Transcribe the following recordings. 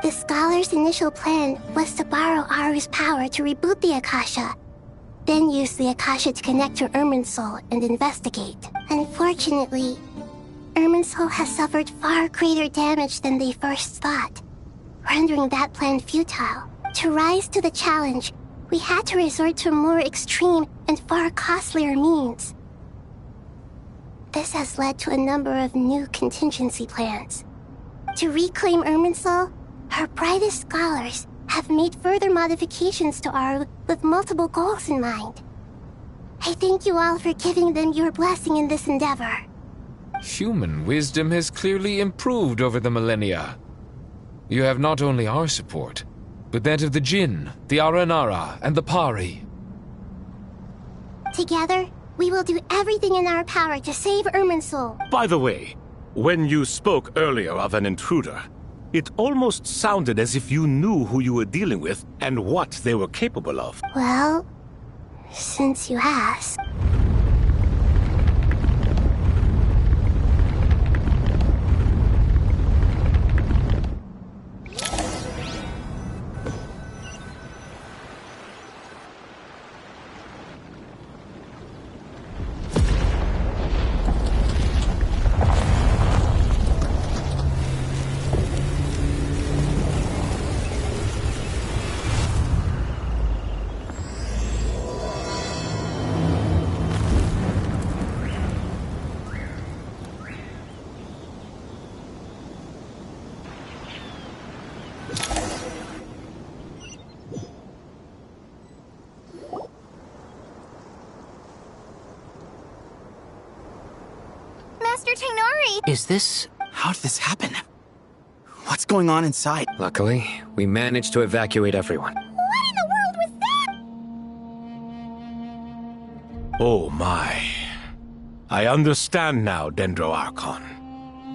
The scholar's initial plan was to borrow Aru's power to reboot the Akasha, then use the Akasha to connect to Irminsul and investigate. Unfortunately, Irminsul has suffered far greater damage than they first thought, rendering that plan futile. To rise to the challenge, we had to resort to more extreme and far costlier means. This has led to a number of new contingency plans. To reclaim Irminsul, her brightest scholars have made further modifications to Aru with multiple goals in mind. I thank you all for giving them your blessing in this endeavor. Human wisdom has clearly improved over the millennia. You have not only our support, but that of the Jinn, the Aranara, and the Pari. Together, we will do everything in our power to save Irminsul. By the way, when you spoke earlier of an intruder, it almost sounded as if you knew who you were dealing with and what they were capable of. Well, since you ask... Master Tainari! Is this... how did this happen? What's going on inside? Luckily, we managed to evacuate everyone. What in the world was that? Oh my. I understand now, Dendro Archon.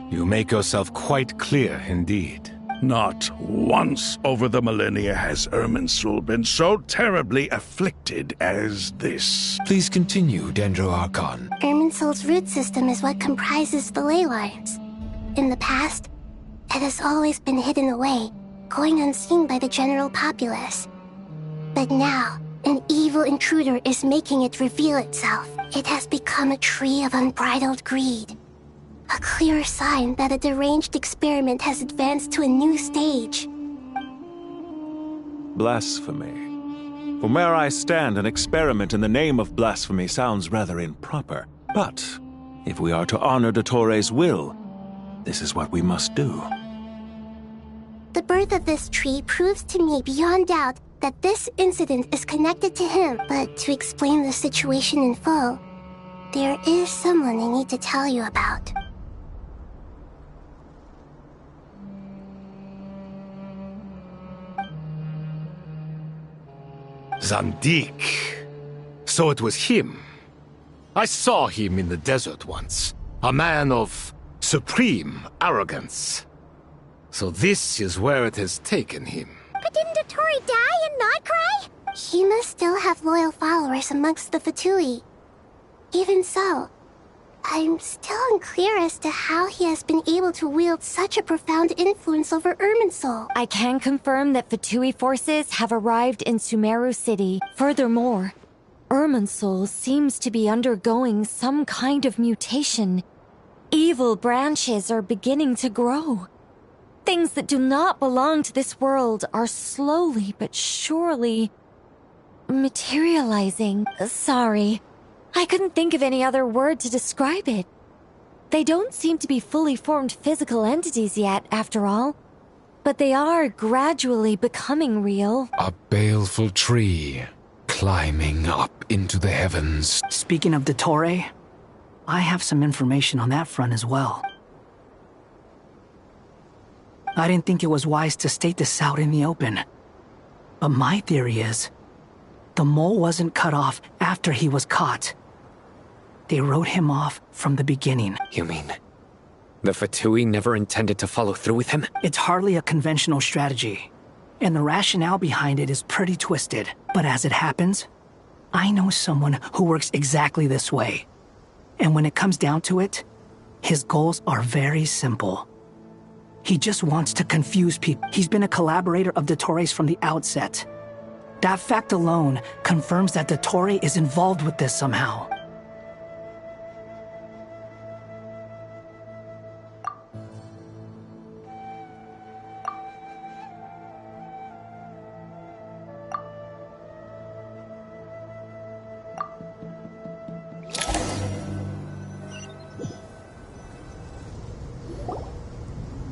You make yourself quite clear indeed. Not once over the millennia has Irminsul been so terribly afflicted as this. Please continue, Dendro Archon. Irminsul's root system is what comprises the ley lines. In the past, it has always been hidden away, going unseen by the general populace. But now, an evil intruder is making it reveal itself. It has become a tree of unbridled greed. A clear sign that a deranged experiment has advanced to a new stage. Blasphemy. From where I stand, an experiment in the name of blasphemy sounds rather improper. But if we are to honor Dottores' will, this is what we must do. The birth of this tree proves to me beyond doubt that this incident is connected to him. But to explain the situation in full, there is someone I need to tell you about. Zandik. So it was him. I saw him in the desert once. A man of supreme arrogance. So this is where it has taken him. But didn't Dottore die and not cry? He must still have loyal followers amongst the Fatui. Even so, I'm still unclear as to how he has been able to wield such a profound influence over Irminsul. I can confirm that Fatui forces have arrived in Sumeru City. Furthermore, Irminsul seems to be undergoing some kind of mutation. Evil branches are beginning to grow. Things that do not belong to this world are slowly but surely materializing. Sorry, I couldn't think of any other word to describe it. They don't seem to be fully formed physical entities yet, after all. But they are gradually becoming real. A baleful tree, climbing up into the heavens. Speaking of Dottore, I have some information on that front as well. I didn't think it was wise to state this out in the open. But my theory is, the mole wasn't cut off after he was caught. They wrote him off from the beginning. You mean, the Fatui never intended to follow through with him? It's hardly a conventional strategy, and the rationale behind it is pretty twisted. But as it happens, I know someone who works exactly this way. And when it comes down to it, his goals are very simple. He just wants to confuse people. He's been a collaborator of Dottores from the outset. That fact alone confirms that Dottore is involved with this somehow.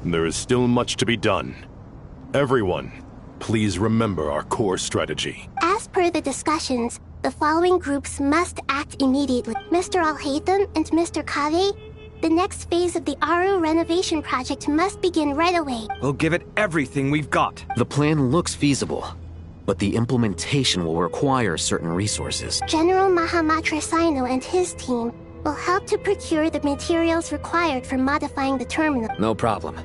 There is still much to be done. Everyone, please remember our core strategy. As per the discussions, the following groups must act immediately. Mr. Al-Haytham and Mr. Kave, the next phase of the Aru renovation project must begin right away. We'll give it everything we've got. The plan looks feasible, but the implementation will require certain resources. General Mahamatra Sino and his team will help to procure the materials required for modifying the terminal. No problem.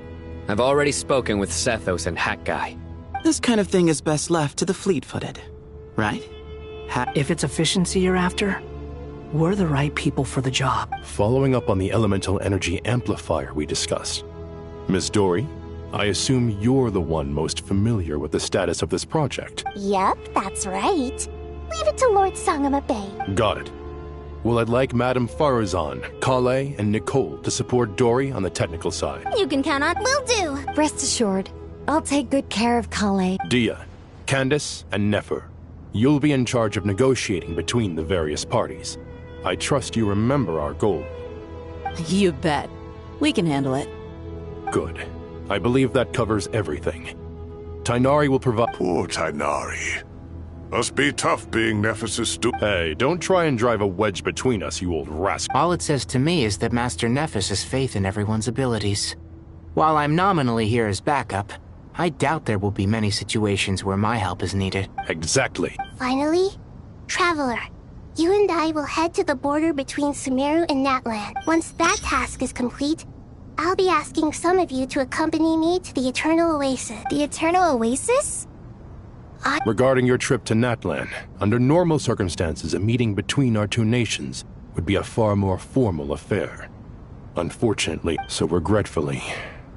I've already spoken with Sethos and Hack Guy. This kind of thing is best left to the fleet-footed, right? If it's efficiency you're after, we're the right people for the job. Following up on the elemental energy amplifier we discussed. Miss Dory, I assume you're the one most familiar with the status of this project. Yep, that's right. Leave it to Lord Sangama Bay. Got it. Well, I'd like Madame Farazan, Kale, and Nicole to support Dory on the technical side. You can count on. Will do. Rest assured, I'll take good care of Kale. Dia, Candace, and Nefer, you'll be in charge of negotiating between the various parties. I trust you remember our goal. You bet. We can handle it. Good. I believe that covers everything. Tainari will provide— Poor Tainari. Must be tough being Nephis' Hey, don't try and drive a wedge between us, you old rascal. All it says to me is that Master Nephis has faith in everyone's abilities. While I'm nominally here as backup, I doubt there will be many situations where my help is needed. Exactly. Finally, Traveler, you and I will head to the border between Sumeru and Natlan. Once that task is complete, I'll be asking some of you to accompany me to the Eternal Oasis. The Eternal Oasis? Regarding your trip to Natlan, under normal circumstances, a meeting between our two nations would be a far more formal affair. Unfortunately, so regretfully,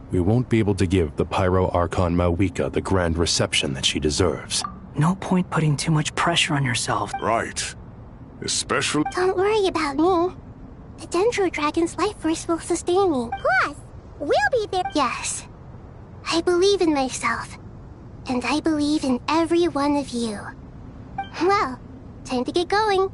we won't be able to give the Pyro Archon Mawika the grand reception that she deserves. No point putting too much pressure on yourself. Right. Especially— Don't worry about me. The Dendro Dragon's life force will sustain me. Plus, we'll be there. Yes. I believe in myself. And I believe in every one of you. Well, time to get going.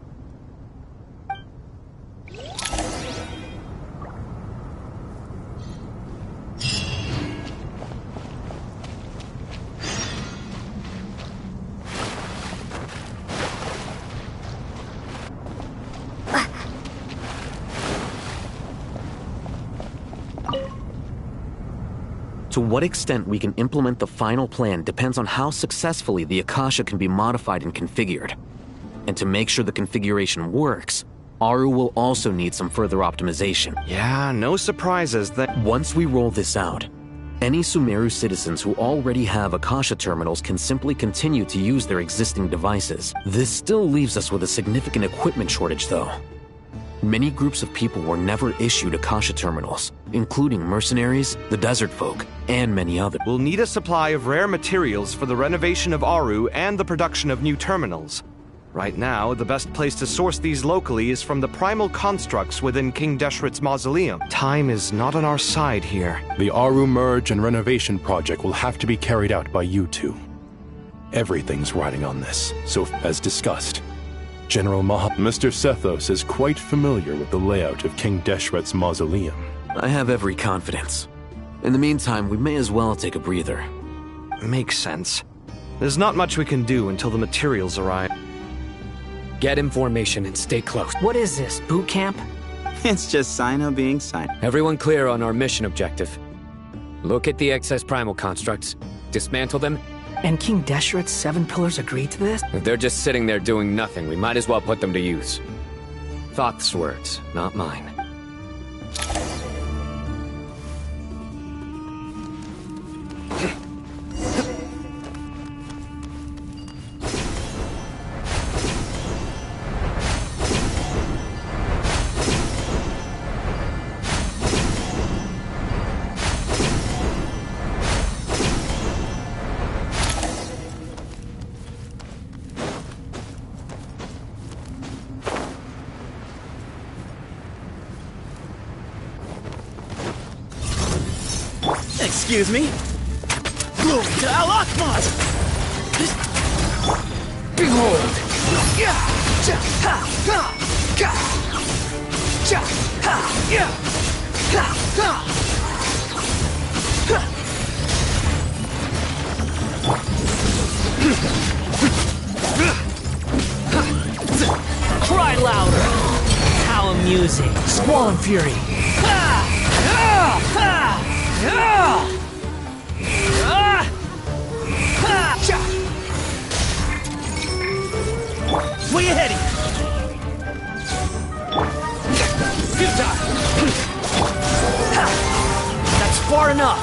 To what extent we can implement the final plan depends on how successfully the Akasha can be modified and configured. And to make sure the configuration works, Aru will also need some further optimization. Yeah, no surprises that— Once we roll this out, any Sumeru citizens who already have Akasha terminals can simply continue to use their existing devices. This still leaves us with a significant equipment shortage, though. Many groups of people were never issued Akasha terminals, including mercenaries, the desert folk, and many others. We'll need a supply of rare materials for the renovation of Aru and the production of new terminals. Right now, the best place to source these locally is from the primal constructs within King Deshret's mausoleum. Time is not on our side here. The Aru merge and renovation project will have to be carried out by you two. Everything's riding on this, so as discussed, General Mr. Sethos is quite familiar with the layout of King Deshret's mausoleum. I have every confidence. In the meantime, we may as well take a breather. Makes sense. There's not much we can do until the materials arrive. Get in formation and stay close. What is this, boot camp? It's just Sino being Sino. Everyone clear on our mission objective. Look at the excess primal constructs, dismantle them. And King Deshret's 7 pillars agreed to this? If they're just sitting there doing nothing, we might as well put them to use. Thoth's words, not mine. Excuse me. Glory to Al-Akmaz! Behold! Cry louder! How amusing! Squall and fury! Way ahead of you! That's far enough!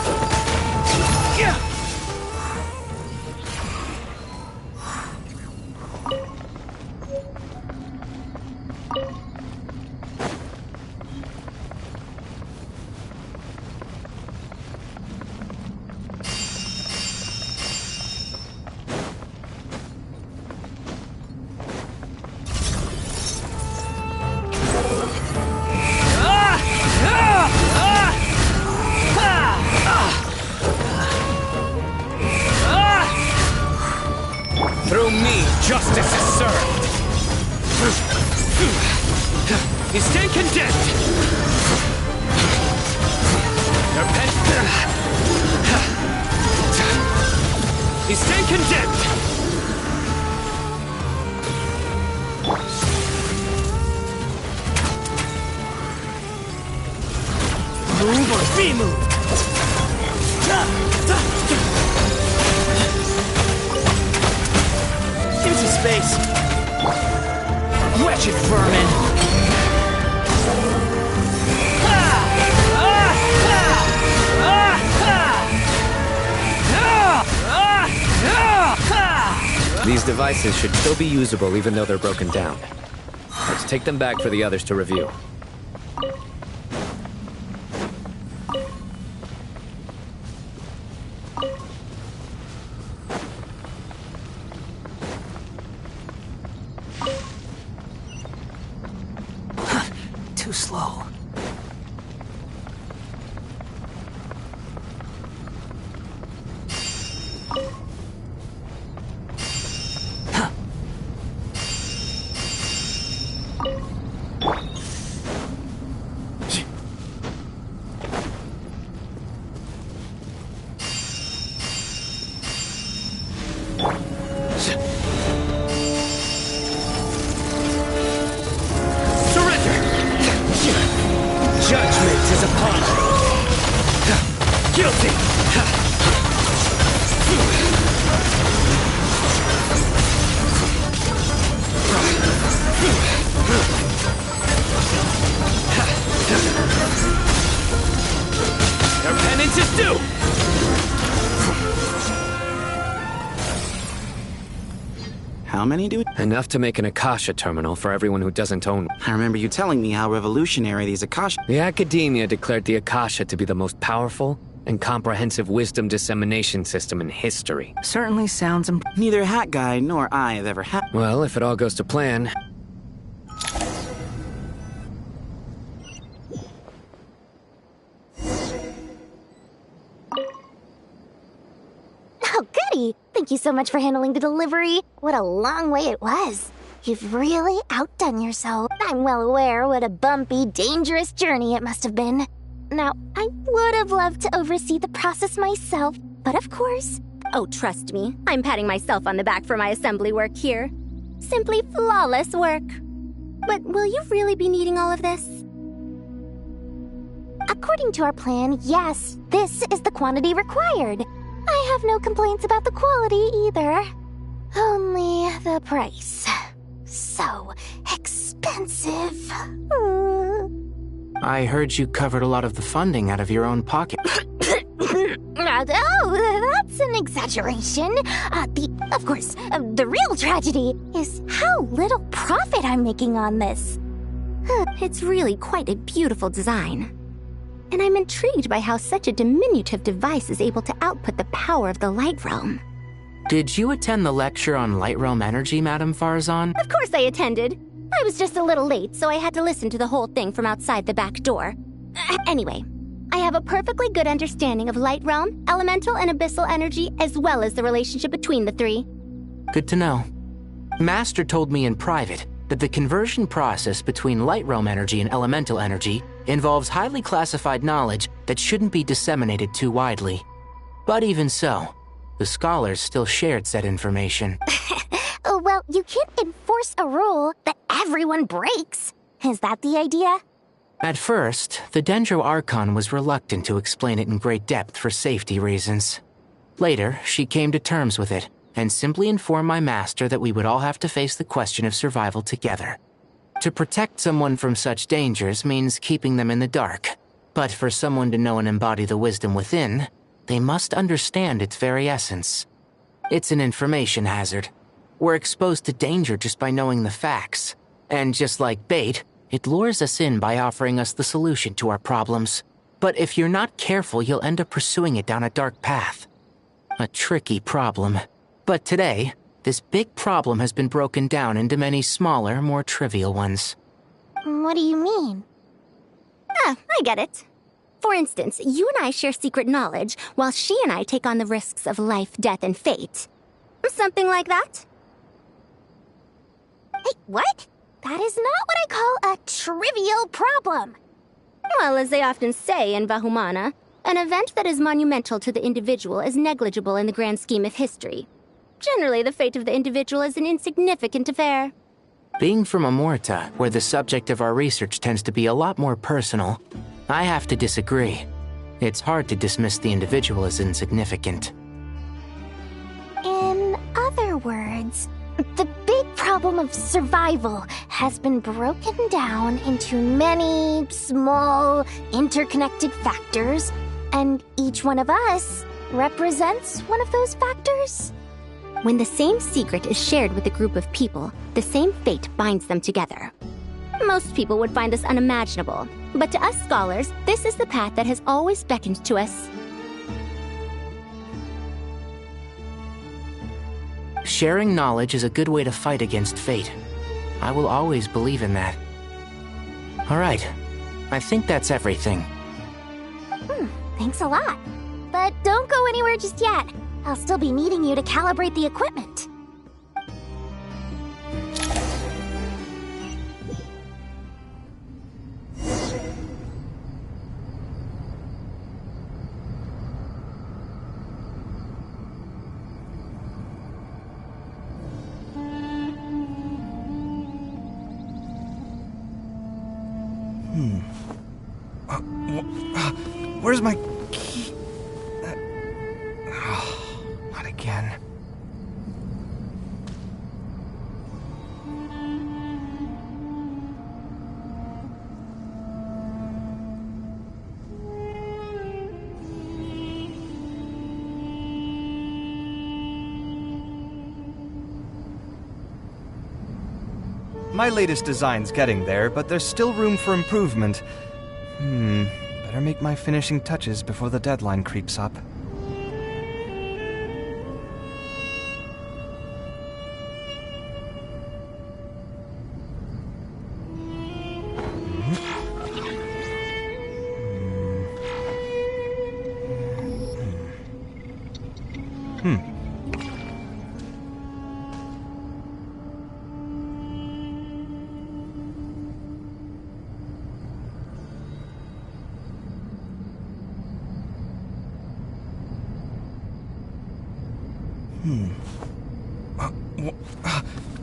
Through me, justice is served. You stand condemned. You stand condemned. Move or be moved. Give me some space. Wretched vermin! These devices should still be usable even though they're broken down. Let's take them back for the others to review. Too slow. Judgment is upon you. Guilty. Your penance is due. How many do we... Enough to make an Akasha terminal for everyone who doesn't own one. I remember you telling me how revolutionary these Akasha... The Academia declared the Akasha to be the most powerful and comprehensive wisdom dissemination system in history. Certainly sounds... Neither Hat Guy nor I have ever had... Well, if it all goes to plan... Oh, goody! Thank you so much for handling the delivery. What a long way it was. You've really outdone yourself. I'm well aware what a bumpy, dangerous journey it must have been. Now, I would have loved to oversee the process myself, but of course... Oh, trust me, I'm patting myself on the back for my assembly work here. Simply flawless work. But will you really be needing all of this? According to our plan, yes, this is the quantity required. I have no complaints about the quality either. Only the price. So expensive. I heard you covered a lot of the funding out of your own pocket. Oh, that's an exaggeration. Of course, the real tragedy is how little profit I'm making on this. It's really quite a beautiful design. And I'm intrigued by how such a diminutive device is able to output the power of the Light Realm. Did you attend the lecture on Light Realm energy, Madame Farzan? Of course I attended. I was just a little late, so I had to listen to the whole thing from outside the back door. Anyway, I have a perfectly good understanding of light realm, elemental, and abyssal energy, as well as the relationship between the three. Good to know. Master told me in private that the conversion process between light realm energy and elemental energy involves highly classified knowledge that shouldn't be disseminated too widely. But even so, the scholars still shared said information. Well, you can't enforce a rule that everyone breaks. Is that the idea? At first, the Dendro Archon was reluctant to explain it in great depth for safety reasons. Later, she came to terms with it, and simply informed my master that we would all have to face the question of survival together. To protect someone from such dangers means keeping them in the dark, but for someone to know and embody the wisdom within, they must understand its very essence. It's an information hazard. We're exposed to danger just by knowing the facts, and just like bait, it lures us in by offering us the solution to our problems. But if you're not careful, you'll end up pursuing it down a dark path. A tricky problem. But today, this big problem has been broken down into many smaller, more trivial ones. What do you mean? I get it. For instance, you and I share secret knowledge, while she and I take on the risks of life, death, and fate. Something like that? Hey, what? That is not what I call a trivial problem. Well, as they often say in Vahumana, an event that is monumental to the individual is negligible in the grand scheme of history. Generally, the fate of the individual is an insignificant affair. Being from Amorta, where the subject of our research tends to be a lot more personal, I have to disagree. It's hard to dismiss the individual as insignificant. In other words, the big problem of survival has been broken down into many small, interconnected factors, and each one of us represents one of those factors? When the same secret is shared with a group of people, the same fate binds them together. Most people would find this unimaginable, but to us scholars, this is the path that has always beckoned to us. Sharing knowledge is a good way to fight against fate. I will always believe in that. All right, I think that's everything. Thanks a lot. But don't go anywhere just yet. I'll still be needing you to calibrate the equipment. Where's my key? Not again. My latest design's getting there, but there's still room for improvement. Better make my finishing touches before the deadline creeps up.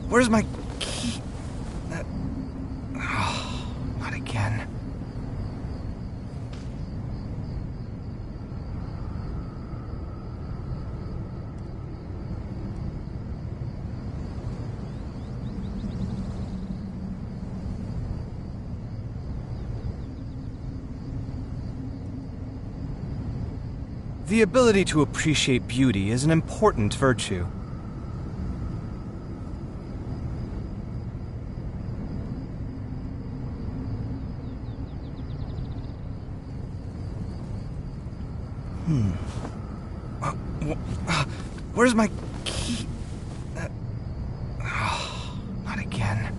Where's my key? Not again. The ability to appreciate beauty is an important virtue. Where's my key? Not again.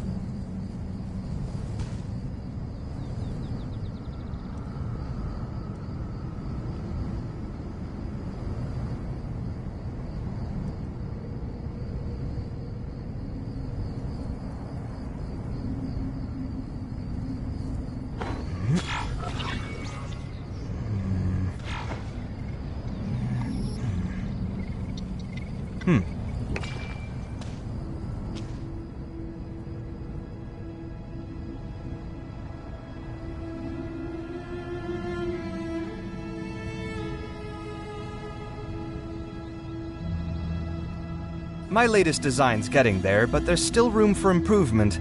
My latest design's getting there, but there's still room for improvement.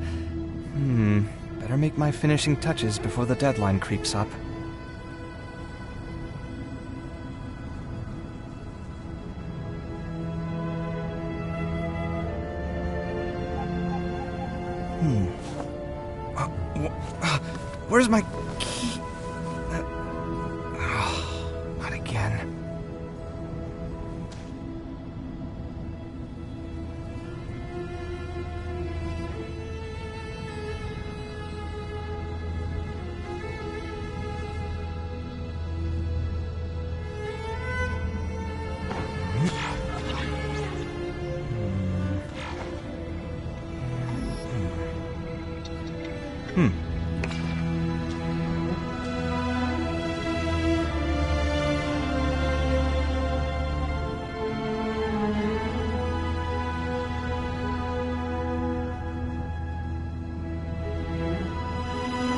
Better make my finishing touches before the deadline creeps up. Where's my key? Not again.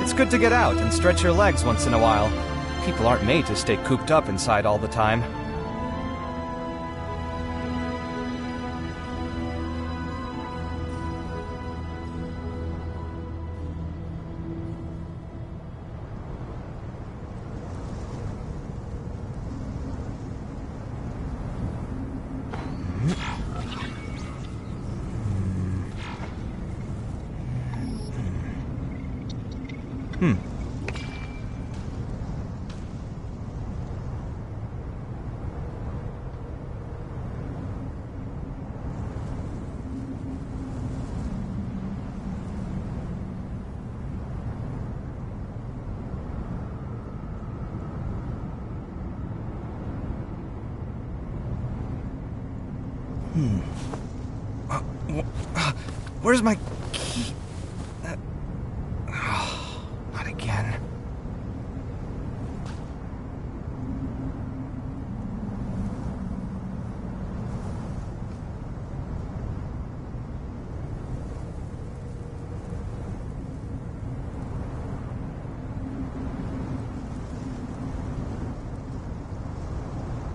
It's good to get out and stretch your legs once in a while. People aren't made to stay cooped up inside all the time. Where's my key? Not again.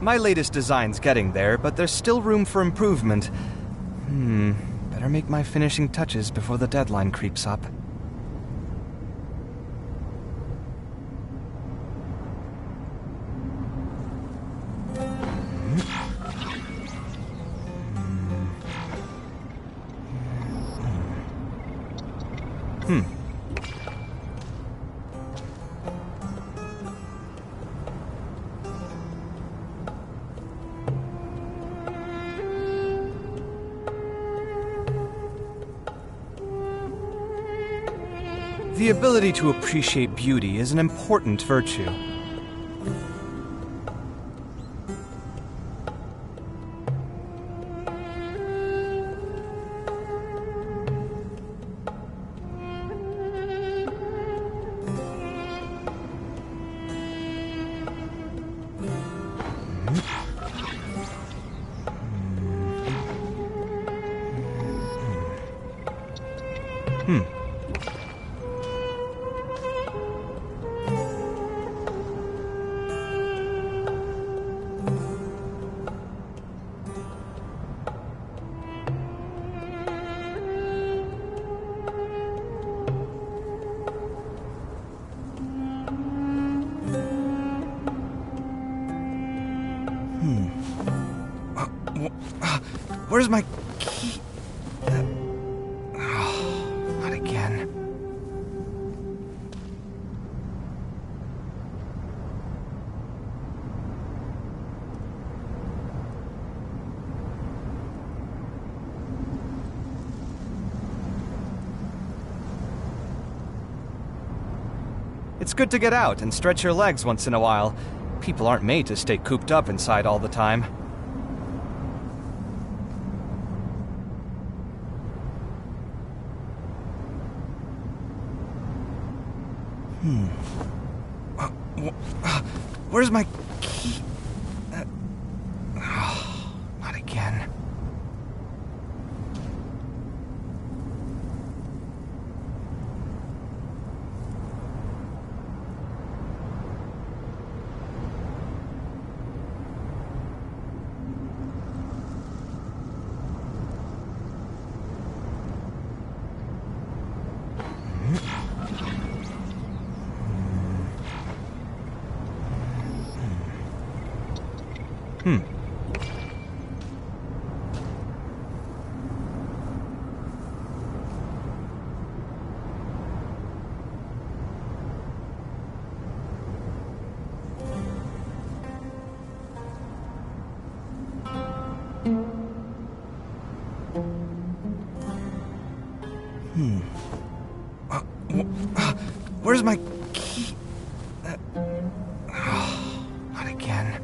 My latest design's getting there, but there's still room for improvement. Better make my finishing touches before the deadline creeps up. The ability to appreciate beauty is an important virtue. Where's my key? Not again. It's good to get out and stretch your legs once in a while. People aren't made to stay cooped up inside all the time. Where's my key? Not again. Where's my key? Not again.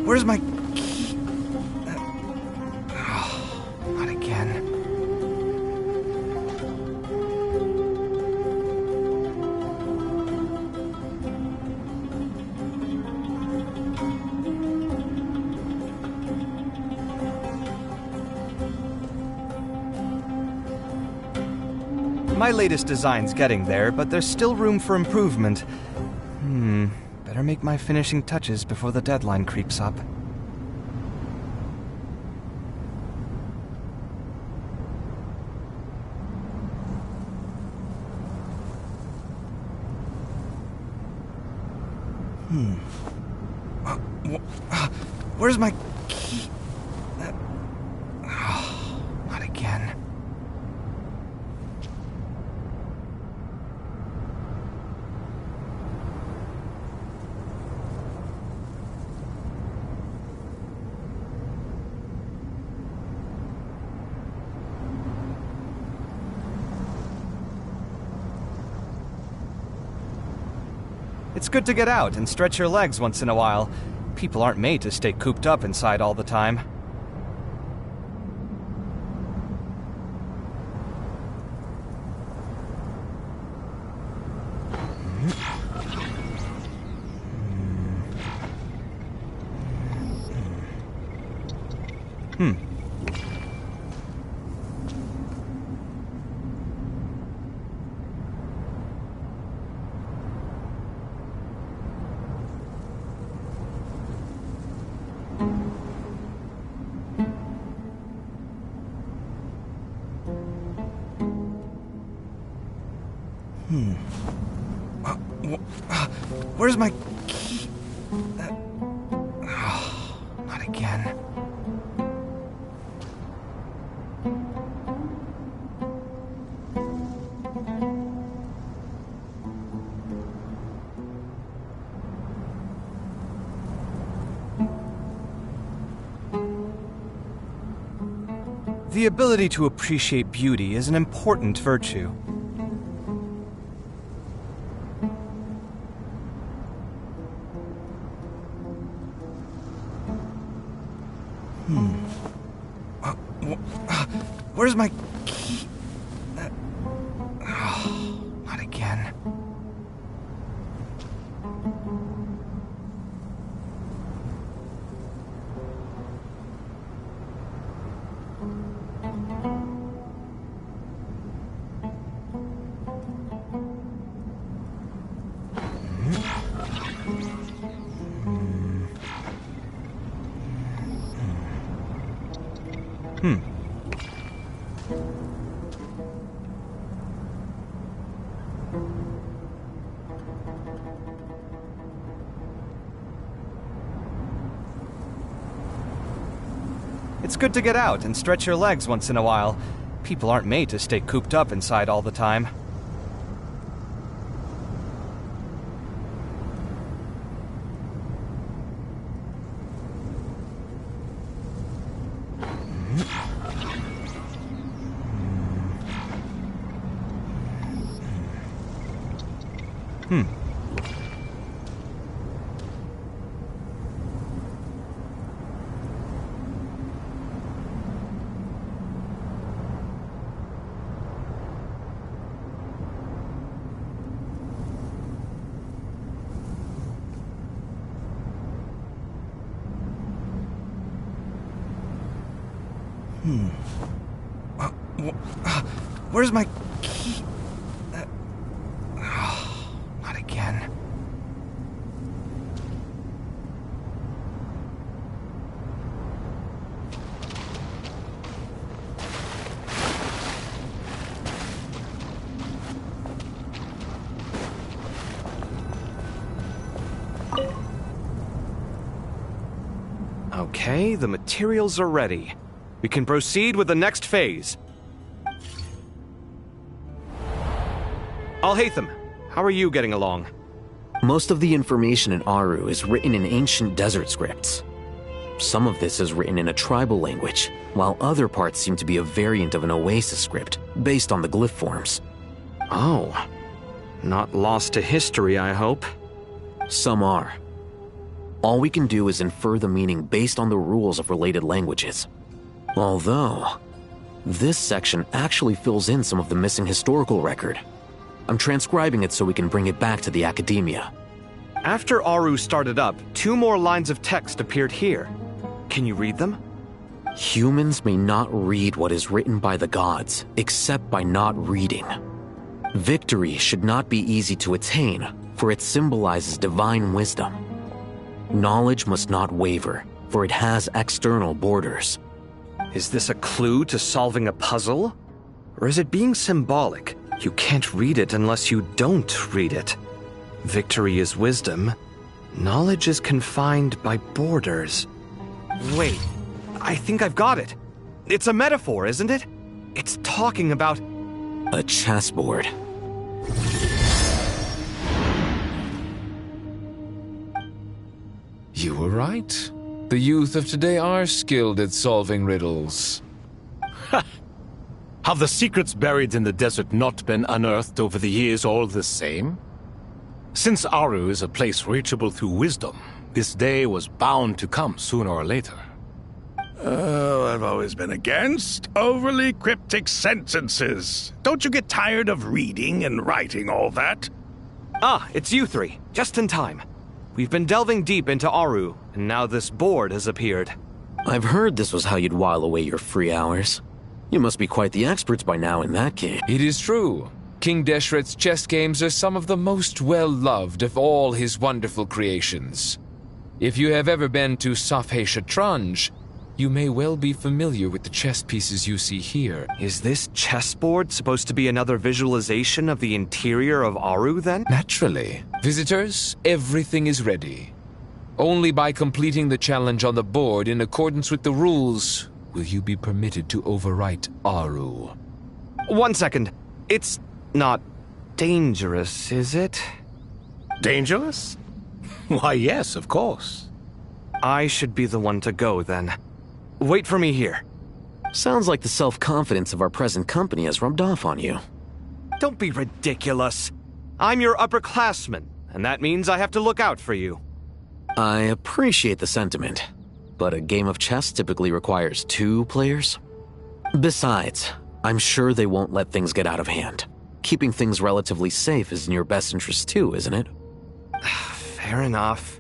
Where's my key? Not again. My latest design's getting there, but there's still room for improvement. Better make my finishing touches before the deadline creeps up. Where's my key? Not again. It's good to get out and stretch your legs once in a while. People aren't made to stay cooped up inside all the time. Where's my key? Not again. The ability to appreciate beauty is an important virtue. Where's my key? Not again. It's good to get out and stretch your legs once in a while. People aren't made to stay cooped up inside all the time. Where's my key? Not again. Okay, the materials are ready. We can proceed with the next phase. Alhaitham, how are you getting along? Most of the information in Aru is written in ancient desert scripts. Some of this is written in a tribal language, while other parts seem to be a variant of an Oasis script, based on the glyph forms. Oh. Not lost to history, I hope. Some are. All we can do is infer the meaning based on the rules of related languages. Although, this section actually fills in some of the missing historical record. I'm transcribing it so we can bring it back to the academia. After Aru started up, 2 more lines of text appeared here. Can you read them? Humans may not read what is written by the gods, except by not reading. Victory should not be easy to attain, for it symbolizes divine wisdom. Knowledge must not waver, for it has external borders. Is this a clue to solving a puzzle? Or is it being symbolic? You can't read it unless you don't read it. Victory is wisdom. Knowledge is confined by borders. Wait, I think I've got it. It's a metaphor, isn't it? It's talking about... a chessboard. You were right. The youth of today are skilled at solving riddles. Have the secrets buried in the desert not been unearthed over the years all the same? Since Aru is a place reachable through wisdom, this day was bound to come sooner or later. Oh, I've always been against overly cryptic sentences. Don't you get tired of reading and writing all that? Ah, it's you 3. Just in time. We've been delving deep into Aru, and now this board has appeared. I've heard this was how you'd while away your free hours. You must be quite the experts by now in that case. It is true. King Deshret's chess games are some of the most well-loved of all his wonderful creations. If you have ever been to Safhe Shatranj, you may well be familiar with the chess pieces you see here. Is this chessboard supposed to be another visualization of the interior of Aru, then? Naturally. Visitors, everything is ready. Only by completing the challenge on the board in accordance with the rules will you be permitted to overwrite Aru. 1 second. It's not dangerous, is it? Dangerous? Why, yes, of course. I should be the one to go, then. Wait for me here. Sounds like the self-confidence of our present company has rubbed off on you. Don't be ridiculous. I'm your upperclassman, and that means I have to look out for you. I appreciate the sentiment, but a game of chess typically requires 2 players. Besides, I'm sure they won't let things get out of hand. Keeping things relatively safe is in your best interest too, isn't it? Fair enough.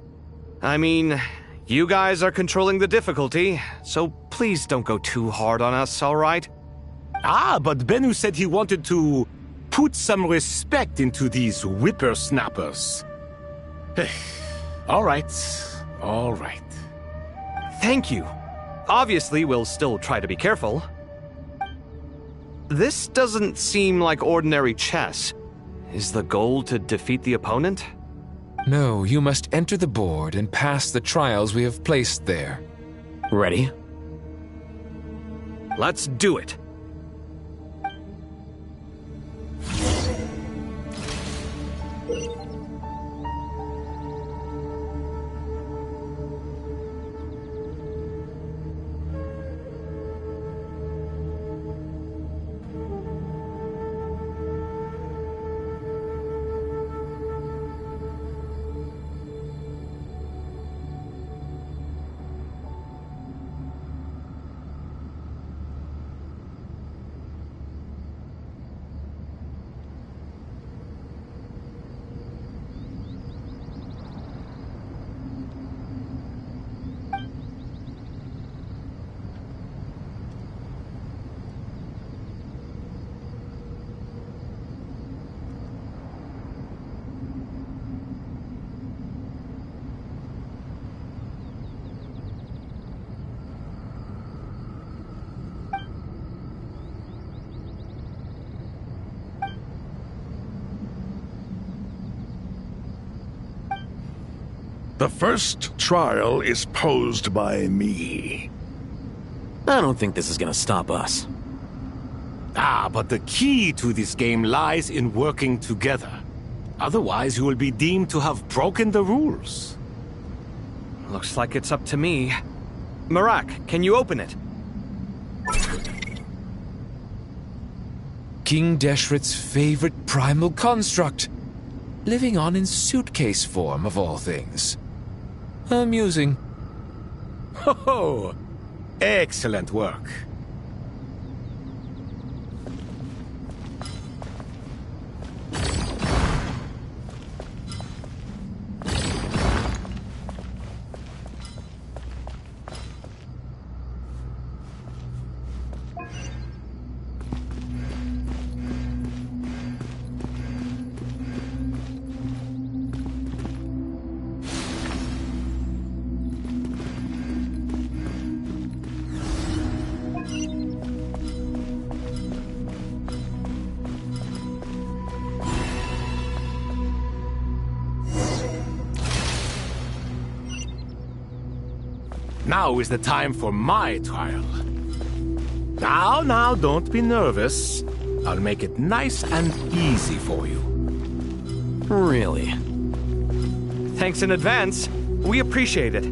I mean, you guys are controlling the difficulty, so please don't go too hard on us, all right? Ah, but Bennu said he wanted to put some respect into these whippersnappers. All right, all right. Thank you. Obviously, we'll still try to be careful. This doesn't seem like ordinary chess. Is the goal to defeat the opponent? No, you must enter the board and pass the trials we have placed there. Ready? Let's do it. The first trial is posed by me. I don't think this is gonna stop us. Ah, but the key to this game lies in working together. Otherwise, you will be deemed to have broken the rules. Looks like it's up to me. Marak, can you open it? King Deshret's favorite primal construct. Living on in suitcase form, of all things. Amusing. Ho ho! Excellent work. Now is the time for my trial. Now, don't be nervous. I'll make it nice and easy for you. Really? Thanks in advance. We appreciate it.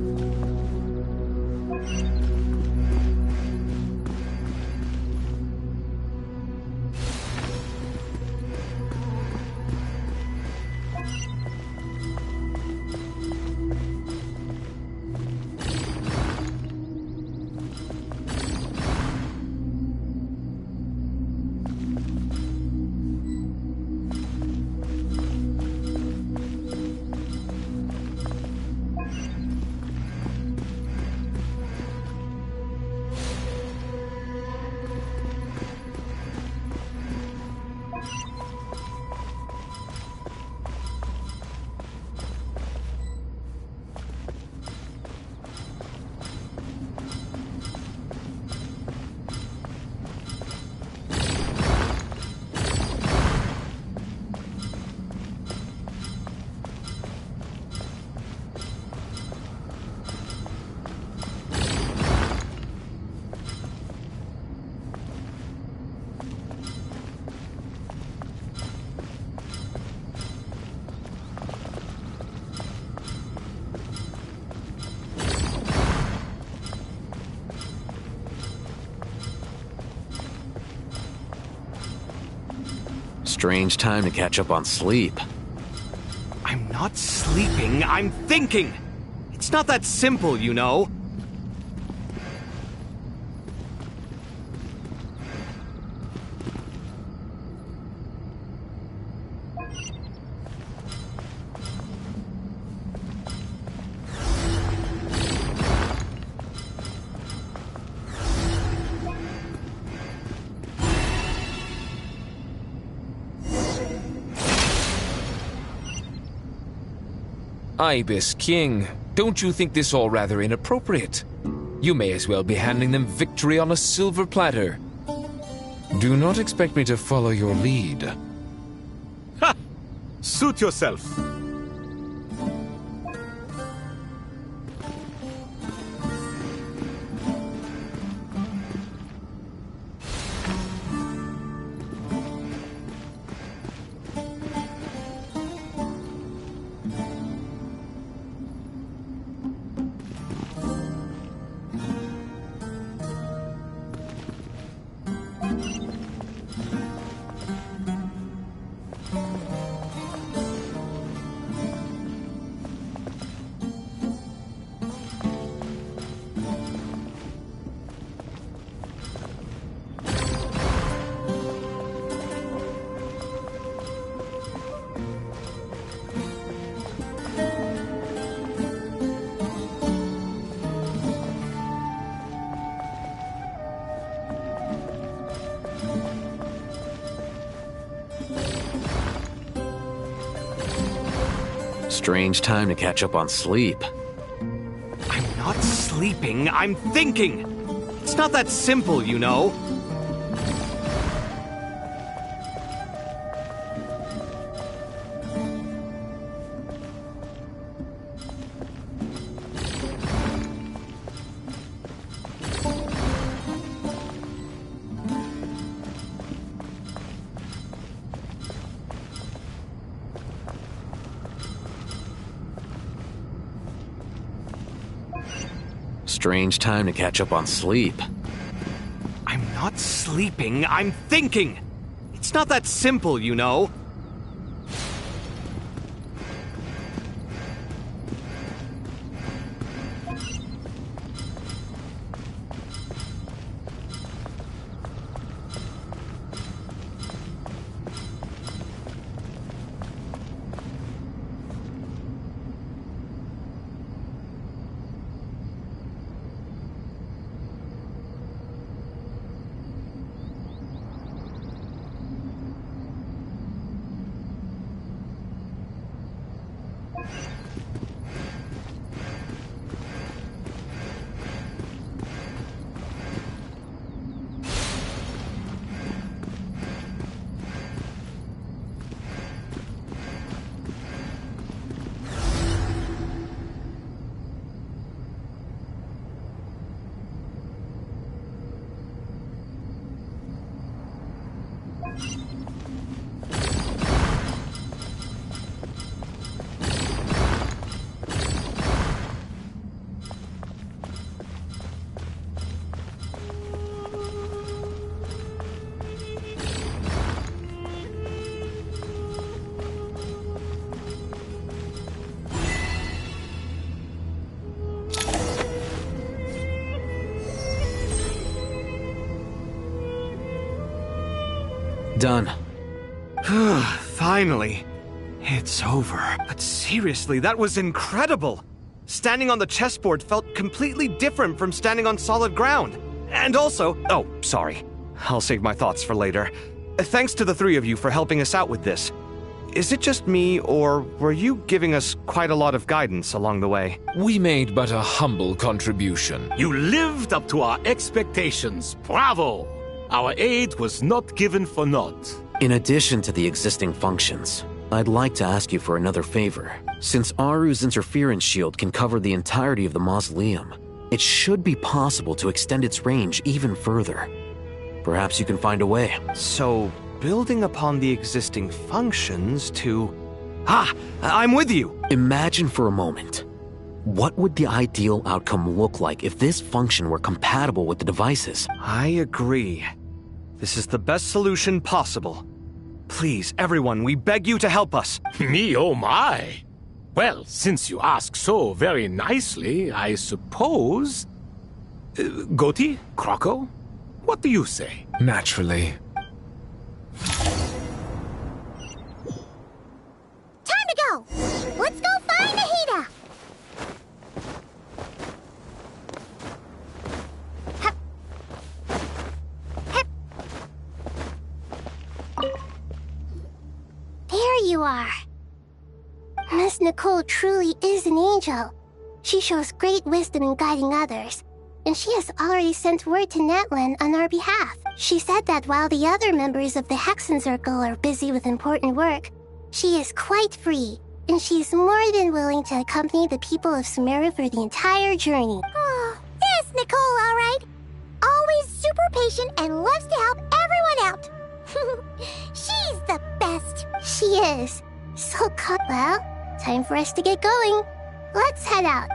Strange time to catch up on sleep. I'm not sleeping, I'm thinking! It's not that simple, you know. Ibis King, don't you think this all rather inappropriate? You may as well be handing them victory on a silver platter. Do not expect me to follow your lead. Ha! Suit yourself. Strange time to catch up on sleep. I'm not sleeping, I'm thinking! It's not that simple, you know. Strange time to catch up on sleep. I'm not sleeping, I'm thinking! It's not that simple, you know. Done. Finally. It's over. But seriously, that was incredible! Standing on the chessboard felt completely different from standing on solid ground. And also... Oh, sorry. I'll save my thoughts for later. Thanks to the three of you for helping us out with this. Is it just me, or were you giving us quite a lot of guidance along the way? We made but a humble contribution. You lived up to our expectations. Bravo! Our aid was not given for naught. In addition to the existing functions, I'd like to ask you for another favor. Since Aru's interference shield can cover the entirety of the mausoleum, it should be possible to extend its range even further. Perhaps you can find a way. So, building upon the existing functions to... Ah! I'm with you! Imagine for a moment. What would the ideal outcome look like if this function were compatible with the devices? I agree. This is the best solution possible. Please, everyone, we beg you to help us. Me, oh my! Well, since you ask so very nicely, I suppose... Goti? Kroko? What do you say? Naturally. Time to go! Let's go find Nahida! There you are. Miss Nicole truly is an angel. She shows great wisdom in guiding others, and she has already sent word to Natlan on our behalf. She said that while the other members of the Hexen Circle are busy with important work, she is quite free, and she is more than willing to accompany the people of Sumeru for the entire journey. Oh, there's Nicole, all right. Always super patient and loves to help everyone out. She's the best. She is. So, well, time for us to get going. Let's head out.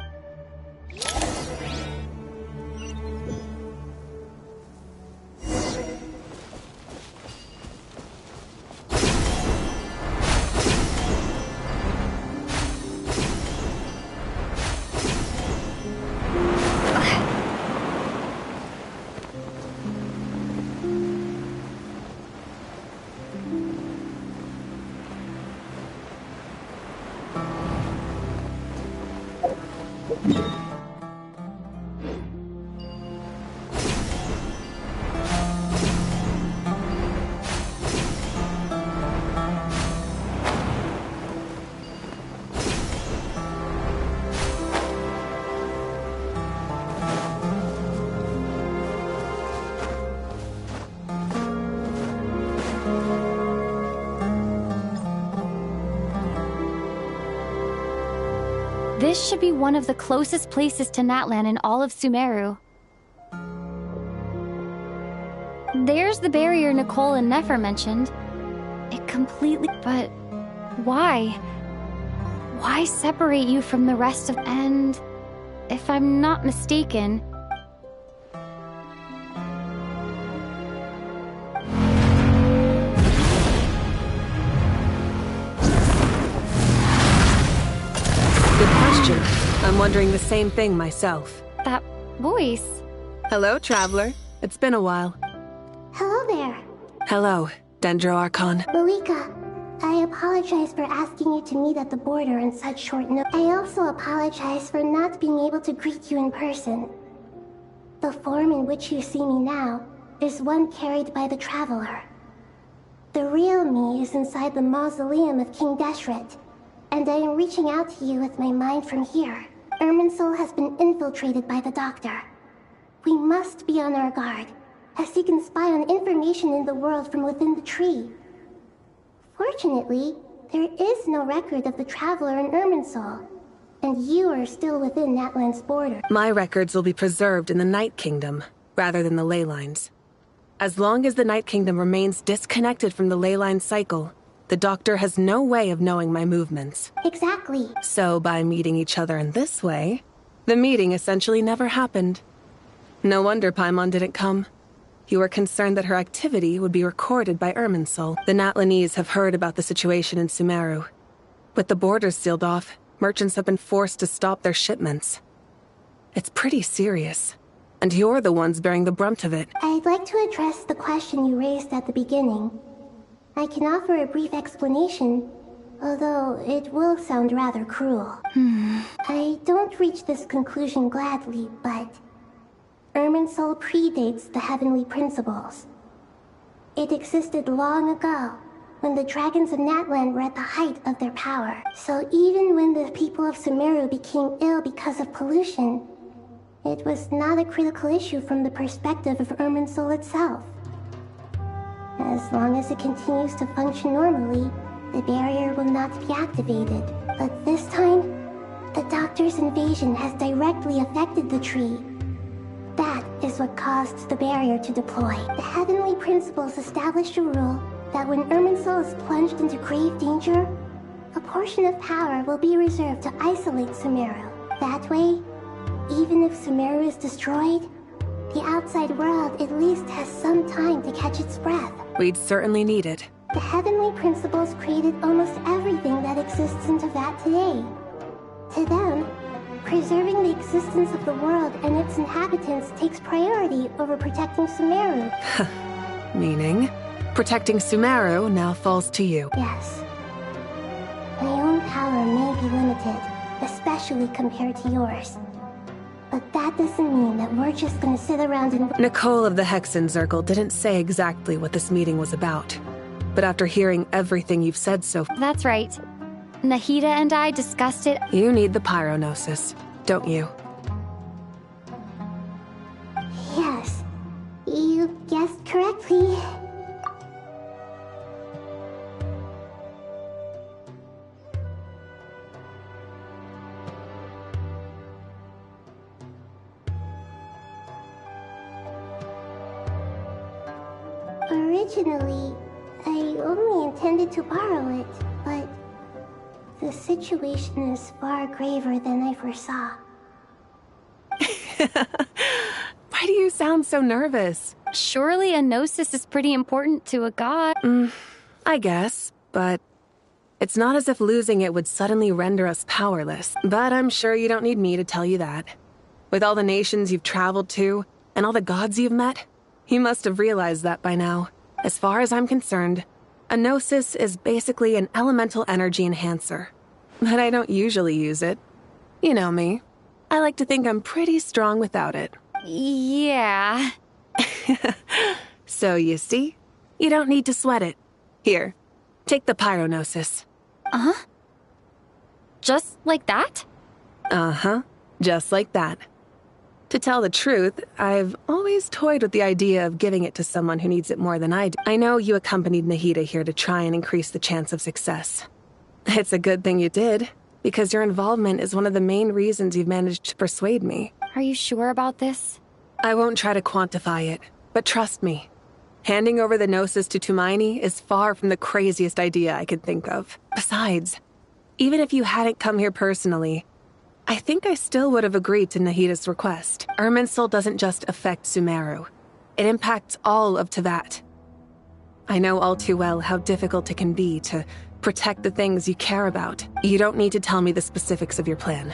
This should be one of the closest places to Natlan in all of Sumeru. There's the barrier Nicole and Nefer mentioned. It completely... But why? Why separate you from the rest of... And if I'm not mistaken... Good question. I'm wondering the same thing myself. That voice... Hello, Traveler. It's been a while. Hello there. Hello, Dendro Archon. Malika, I apologize for asking you to meet at the border on such short notice. I also apologize for not being able to greet you in person. The form in which you see me now is one carried by the Traveler. The real me is inside the mausoleum of King Deshret, and I am reaching out to you with my mind from here. Irminsul has been infiltrated by the Doctor. We must be on our guard, as he can spy on information in the world from within the tree. Fortunately, there is no record of the Traveler in Irminsul, and you are still within Natlan's border. My records will be preserved in the Night Kingdom, rather than the ley lines. As long as the Night Kingdom remains disconnected from the ley line cycle, the Doctor has no way of knowing my movements. Exactly. So by meeting each other in this way, the meeting essentially never happened. No wonder Paimon didn't come. You were concerned that her activity would be recorded by Irminsul. The Natlanese have heard about the situation in Sumeru. With the borders sealed off, merchants have been forced to stop their shipments. It's pretty serious, and you're the ones bearing the brunt of it. I'd like to address the question you raised at the beginning. I can offer a brief explanation, although it will sound rather cruel. I don't reach this conclusion gladly, but Irminsul predates the heavenly principles. It existed long ago, when the dragons of Natlan were at the height of their power. So even when the people of Sumeru became ill because of pollution, it was not a critical issue from the perspective of Irminsul itself. As long as it continues to function normally, the barrier will not be activated. But this time, the Doctor's invasion has directly affected the tree. That is what caused the barrier to deploy. The heavenly principles established a rule that when Irminsul is plunged into grave danger, a portion of power will be reserved to isolate Sumeru. That way, even if Sumeru is destroyed, the outside world at least has some time to catch its breath. We'd certainly need it. The heavenly principles created almost everything that exists in Teyvat today. To them, preserving the existence of the world and its inhabitants takes priority over protecting Sumeru. Meaning, protecting Sumeru now falls to you. Yes. My own power may be limited, especially compared to yours. But that doesn't mean that we're just gonna sit around and... Nicole of the Hexen Circle didn't say exactly what this meeting was about. But after hearing everything you've said so far... That's right. Nahida and I discussed it. You need the Pyronosis, don't you? Yes. You guessed correctly. Originally, I only intended to borrow it, but the situation is far graver than I foresaw. Why do you sound so nervous? Surely a gnosis is pretty important to a god. I guess, but it's not as if losing it would suddenly render us powerless. But I'm sure you don't need me to tell you that. With all the nations you've traveled to, and all the gods you've met, you must have realized that by now. As far as I'm concerned, a gnosis is basically an elemental energy enhancer. But I don't usually use it. You know me. I like to think I'm pretty strong without it. Yeah. So you see, you don't need to sweat it. Here, take the Pyronosis. Uh-huh. Just like that? Uh-huh. Just like that. To tell the truth, I've always toyed with the idea of giving it to someone who needs it more than I do. I know you accompanied Nahida here to try and increase the chance of success. It's a good thing you did, because your involvement is one of the main reasons you've managed to persuade me. Are you sure about this? I won't try to quantify it, but trust me. Handing over the Gnosis to Tumaini is far from the craziest idea I could think of. Besides, even if you hadn't come here personally, I think I still would have agreed to Nahida's request. Irminsul doesn't just affect Sumeru. It impacts all of Teyvat. I know all too well how difficult it can be to protect the things you care about. You don't need to tell me the specifics of your plan.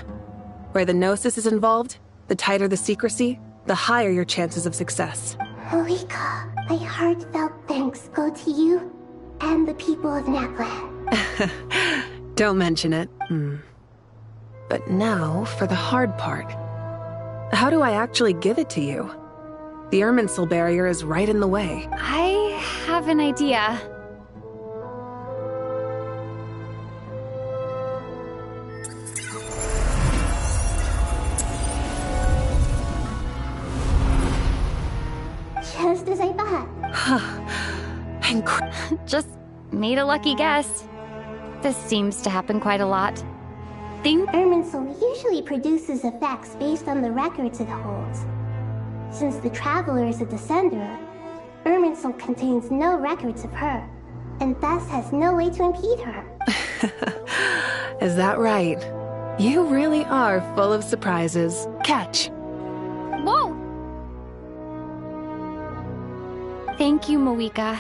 Where the Gnosis is involved, the tighter the secrecy, the higher your chances of success. Malika, my heartfelt thanks go to you and the people of Natlan. Don't mention it. But now, for the hard part. How do I actually give it to you? The Irminsul barrier is right in the way. I have an idea. Just as I thought. Just made a lucky guess. This seems to happen quite a lot. Irminsul usually produces effects based on the records it holds. Since the Traveler is a descender, Irminsul contains no records of her, and thus has no way to impede her. Is that right? You really are full of surprises. Catch. Whoa! Thank you, Moika.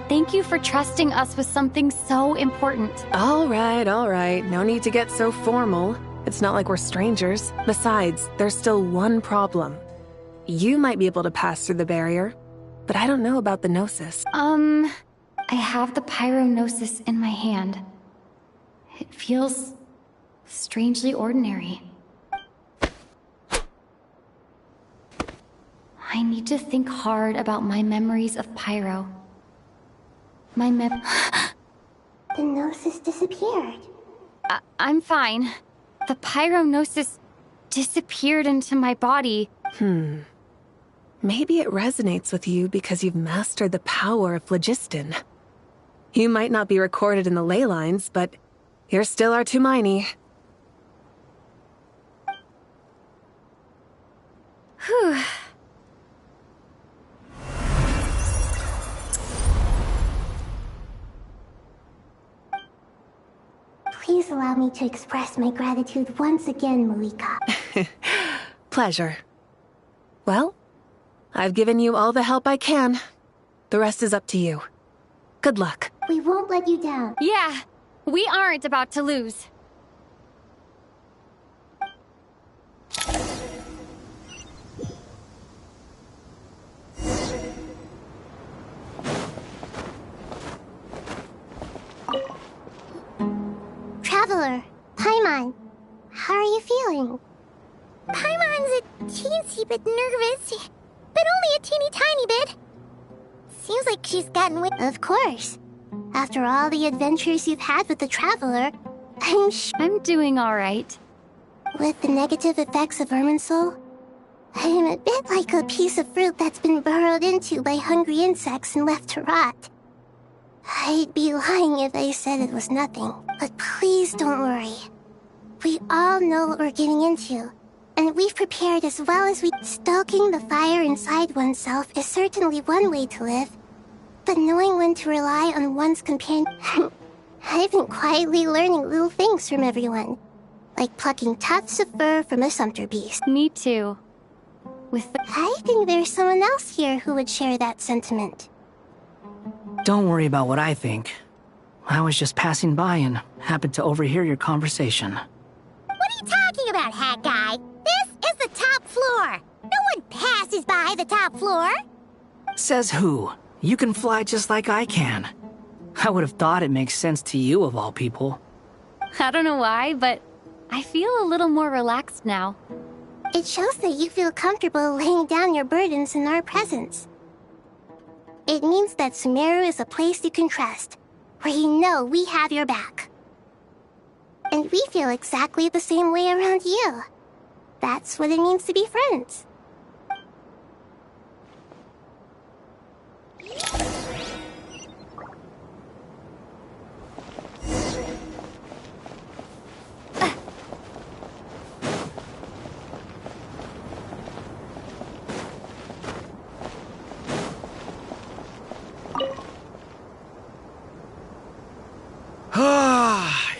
Thank you for trusting us with something so important. All right. No need to get so formal. It's not like we're strangers. Besides, there's still one problem. You might be able to pass through the barrier, but I don't know about the Gnosis. I have the Pyro-Gnosis in my hand. It feels strangely ordinary. I need to think hard about my memories of Pyro. The Gnosis disappeared. I'm fine. The Pyro-Gnosis disappeared into my body. Maybe it resonates with you because you've mastered the power of phlogiston. You might not be recorded in the ley lines, but you're still our Tumaini. Whew. Please allow me to express my gratitude once again, Malika. Pleasure. Well, I've given you all the help I can. The rest is up to you. Good luck. We won't let you down. Yeah, we aren't about to lose. Traveler, Paimon, how are you feeling? Paimon's a teensy bit nervous, but only a teeny tiny bit. Seems like she's gotten with— Of course. After all the adventures you've had with the Traveler, I'm doing all right. With the negative effects of Irminsul, I'm a bit like a piece of fruit that's been burrowed into by hungry insects and left to rot. I'd be lying if I said it was nothing, but please don't worry. We all know what we're getting into, and we've prepared as well as we— Stoking the fire inside oneself is certainly one way to live, but knowing when to rely on one's companion— I've been quietly learning little things from everyone, like plucking tufts of fur from a sumpter beast. Me too. I think there's someone else here who would share that sentiment. Don't worry about what I think. I was just passing by and happened to overhear your conversation. What are you talking about, Hat Guy? This is the top floor. No one passes by the top floor. Says who? You can fly just like I can. I would have thought it makes sense to you of all people. I don't know why, but I feel a little more relaxed now. It shows that you feel comfortable laying down your burdens in our presence. It means that Sumeru is a place you can trust, where you know we have your back. And we feel exactly the same way around you. That's what it means to be friends.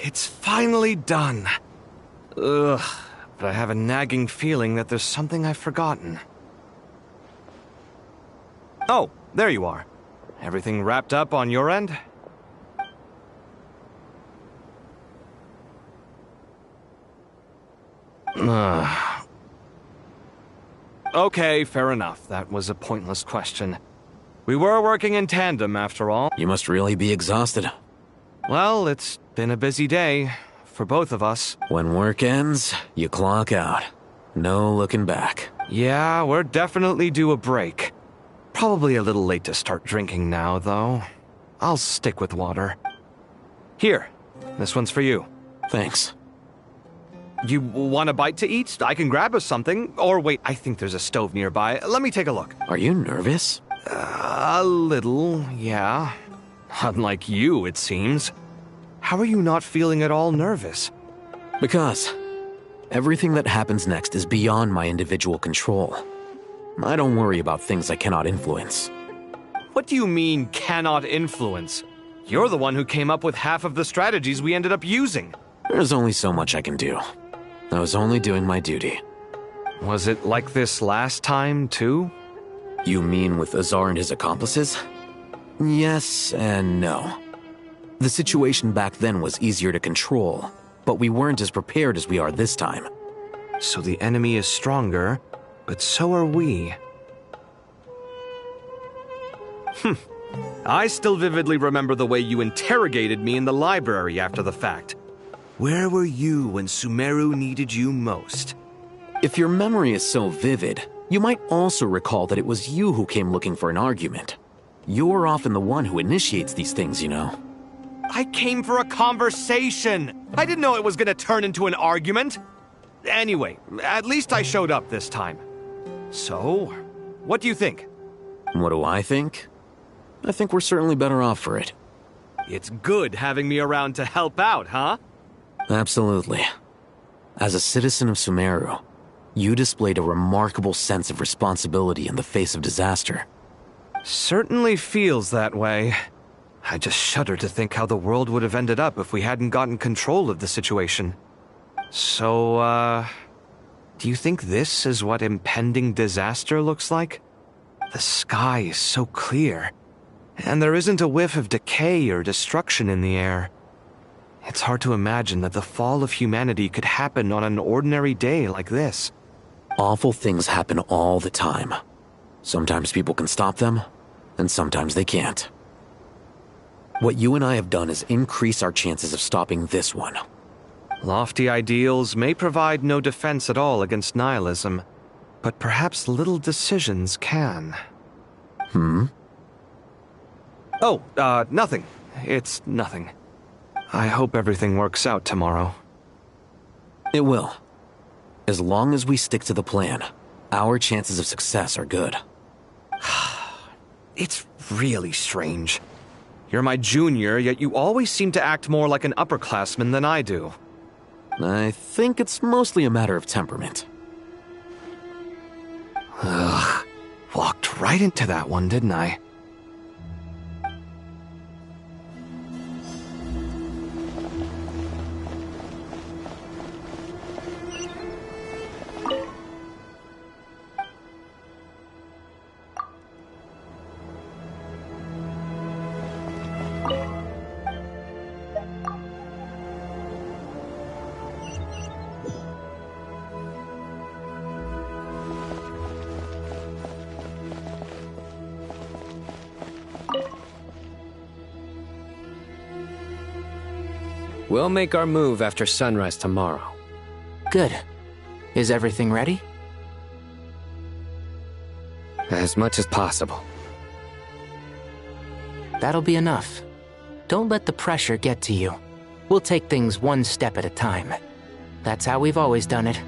It's finally done. Ugh, but I have a nagging feeling that there's something I've forgotten. Oh, there you are. Everything wrapped up on your end? Okay, fair enough. That was a pointless question. We were working in tandem, after all. You must really be exhausted. Well, it's been a busy day for both of us. When work ends, you clock out. No looking back. Yeah, we're definitely due a break. Probably a little late to start drinking now, though. I'll stick with water. Here, this one's for you. Thanks. You want a bite to eat? I can grab us something. Or wait, I think there's a stove nearby. Let me take a look. Are you nervous? A little, yeah. Unlike you, it seems. How are you not feeling at all nervous? Because everything that happens next is beyond my individual control. I don't worry about things I cannot influence. What do you mean, cannot influence? You're the one who came up with half of the strategies we ended up using. There's only so much I can do. I was only doing my duty. Was it like this last time, too? You mean with Azar and his accomplices? Yes and no. The situation back then was easier to control, but we weren't as prepared as we are this time. So the enemy is stronger, but so are we. I still vividly remember the way you interrogated me in the library after the fact. Where were you when Sumeru needed you most? If your memory is so vivid, you might also recall that it was you who came looking for an argument. You're often the one who initiates these things, you know. I came for a conversation! I didn't know it was gonna turn into an argument! Anyway, at least I showed up this time. So, what do you think? What do I think? I think we're certainly better off for it. It's good having me around to help out, huh? Absolutely. As a citizen of Sumeru, you displayed a remarkable sense of responsibility in the face of disaster. Certainly feels that way. I just shudder to think how the world would have ended up if we hadn't gotten control of the situation. So, do you think this is what impending disaster looks like? The sky is so clear, and there isn't a whiff of decay or destruction in the air. It's hard to imagine that the fall of humanity could happen on an ordinary day like this. Awful things happen all the time. Sometimes people can stop them, and sometimes they can't. What you and I have done is increase our chances of stopping this one. Lofty ideals may provide no defense at all against nihilism, but perhaps little decisions can. Oh, nothing. It's nothing. I hope everything works out tomorrow. It will. As long as we stick to the plan, our chances of success are good. It's really strange. You're my junior, yet you always seem to act more like an upperclassman than I do. I think it's mostly a matter of temperament. Ugh. Walked right into that one, didn't I? We'll make our move after sunrise tomorrow. Good. Is everything ready? As much as possible. That'll be enough. Don't let the pressure get to you. We'll take things one step at a time. That's how we've always done it.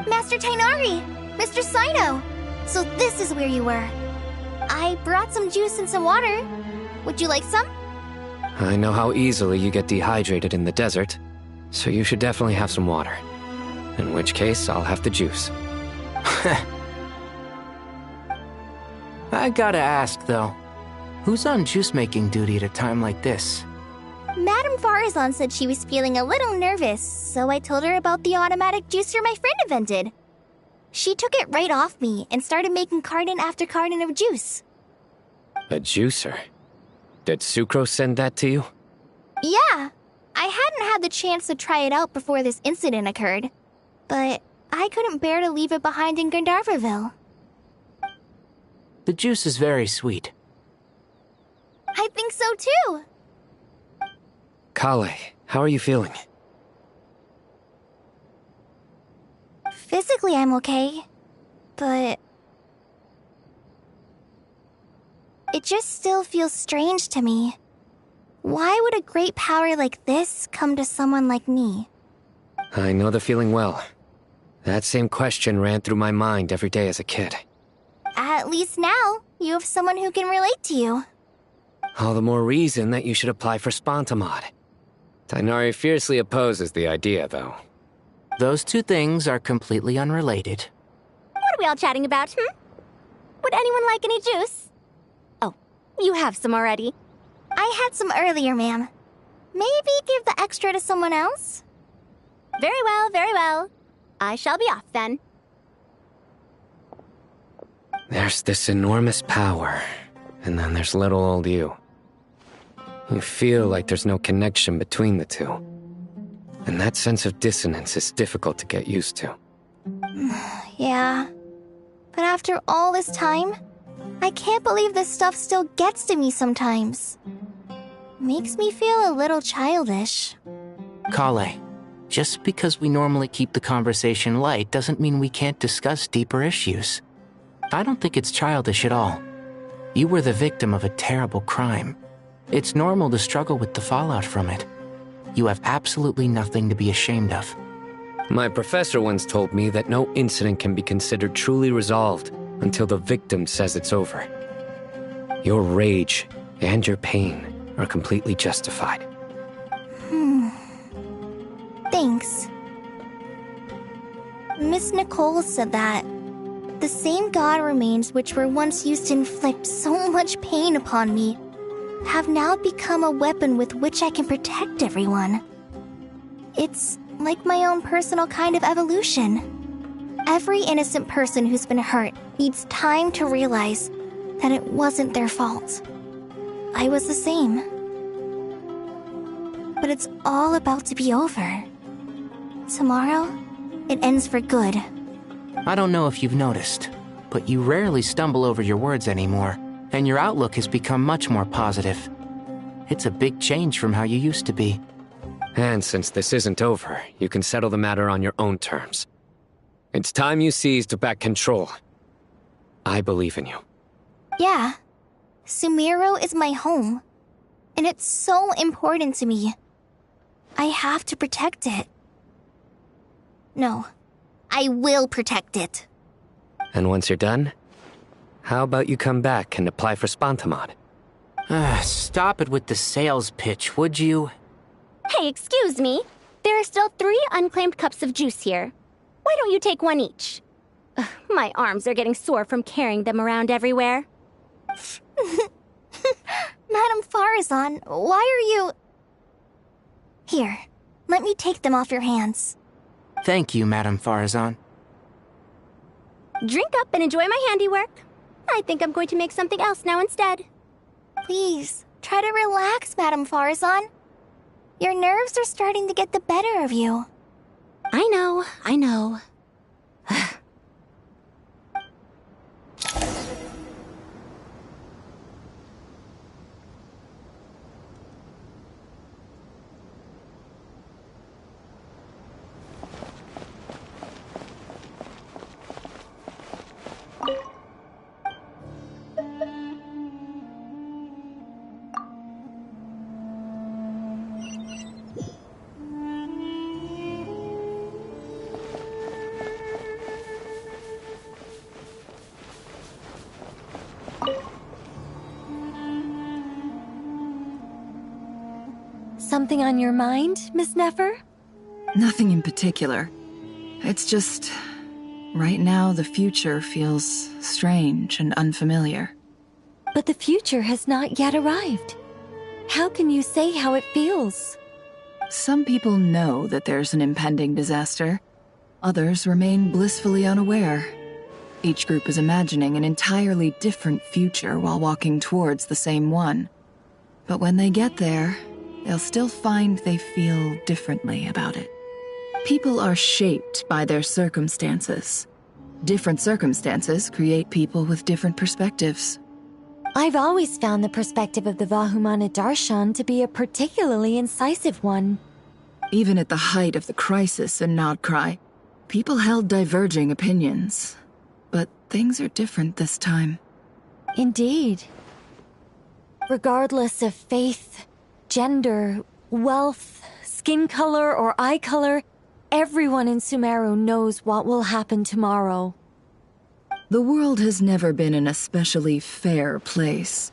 Master Tainari! Mr. Sino! So this is where you were. I brought some juice and some water. Would you like some? I know how easily you get dehydrated in the desert, so you should definitely have some water. In which case, I'll have the juice. I gotta ask, though. Who's on juice-making duty at a time like this? Madame Farazan said she was feeling a little nervous, so I told her about the automatic juicer my friend invented. She took it right off me and started making carton after carton of juice. A juicer? Did Sucrose send that to you? Yeah, I hadn't had the chance to try it out before this incident occurred, but I couldn't bear to leave it behind in Gandharvaville. The juice is very sweet. I think so too. Kale, how are you feeling? Physically, I'm okay, but it just still feels strange to me. Why would a great power like this come to someone like me? I know the feeling well. That same question ran through my mind every day as a kid. At least now, you have someone who can relate to you. All the more reason that you should apply for Spontamod. Tighnari fiercely opposes the idea, though. Those two things are completely unrelated. What are we all chatting about, Would anyone like any juice? Oh, you have some already. I had some earlier, ma'am. Maybe give the extra to someone else? Very well, very well. I shall be off then. There's this enormous power, and then there's little old you. You feel like there's no connection between the two. And that sense of dissonance is difficult to get used to. Yeah. But after all this time, I can't believe this stuff still gets to me sometimes. Makes me feel a little childish. Kale, just because we normally keep the conversation light doesn't mean we can't discuss deeper issues. I don't think it's childish at all. You were the victim of a terrible crime. It's normal to struggle with the fallout from it. You have absolutely nothing to be ashamed of. My professor once told me that no incident can be considered truly resolved until the victim says it's over. Your rage and your pain are completely justified. Thanks. Miss Nicole said that the same god remains which were once used to inflict so much pain upon me have now become a weapon with which I can protect everyone. It's like my own personal kind of evolution. Every innocent person who's been hurt needs time to realize that it wasn't their fault. I was the same. But it's all about to be over. Tomorrow, it ends for good. I don't know if you've noticed, but you rarely stumble over your words anymore, and your outlook has become much more positive. It's a big change from how you used to be. And since this isn't over, you can settle the matter on your own terms. It's time you seized back control. I believe in you. Yeah. Sumeru is my home. And it's so important to me. I have to protect it. No. I will protect it. And once you're done, how about you come back and apply for Spontamod? Stop it with the sales pitch, would you? Hey, excuse me. There are still 3 unclaimed cups of juice here. Why don't you take one each? Ugh, my arms are getting sore from carrying them around everywhere. Madame Farazan, why are you... Here, let me take them off your hands. Thank you, Madame Farazan. Drink up and enjoy my handiwork. I think I'm going to make something else now instead. Please, try to relax, Madame Farazan. Your nerves are starting to get the better of you. I know. Something on your mind, Miss Nefer? Nothing in particular. It's just... right now, the future feels strange and unfamiliar. But the future has not yet arrived. How can you say how it feels? Some people know that there's an impending disaster. Others remain blissfully unaware. Each group is imagining an entirely different future while walking towards the same one. But when they get there, they'll still find they feel differently about it. People are shaped by their circumstances. Different circumstances create people with different perspectives. I've always found the perspective of the Vahumana Darshan to be a particularly incisive one. Even at the height of the crisis in Nodcry, people held diverging opinions. But things are different this time. Indeed. Regardless of faith, gender, wealth, skin color, or eye color, everyone in Sumeru knows what will happen tomorrow. The world has never been an especially fair place.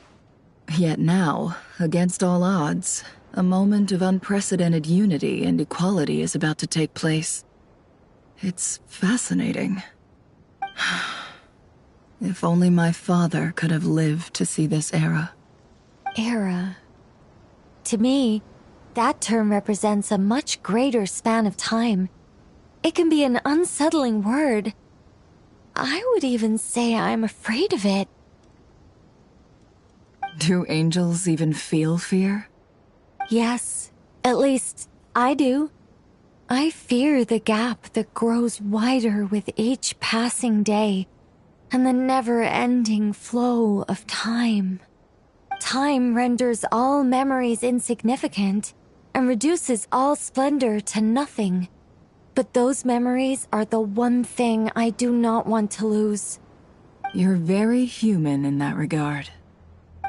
Yet now, against all odds, a moment of unprecedented unity and equality is about to take place. It's fascinating. If only my father could have lived to see this era. Era. To me, that term represents a much greater span of time. It can be an unsettling word. I would even say I'm afraid of it. Do angels even feel fear? Yes, at least I do. I fear the gap that grows wider with each passing day, and the never-ending flow of time. Time renders all memories insignificant and reduces all splendor to nothing. But those memories are the one thing I do not want to lose. You're very human in that regard.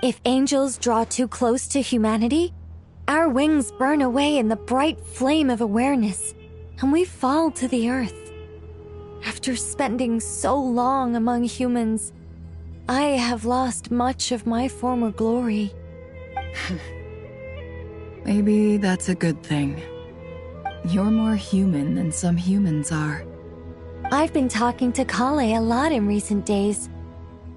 If angels draw too close to humanity, our wings burn away in the bright flame of awareness, and we fall to the earth. After spending so long among humans, I have lost much of my former glory. Maybe that's a good thing. You're more human than some humans are. I've been talking to Kale a lot in recent days.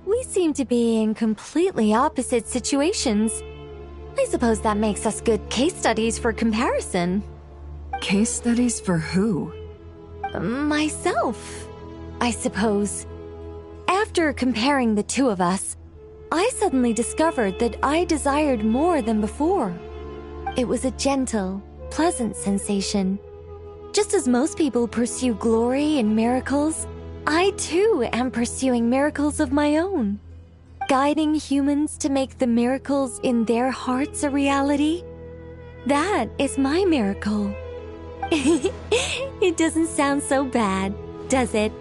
We seem to be in completely opposite situations. I suppose that makes us good case studies for comparison. Case studies for who? Myself, I suppose. After comparing the two of us, I suddenly discovered that I desired more than before. It was a gentle, pleasant sensation. Just as most people pursue glory and miracles, I too am pursuing miracles of my own. Guiding humans to make the miracles in their hearts a reality. That is my miracle. It doesn't sound so bad, does it?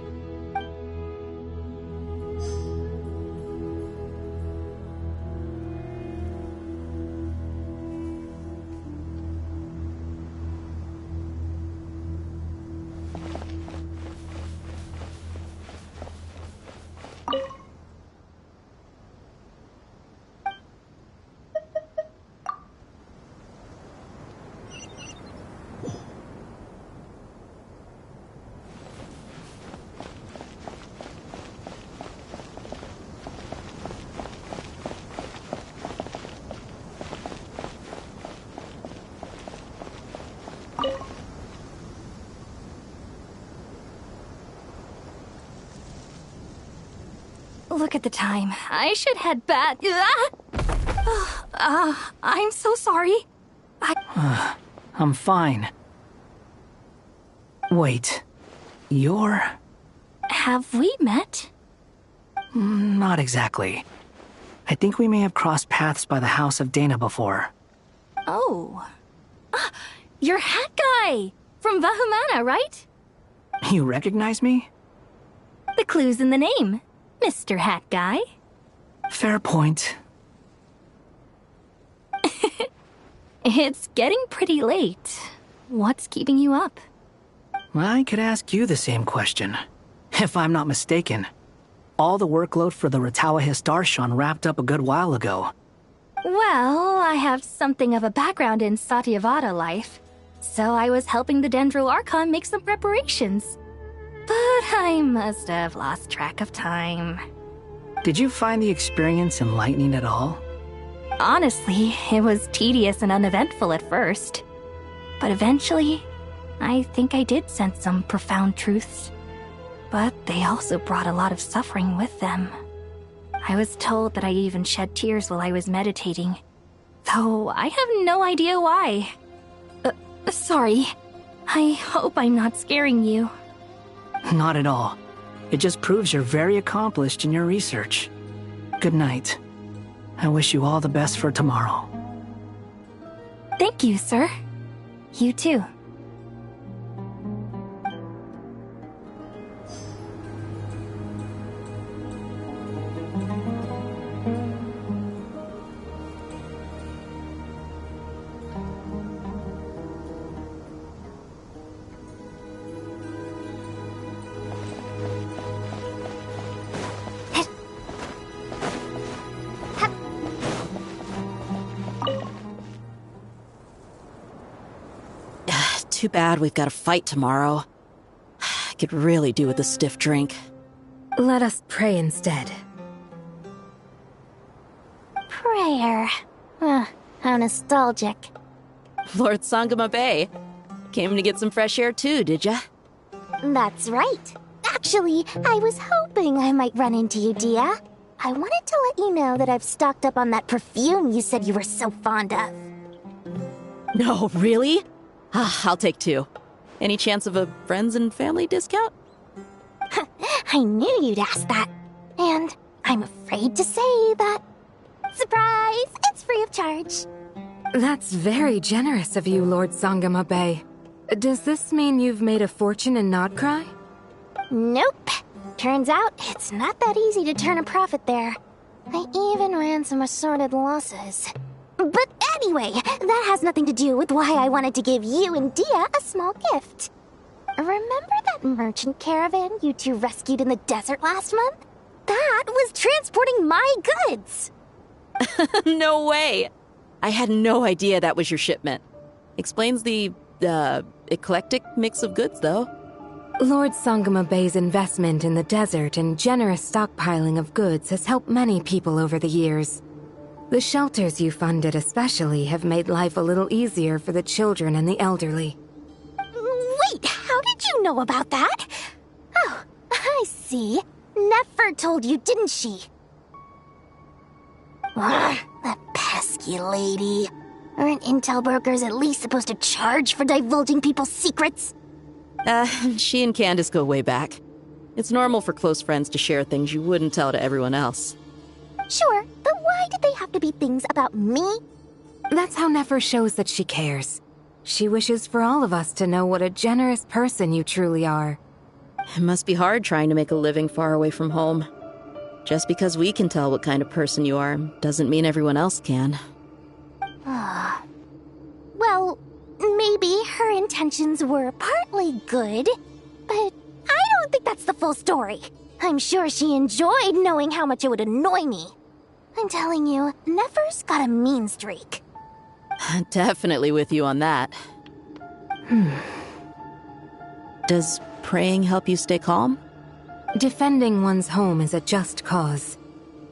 Look at the time. I should head back. I'm so sorry. I'm fine. Wait. You're... Have we met? Not exactly. I think we may have crossed paths by the house of Dana before. Oh. You're Hat Guy! From Vahumana, right? You recognize me? The clue's in the name. Mr. Hat Guy. Fair point. It's getting pretty late. What's keeping you up? I could ask you the same question. If I'm not mistaken, all the workload for the Ratawa Darshan wrapped up a good while ago. Well, I have something of a background in Satyavada life, so I was helping the Dendro Archon make some preparations. But I must have lost track of time. Did you find the experience enlightening at all? Honestly, it was tedious and uneventful at first. But eventually, I think I did sense some profound truths. But they also brought a lot of suffering with them. I was told that I even shed tears while I was meditating, though I have no idea why. Sorry. I hope I'm not scaring you. Not at all. It just proves you're very accomplished in your research. Good night. I wish you all the best for tomorrow. Thank you, sir. You too. Too bad we've got a fight tomorrow. I could really do with a stiff drink. Let us pray instead. Prayer. How nostalgic. Lord Sangama Bay. Came to get some fresh air too, did ya? That's right. Actually, I was hoping I might run into you, Dia. I wanted to let you know that I've stocked up on that perfume you said you were so fond of. No, really? I'll take 2. Any chance of a friends and family discount? I knew you'd ask that. And I'm afraid to say that... Surprise! It's free of charge. That's very generous of you, Lord Sangama Bay. Does this mean you've made a fortune in Nodcry? Nope. Turns out, it's not that easy to turn a profit there. I even ran some assorted losses. But anyway, that has nothing to do with why I wanted to give you and Dia a small gift. Remember that merchant caravan you two rescued in the desert last month? That was transporting my goods! No way! I had no idea that was your shipment. Explains the, eclectic mix of goods, though. Lord Sangama Bay's investment in the desert and generous stockpiling of goods has helped many people over the years. The shelters you funded especially have made life a little easier for the children and the elderly. Wait, how did you know about that? Oh, I see. Nefer told you, didn't she? That pesky lady. Aren't intel brokers at least supposed to charge for divulging people's secrets? She and Candace go way back. It's normal for close friends to share things you wouldn't tell to everyone else. Sure, but why did they have to be things about me? That's how Nefer shows that she cares. She wishes for all of us to know what a generous person you truly are. It must be hard trying to make a living far away from home. Just because we can tell what kind of person you are doesn't mean everyone else can. Well, maybe her intentions were partly good, but I don't think that's the full story. I'm sure she enjoyed knowing how much it would annoy me. I'm telling you, Nefer's got a mean streak. Definitely with you on that. Does praying help you stay calm? Defending one's home is a just cause.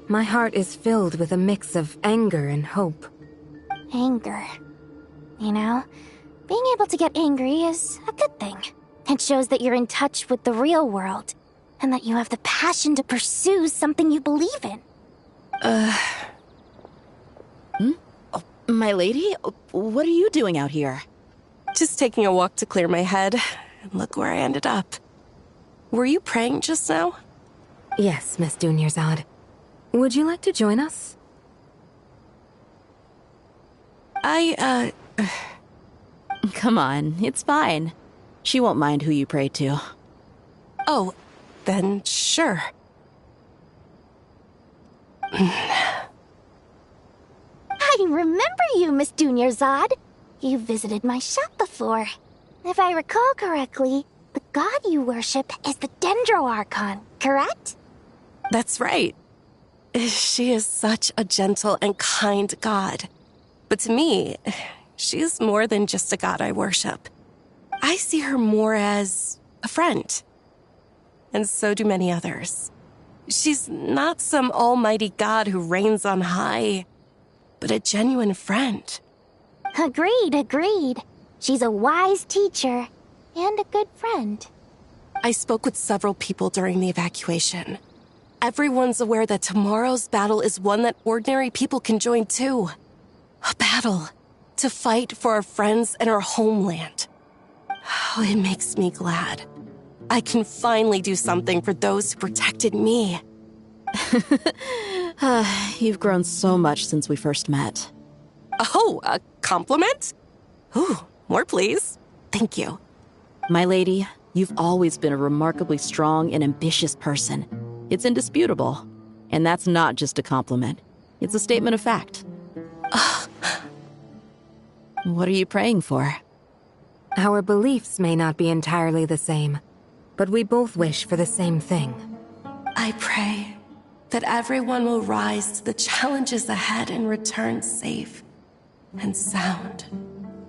My heart is filled with a mix of anger and hope. Anger. You know, being able to get angry is a good thing. It shows that you're in touch with the real world, and that you have the passion to pursue something you believe in. Oh, my lady? What are you doing out here? Just taking a walk to clear my head. And look where I ended up. Were you praying just now? Yes, Miss Dunyarzad. Would you like to join us? Come on, it's fine. She won't mind who you pray to. Oh, then sure. I remember you, Miss Dunyarzad. You visited my shop before. If I recall correctly, the god you worship is the Dendro Archon, correct? That's right. She is such a gentle and kind god. But to me, she is more than just a god I worship. I see her more as a friend. And so do many others. She's not some almighty god who reigns on high. but a genuine friend. Agreed. She's a wise teacher and a good friend. I spoke with several people during the evacuation. Everyone's aware that tomorrow's battle is one that ordinary people can join too. A battle to fight for our friends and our homeland. Oh, it makes me glad. I can finally do something for those who protected me. You've grown so much since we first met. Oh, a compliment? Ooh, more please. Thank you. My lady, you've always been a remarkably strong and ambitious person. It's indisputable. And that's not just a compliment. It's a statement of fact. What are you praying for? Our beliefs may not be entirely the same, but we both wish for the same thing. I pray that everyone will rise to the challenges ahead and return safe and sound.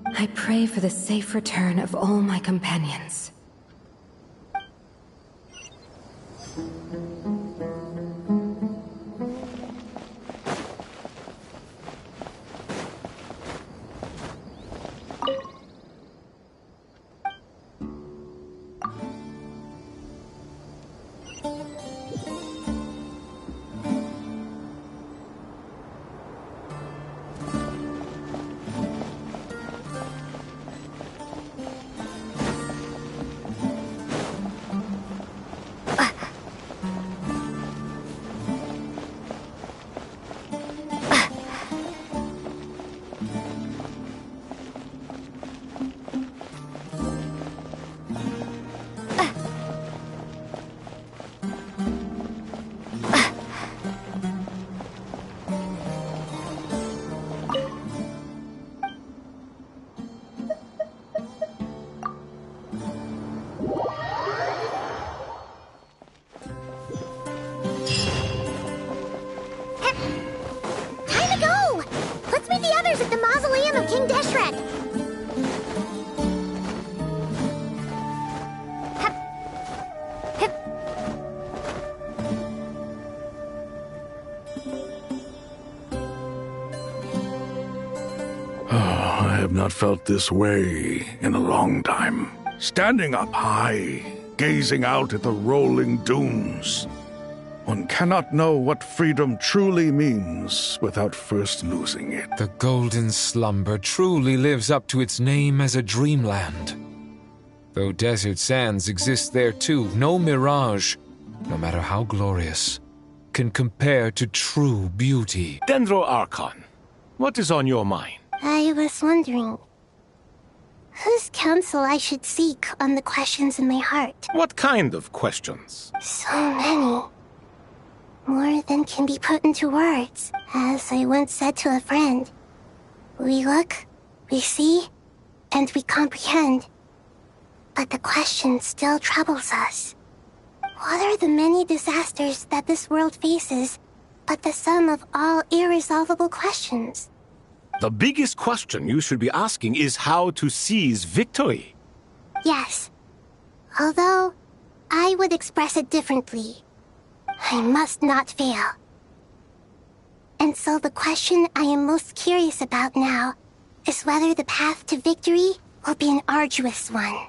I pray for the safe return of all my companions. I have not felt this way in a long time. Standing up high, gazing out at the rolling dunes. One cannot know what freedom truly means without first losing it. The golden slumber truly lives up to its name as a dreamland. Though desert sands exist there too, no mirage, no matter how glorious, can compare to true beauty. Dendro Archon, what is on your mind? I was wondering whose counsel I should seek on the questions in my heart. What kind of questions? So many. More than can be put into words. As I once said to a friend, we look, we see, and we comprehend. But the question still troubles us. What are the many disasters that this world faces, but the sum of all irresolvable questions? The biggest question you should be asking is how to seize victory. Yes. Although, I would express it differently. I must not fail. And so the question I am most curious about now is whether the path to victory will be an arduous one.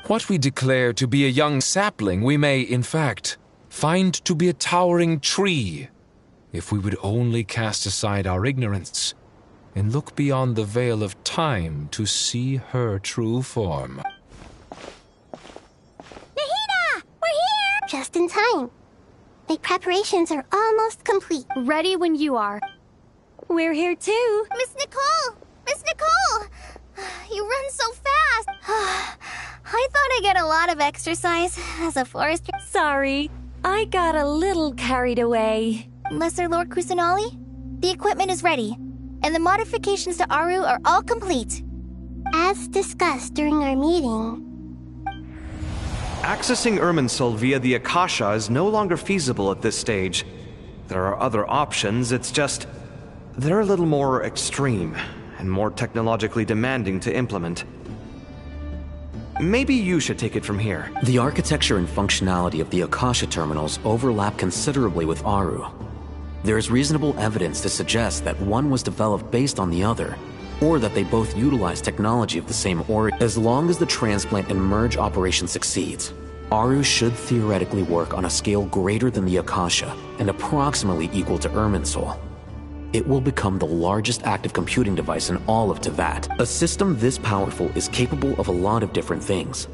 What we declare to be a young sapling, we may, in fact, find to be a towering tree, if we would only cast aside our ignorance and look beyond the veil of time to see her true form. Nahida! We're here! Just in time. My preparations are almost complete. Ready when you are. We're here too. Miss Nicole! Miss Nicole! You run so fast! I thought I'd get a lot of exercise as a forester. Sorry, I got a little carried away. Lesser Lord Kusanali, the equipment is ready, and the modifications to Aru are all complete. As discussed during our meeting, accessing Irminsul via the Akasha is no longer feasible at this stage. There are other options, it's just they're a little more extreme and more technologically demanding to implement. Maybe you should take it from here. The architecture and functionality of the Akasha terminals overlap considerably with Aru. There is reasonable evidence to suggest that one was developed based on the other, or that they both utilize technology of the same origin. As long as the transplant and merge operation succeeds, Aru should theoretically work on a scale greater than the Akasha and approximately equal to Irminsul. It will become the largest active computing device in all of Teyvat. A system this powerful is capable of a lot of different things.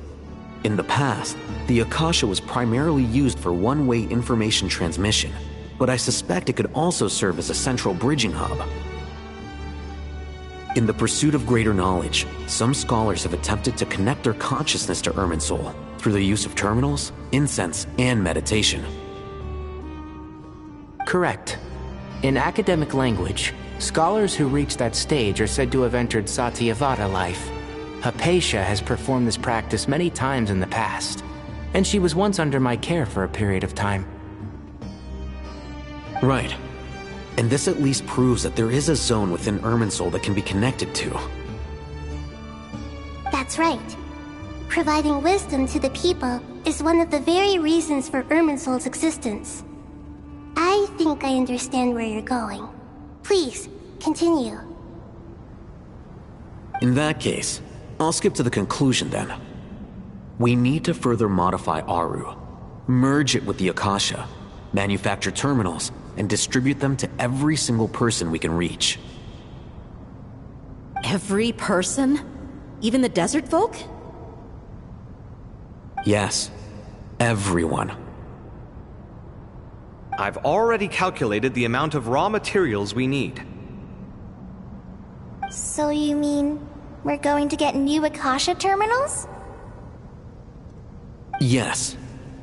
In the past, the Akasha was primarily used for one-way information transmission, but I suspect it could also serve as a central bridging hub. In the pursuit of greater knowledge, some scholars have attempted to connect their consciousness to Irminsul through the use of terminals, incense, and meditation. Correct. In academic language, scholars who reach that stage are said to have entered Satyavada life. Hypatia has performed this practice many times in the past, and she was once under my care for a period of time. Right. And this at least proves that there is a zone within Irminsul that can be connected to. That's right. Providing wisdom to the people is one of the very reasons for Irminsul's existence. I think I understand where you're going. Please, continue. In that case, I'll skip to the conclusion then. We need to further modify Aru, merge it with the Akasha, manufacture terminals, and distribute them to every single person we can reach. Every person? Even the desert folk? Yes, everyone. I've already calculated the amount of raw materials we need. So you mean we're going to get new Akasha terminals? Yes,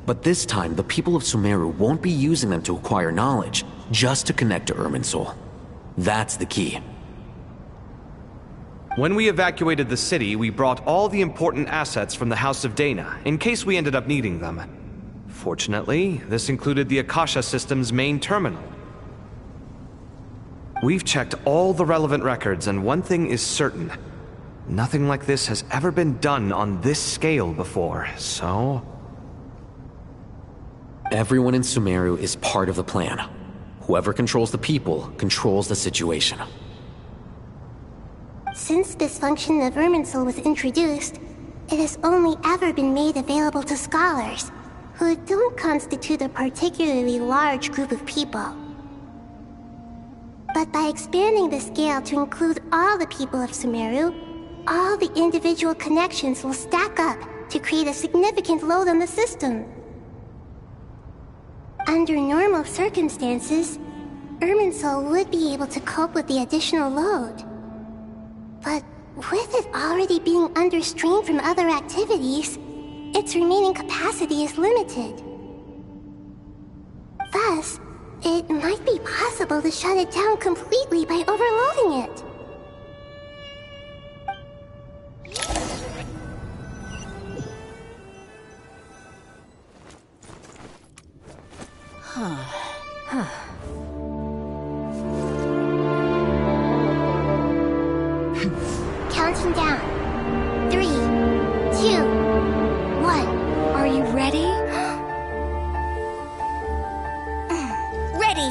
but this time the people of Sumeru won't be using them to acquire knowledge, just to connect to Irminsul. That's the key. When we evacuated the city, we brought all the important assets from the House of Dana, in case we ended up needing them. Fortunately, this included the Akasha system's main terminal. We've checked all the relevant records, and one thing is certain. Nothing like this has ever been done on this scale before, so... Everyone in Sumeru is part of the plan. Whoever controls the people controls the situation. Since this function of Irminsul was introduced, it has only ever been made available to scholars, who don't constitute a particularly large group of people. But by expanding the scale to include all the people of Sumeru, all the individual connections will stack up to create a significant load on the system. Under normal circumstances, Irminsul would be able to cope with the additional load. But with it already being under strain from other activities, its remaining capacity is limited. Thus, it might be possible to shut it down completely by overloading it. Counting down. 3, 2, 1. Are you ready? Ready!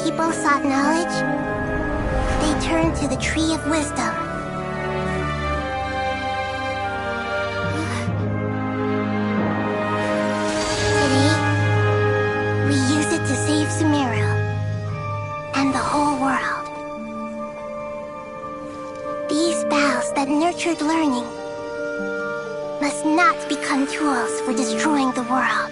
People sought knowledge, they turned to the Tree of Wisdom. Today, we use it to save Sumeru and the whole world. These boughs that nurtured learning must not become tools for destroying the world.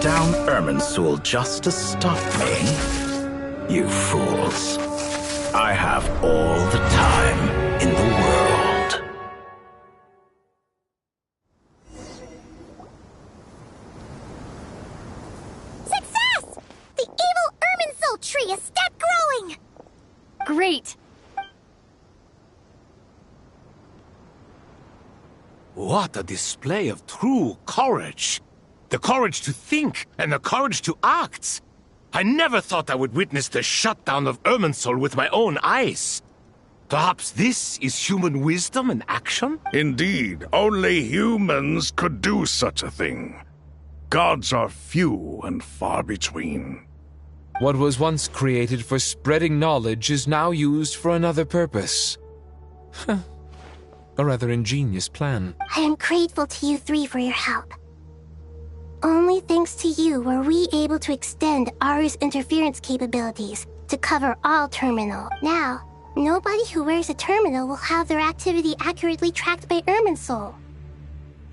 down Irminsul just to stop me? You fools. I have all the time in the world. Success! The evil Irminsul tree is stepped growing! Great! What a display of true courage! The courage to think and the courage to act! I never thought I would witness the shutdown of Irminsul with my own eyes. Perhaps this is human wisdom in action? Indeed, only humans could do such a thing. Gods are few and far between. What was once created for spreading knowledge is now used for another purpose. A rather ingenious plan. I am grateful to you three for your help. Only thanks to you were we able to extend Aru's interference capabilities to cover all terminal. Now, nobody who wears a terminal will have their activity accurately tracked by Irminsul.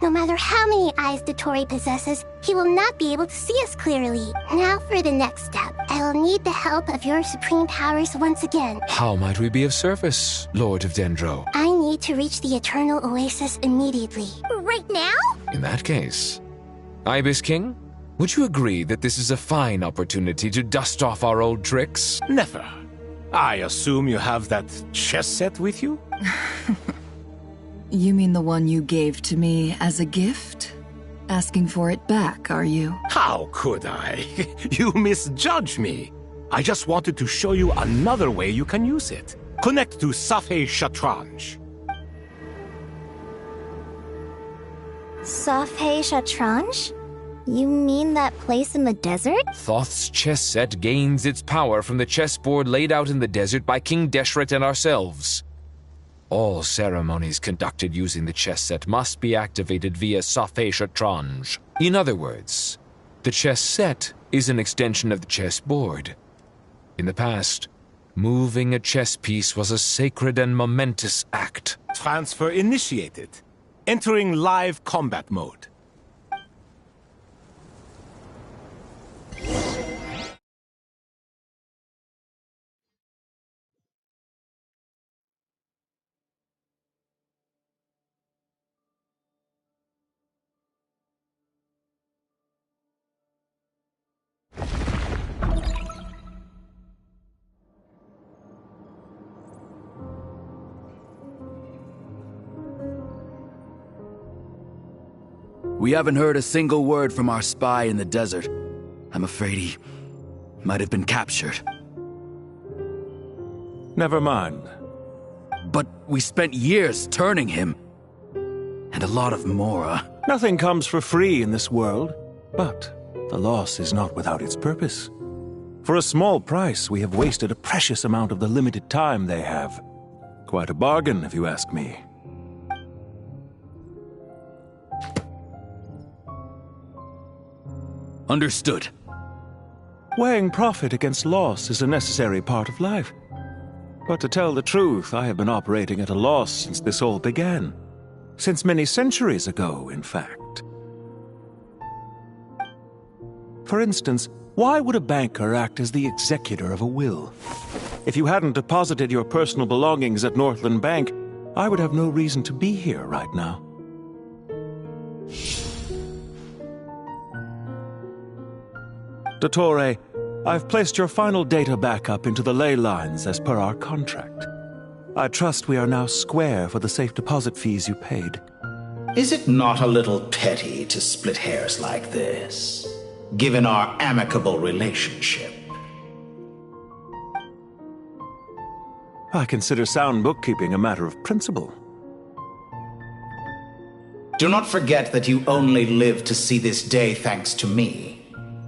No matter how many eyes Dottore possesses, he will not be able to see us clearly. Now for the next step. I will need the help of your supreme powers once again. How might we be of service, Lord of Dendro? I need to reach the Eternal Oasis immediately. Right now? In that case, Ibis King, would you agree that this is a fine opportunity to dust off our old tricks? Never. I assume you have that chess set with you? You mean the one you gave to me as a gift? Asking for it back, are you? How could I? You misjudge me. I just wanted to show you another way you can use it. Connect to Safei Shatranj. Safei Shatranj? You mean that place in the desert? Thoth's chess set gains its power from the chessboard laid out in the desert by King Deshret and ourselves. All ceremonies conducted using the chess set must be activated via Safei Shatranj. In other words, the chess set is an extension of the chessboard. In the past, moving a chess piece was a sacred and momentous act. Transfer initiated. Entering live combat mode. We haven't heard a single word from our spy in the desert. I'm afraid he might have been captured. Never mind. But we spent years turning him. And a lot of Mora. Nothing comes for free in this world, but the loss is not without its purpose. For a small price, we have wasted a precious amount of the limited time they have. Quite a bargain, if you ask me. Understood. Weighing profit against loss is a necessary part of life. But to tell the truth, I have been operating at a loss since this all began. Since many centuries ago, in fact. For instance, why would a banker act as the executor of a will? If you hadn't deposited your personal belongings at Northland Bank, I would have no reason to be here right now. Dottore, I've placed your final data backup into the ley lines as per our contract. I trust we are now square for the safe deposit fees you paid. Is it not a little petty to split hairs like this, given our amicable relationship? I consider sound bookkeeping a matter of principle. Do not forget that you only live to see this day thanks to me.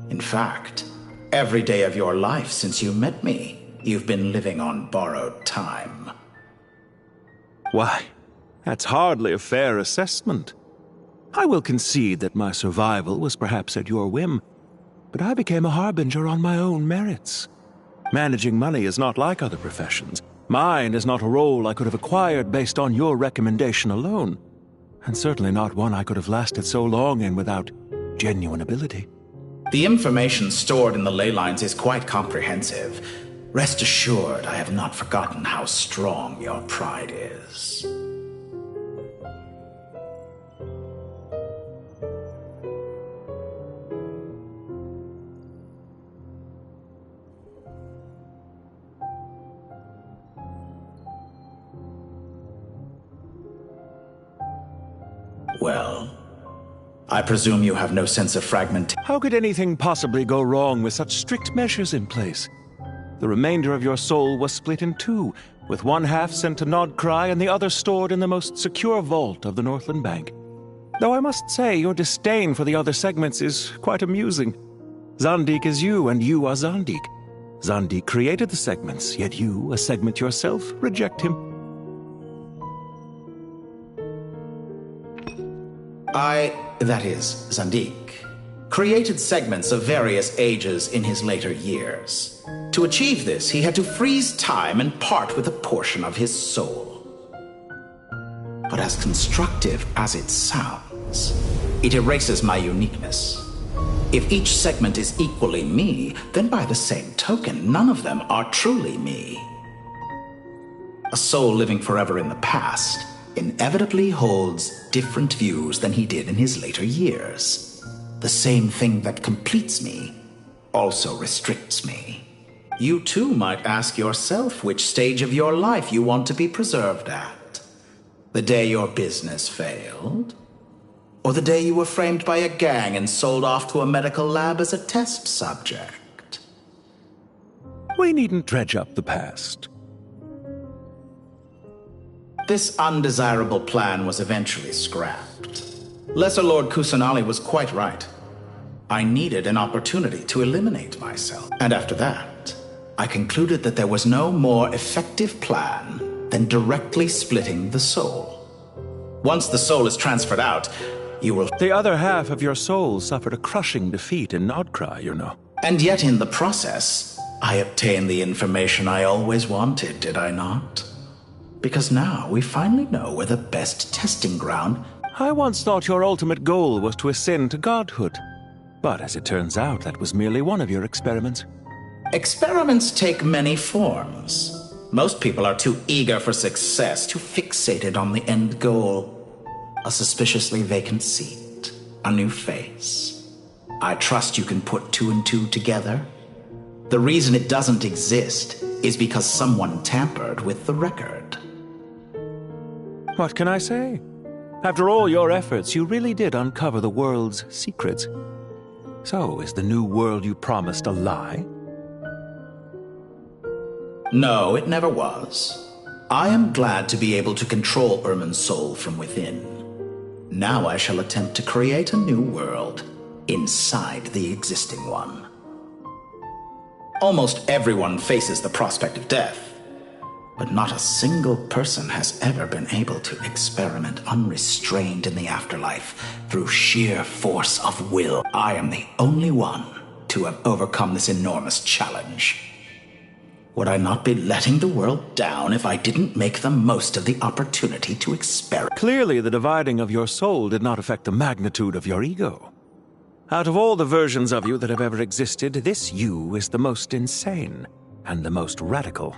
In fact, every day of your life since you met me, you've been living on borrowed time. Why, that's hardly a fair assessment. I will concede that my survival was perhaps at your whim, but I became a harbinger on my own merits. Managing money is not like other professions. Mine is not a role I could have acquired based on your recommendation alone, and certainly not one I could have lasted so long in without genuine ability. The information stored in the ley lines is quite comprehensive. Rest assured, I have not forgotten how strong your pride is. Well, I presume you have no sense of fragmentation. How could anything possibly go wrong with such strict measures in place? The remainder of your soul was split in two, with one half sent to Nodcry and the other stored in the most secure vault of the Northland Bank. Though I must say, your disdain for the other segments is quite amusing. Zandik is you, and you are Zandik. Zandik created the segments, yet you, a segment yourself, reject him. That is, Zandik, created segments of various ages in his later years. To achieve this, he had to freeze time and part with a portion of his soul. But as constructive as it sounds, it erases my uniqueness. If each segment is equally me, then by the same token, none of them are truly me. A soul living forever in the past inevitably holds different views than he did in his later years. The same thing that completes me also restricts me. You too might ask yourself which stage of your life you want to be preserved at. The day your business failed? Or the day you were framed by a gang and sold off to a medical lab as a test subject? We needn't dredge up the past. This undesirable plan was eventually scrapped. Lesser Lord Kusanali was quite right. I needed an opportunity to eliminate myself. And after that, I concluded that there was no more effective plan than directly splitting the soul. Once the soul is transferred out, you will... The other half of your soul suffered a crushing defeat in Nodcry, you know. And yet in the process, I obtained the information I always wanted, did I not? Because now we finally know where the best testing ground... I once thought your ultimate goal was to ascend to godhood. But as it turns out, that was merely one of your experiments. Experiments take many forms. Most people are too eager for success, too fixated on the end goal. A suspiciously vacant seat, a new face. I trust you can put two and two together. The reason it doesn't exist is because someone tampered with the record. What can I say? After all your efforts, you really did uncover the world's secrets. So, is the new world you promised a lie? No, it never was. I am glad to be able to control Irmin's soul from within. Now I shall attempt to create a new world inside the existing one. Almost everyone faces the prospect of death. But not a single person has ever been able to experiment unrestrained in the afterlife through sheer force of will. I am the only one to have overcome this enormous challenge. Would I not be letting the world down if I didn't make the most of the opportunity to experiment? Clearly, the dividing of your soul did not affect the magnitude of your ego. Out of all the versions of you that have ever existed, this you is the most insane and the most radical.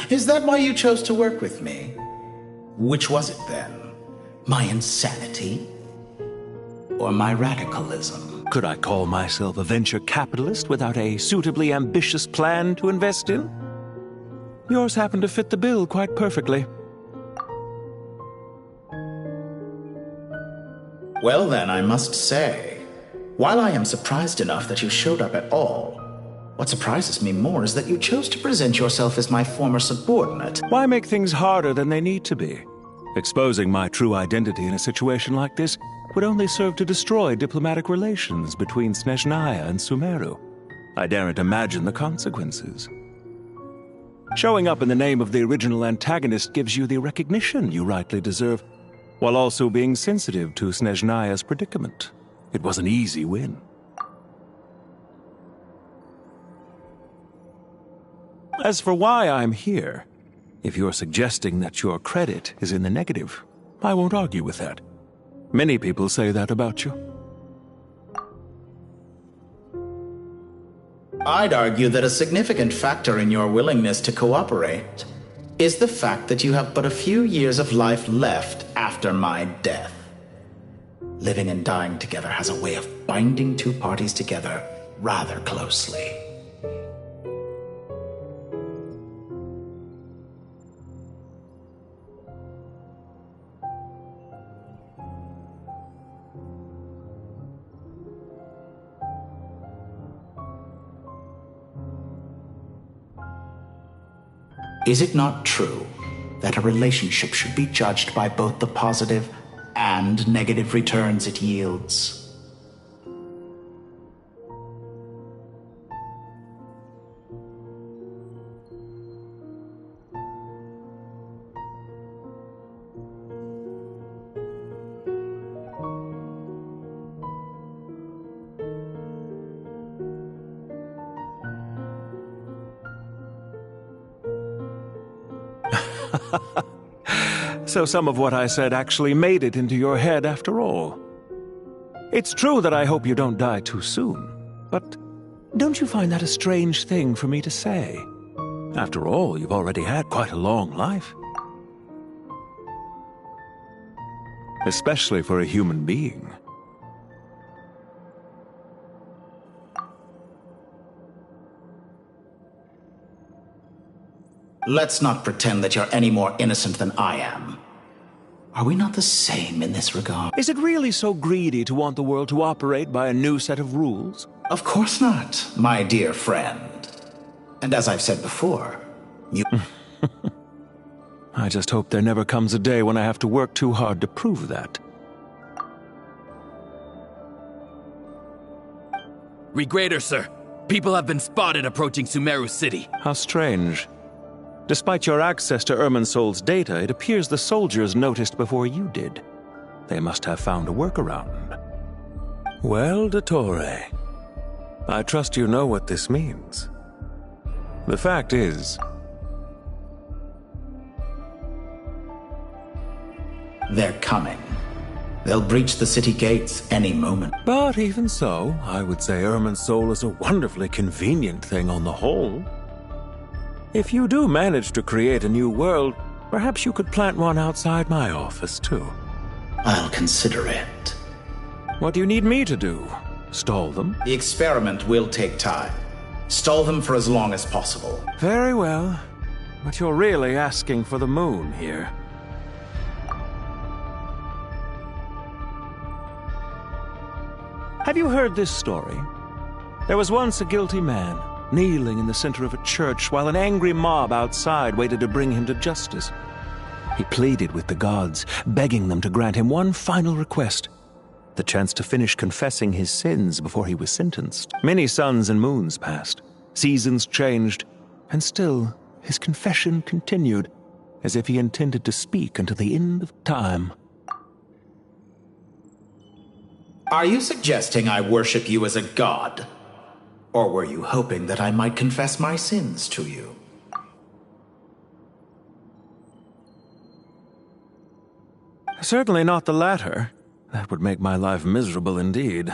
Is that why you chose to work with me? Which was it then? My insanity? Or my radicalism? Could I call myself a venture capitalist without a suitably ambitious plan to invest in? Yours happened to fit the bill quite perfectly. Well then, I must say, while I am surprised enough that you showed up at all, what surprises me more is that you chose to present yourself as my former subordinate. Why make things harder than they need to be? Exposing my true identity in a situation like this would only serve to destroy diplomatic relations between Snezhnaya and Sumeru. I daren't imagine the consequences. Showing up in the name of the original antagonist gives you the recognition you rightly deserve, while also being sensitive to Snezhnaya's predicament. It was an easy win. As for why I'm here, if you're suggesting that your credit is in the negative, I won't argue with that. Many people say that about you. I'd argue that a significant factor in your willingness to cooperate is the fact that you have but a few years of life left after my death. Living and dying together has a way of binding two parties together rather closely. Is it not true that a relationship should be judged by both the positive and negative returns it yields? So some of what I said actually made it into your head after all. It's true that I hope you don't die too soon, but don't you find that a strange thing for me to say? After all, you've already had quite a long life. Especially for a human being. Let's not pretend that you're any more innocent than I am. Are we not the same in this regard? Is it really so greedy to want the world to operate by a new set of rules? Of course not, my dear friend. And as I've said before, you... I just hope there never comes a day when I have to work too hard to prove that. Regrader, sir. People have been spotted approaching Sumeru City. How strange. Despite your access to Irminsol's data, it appears the soldiers noticed before you did. They must have found a workaround. Well, Dottore, I trust you know what this means. The fact is... they're coming. They'll breach the city gates any moment. But even so, I would say Irminsol is a wonderfully convenient thing on the whole. If you do manage to create a new world, perhaps you could plant one outside my office, too. I'll consider it. What do you need me to do? Stall them? The experiment will take time. Stall them for as long as possible. Very well. But you're really asking for the moon here. Have you heard this story? There was once a guilty man, kneeling in the center of a church while an angry mob outside waited to bring him to justice. He pleaded with the gods, begging them to grant him one final request, the chance to finish confessing his sins before he was sentenced. Many suns and moons passed, seasons changed, and still his confession continued, as if he intended to speak until the end of time. Are you suggesting I worship you as a god? Or were you hoping that I might confess my sins to you? Certainly not the latter. That would make my life miserable indeed.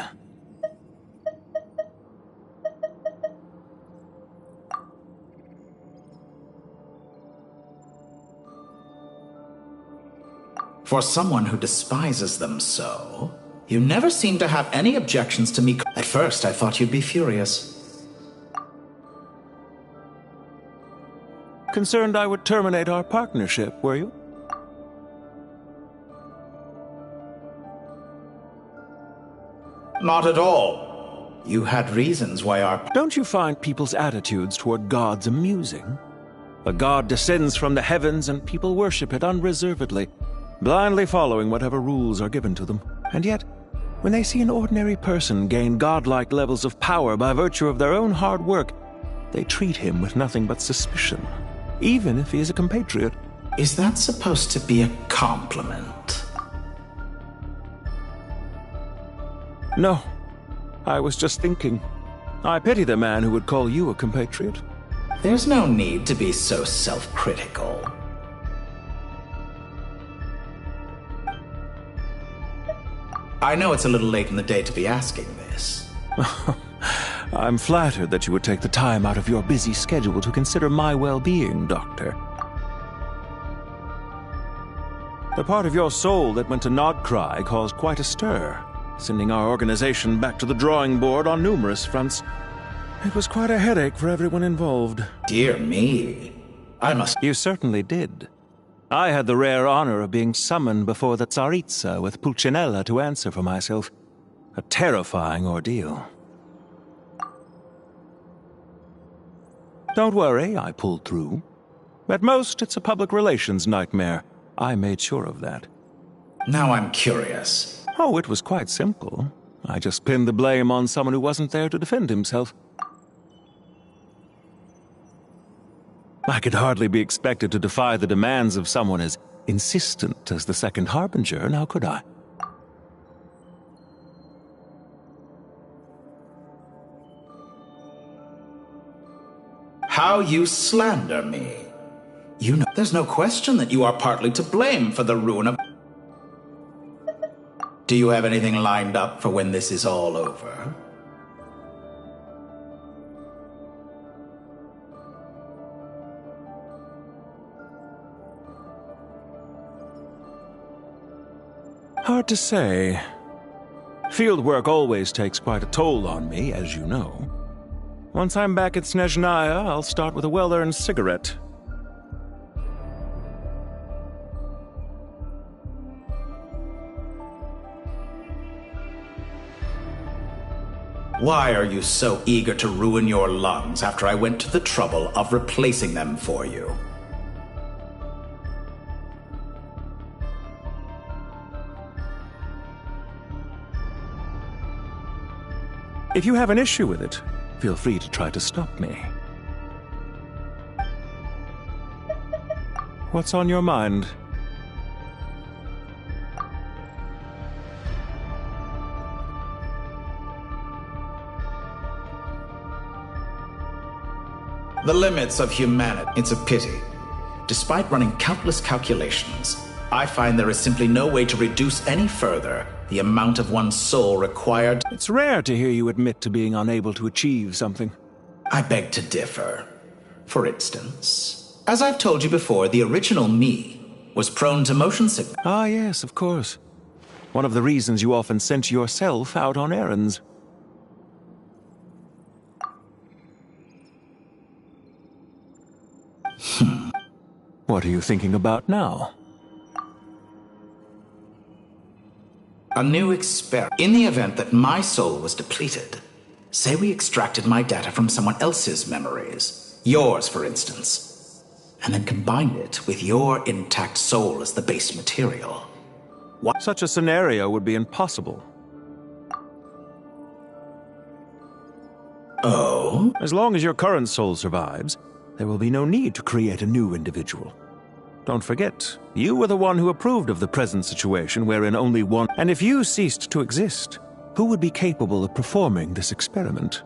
For someone who despises them so, you never seem to have any objections to me. At first, I thought you'd be furious. Concerned I would terminate our partnership, were you? Not at all. You had reasons why our... Don't you find people's attitudes toward gods amusing? A god descends from the heavens and people worship it unreservedly, blindly following whatever rules are given to them. And yet, when they see an ordinary person gain godlike levels of power by virtue of their own hard work, they treat him with nothing but suspicion, even if he is a compatriot. Is that supposed to be a compliment? No. I was just thinking. I pity the man who would call you a compatriot. There's no need to be so self-critical. I know it's a little late in the day to be asking this. I'm flattered that you would take the time out of your busy schedule to consider my well-being, Doctor. The part of your soul that went to Nodcry caused quite a stir, sending our organization back to the drawing board on numerous fronts. It was quite a headache for everyone involved. Dear me. You certainly did. I had the rare honor of being summoned before the Tsaritsa with Pulcinella to answer for myself. A terrifying ordeal. Don't worry, I pulled through. At most, it's a public relations nightmare. I made sure of that. Now I'm curious. Oh, it was quite simple. I just pinned the blame on someone who wasn't there to defend himself. I could hardly be expected to defy the demands of someone as insistent as the Second Harbinger, now could I? How you slander me. You know, there's no question that you are partly to blame for the ruin of... Do you have anything lined up for when this is all over? Hard to say. Field work always takes quite a toll on me, as you know. Once I'm back at Snezhnaya, I'll start with a well-earned cigarette. Why are you so eager to ruin your lungs after I went to the trouble of replacing them for you? If you have an issue with it, feel free to try to stop me. What's on your mind? The limits of humanity. It's a pity. Despite running countless calculations, I find there is simply no way to reduce any further the amount of one's soul required. It's rare to hear you admit to being unable to achieve something. I beg to differ. For instance, as I've told you before, the original me was prone to motion sickness. Ah, yes, of course. One of the reasons you often sent yourself out on errands. What are you thinking about now? A new experiment. In the event that my soul was depleted, say we extracted my data from someone else's memories, yours for instance, and then combined it with your intact soul as the base material. What? Such a scenario would be impossible. Oh? As long as your current soul survives, there will be no need to create a new individual. Don't forget, you were the one who approved of the present situation wherein only one... And if you ceased to exist, who would be capable of performing this experiment?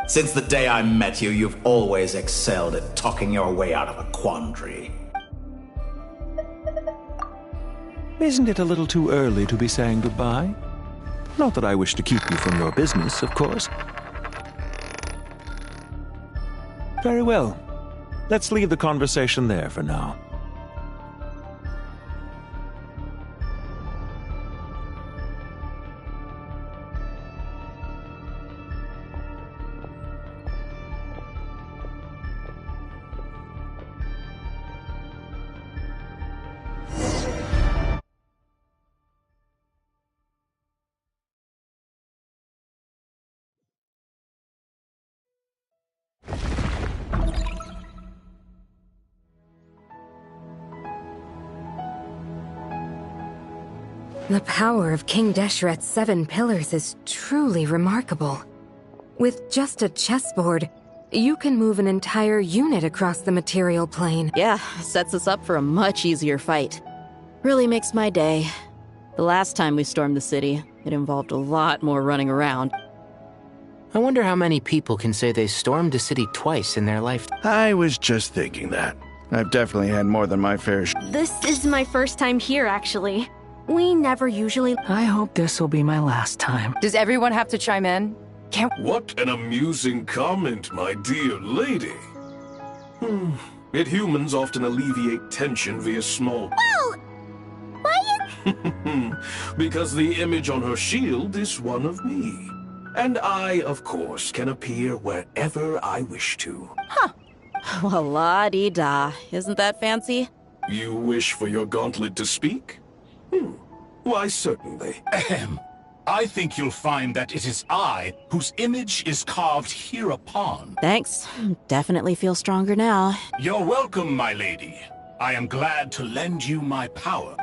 Since the day I met you, you've always excelled at talking your way out of a quandary. Isn't it a little too early to be saying goodbye? Not that I wish to keep you from your business, of course. Very well. Let's leave the conversation there for now. The power of King Deshret's 7 pillars is truly remarkable. With just a chessboard, you can move an entire unit across the material plane. Yeah, sets us up for a much easier fight. Really makes my day. The last time we stormed the city, it involved a lot more running around. I wonder how many people can say they stormed a city twice in their life. I was just thinking that. I've definitely had more than my fair share. This is my first time here, actually. We never usually... I hope this will be my last time. Does everyone have to chime in? What an amusing comment, my dear lady. Yet humans often alleviate tension via small... Whoa! Why you... Because the image on her shield is one of me. And I, of course, can appear wherever I wish to. Huh. Well, la-dee-da. Isn't that fancy? You wish for your gauntlet to speak? Why, certainly. Ahem. I think you'll find that it is I whose image is carved hereupon. Thanks. Definitely feel stronger now. You're welcome, my lady. I am glad to lend you my power.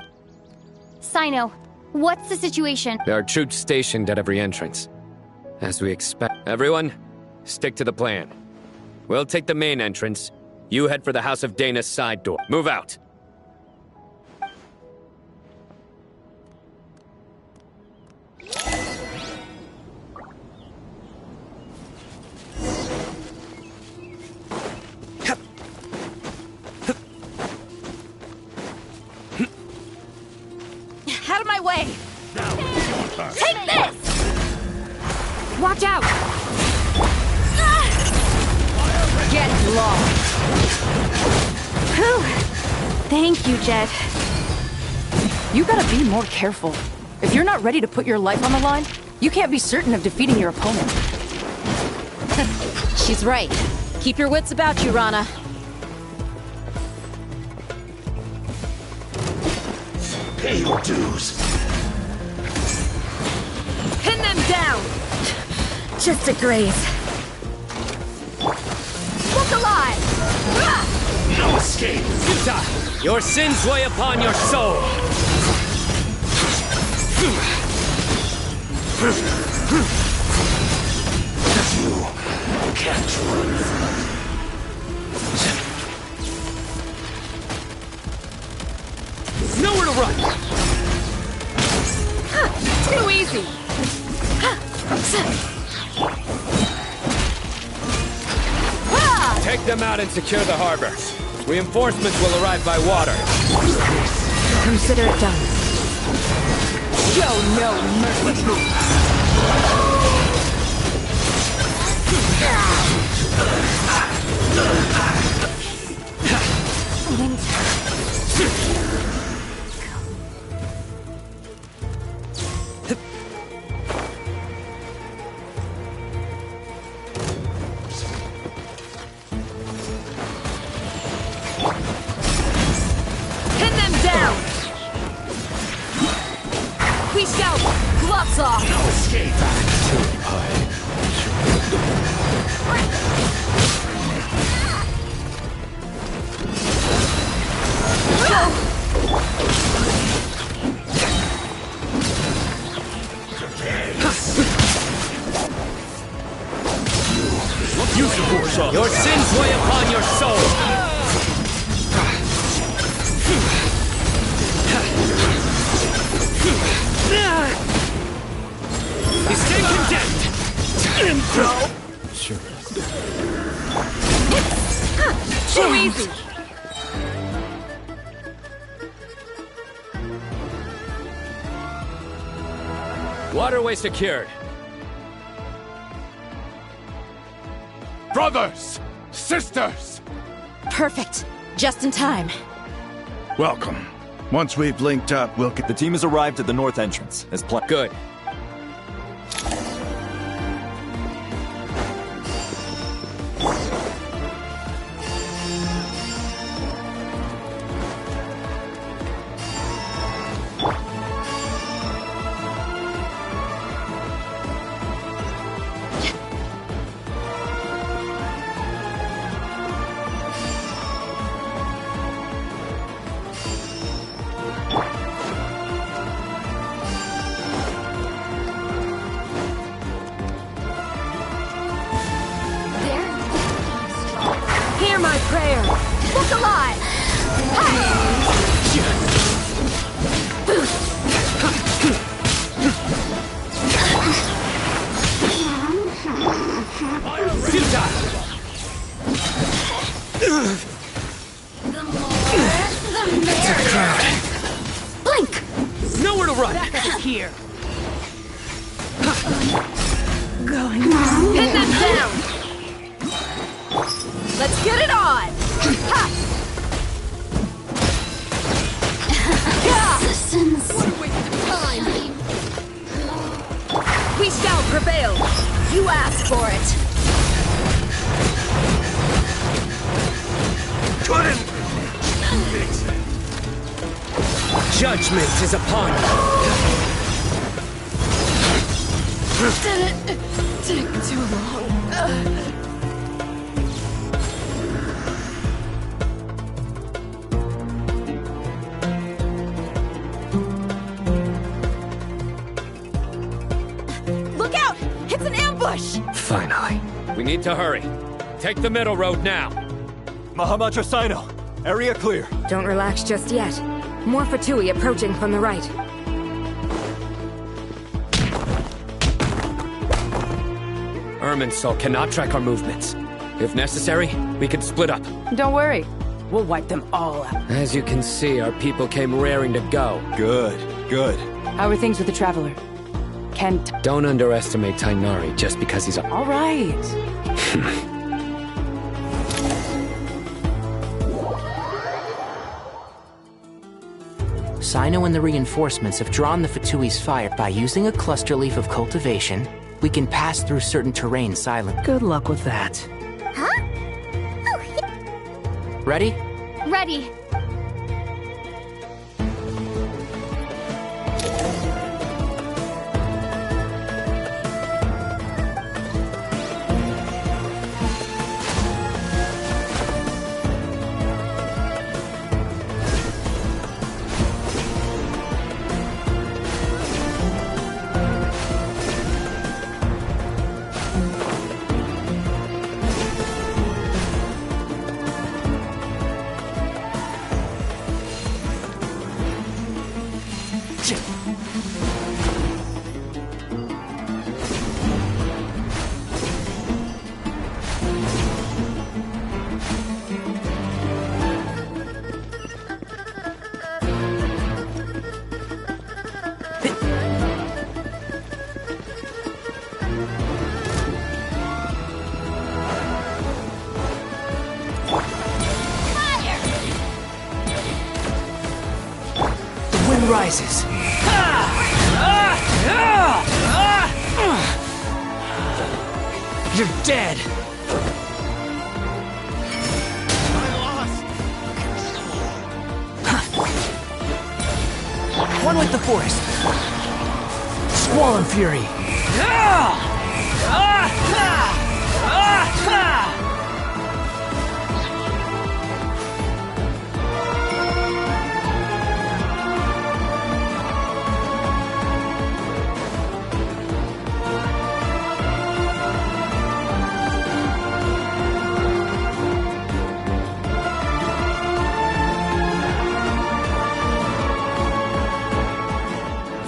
Sino, what's the situation? There are troops stationed at every entrance. As we expect. Everyone, stick to the plan. We'll take the main entrance. You head for the House of Dana's side door. Move out. Out of my way! Take this! Watch out! Get lost! Whew. Thank you, Jet. You gotta be more careful. If you're not ready to put your life on the line, you can't be certain of defeating your opponent. She's right. Keep your wits about you, Rana. Pay your dues. Pin them down! Just a graze. Look alive! No escape! Yuta, your sins weigh upon your soul! You can't run. Nowhere to run! Too easy! Take them out and secure the harbor. Reinforcements will arrive by water. Consider it done. Show no mercy! Pin them down! We shout, gloves off! No escape. Your sins weigh upon your soul! Stay condemned! Sure. Too easy! Waterway secured. Brothers! Sisters! Perfect. Just in time. Welcome. Once we've linked up, we'll get... The team has arrived at the north entrance, as planned. Good. front! Backup is here! Going down. Pin them down! Let's get it on! Ha! What a waste of time! We shall prevail! You asked for it! Couldn't! Judgment is upon you! Did it take too long? Look out! It's an ambush! Finally. We need to hurry. Take the middle road now. Mahamatra Sino, area clear. Don't relax just yet. More Fatui approaching from the right. Irminsul cannot track our movements. If necessary, we can split up. Don't worry. We'll wipe them all out. As you can see, our people came raring to go. Good, good. How are things with the Traveler? Don't underestimate Tainari just because he's a... All right. Sino and the reinforcements have drawn the Fatui's fire. By using a cluster leaf of cultivation, we can pass through certain terrain silently. Good luck with that. Huh? Ready? Ready. Rises. You're dead. One with the forest. Squall and fury.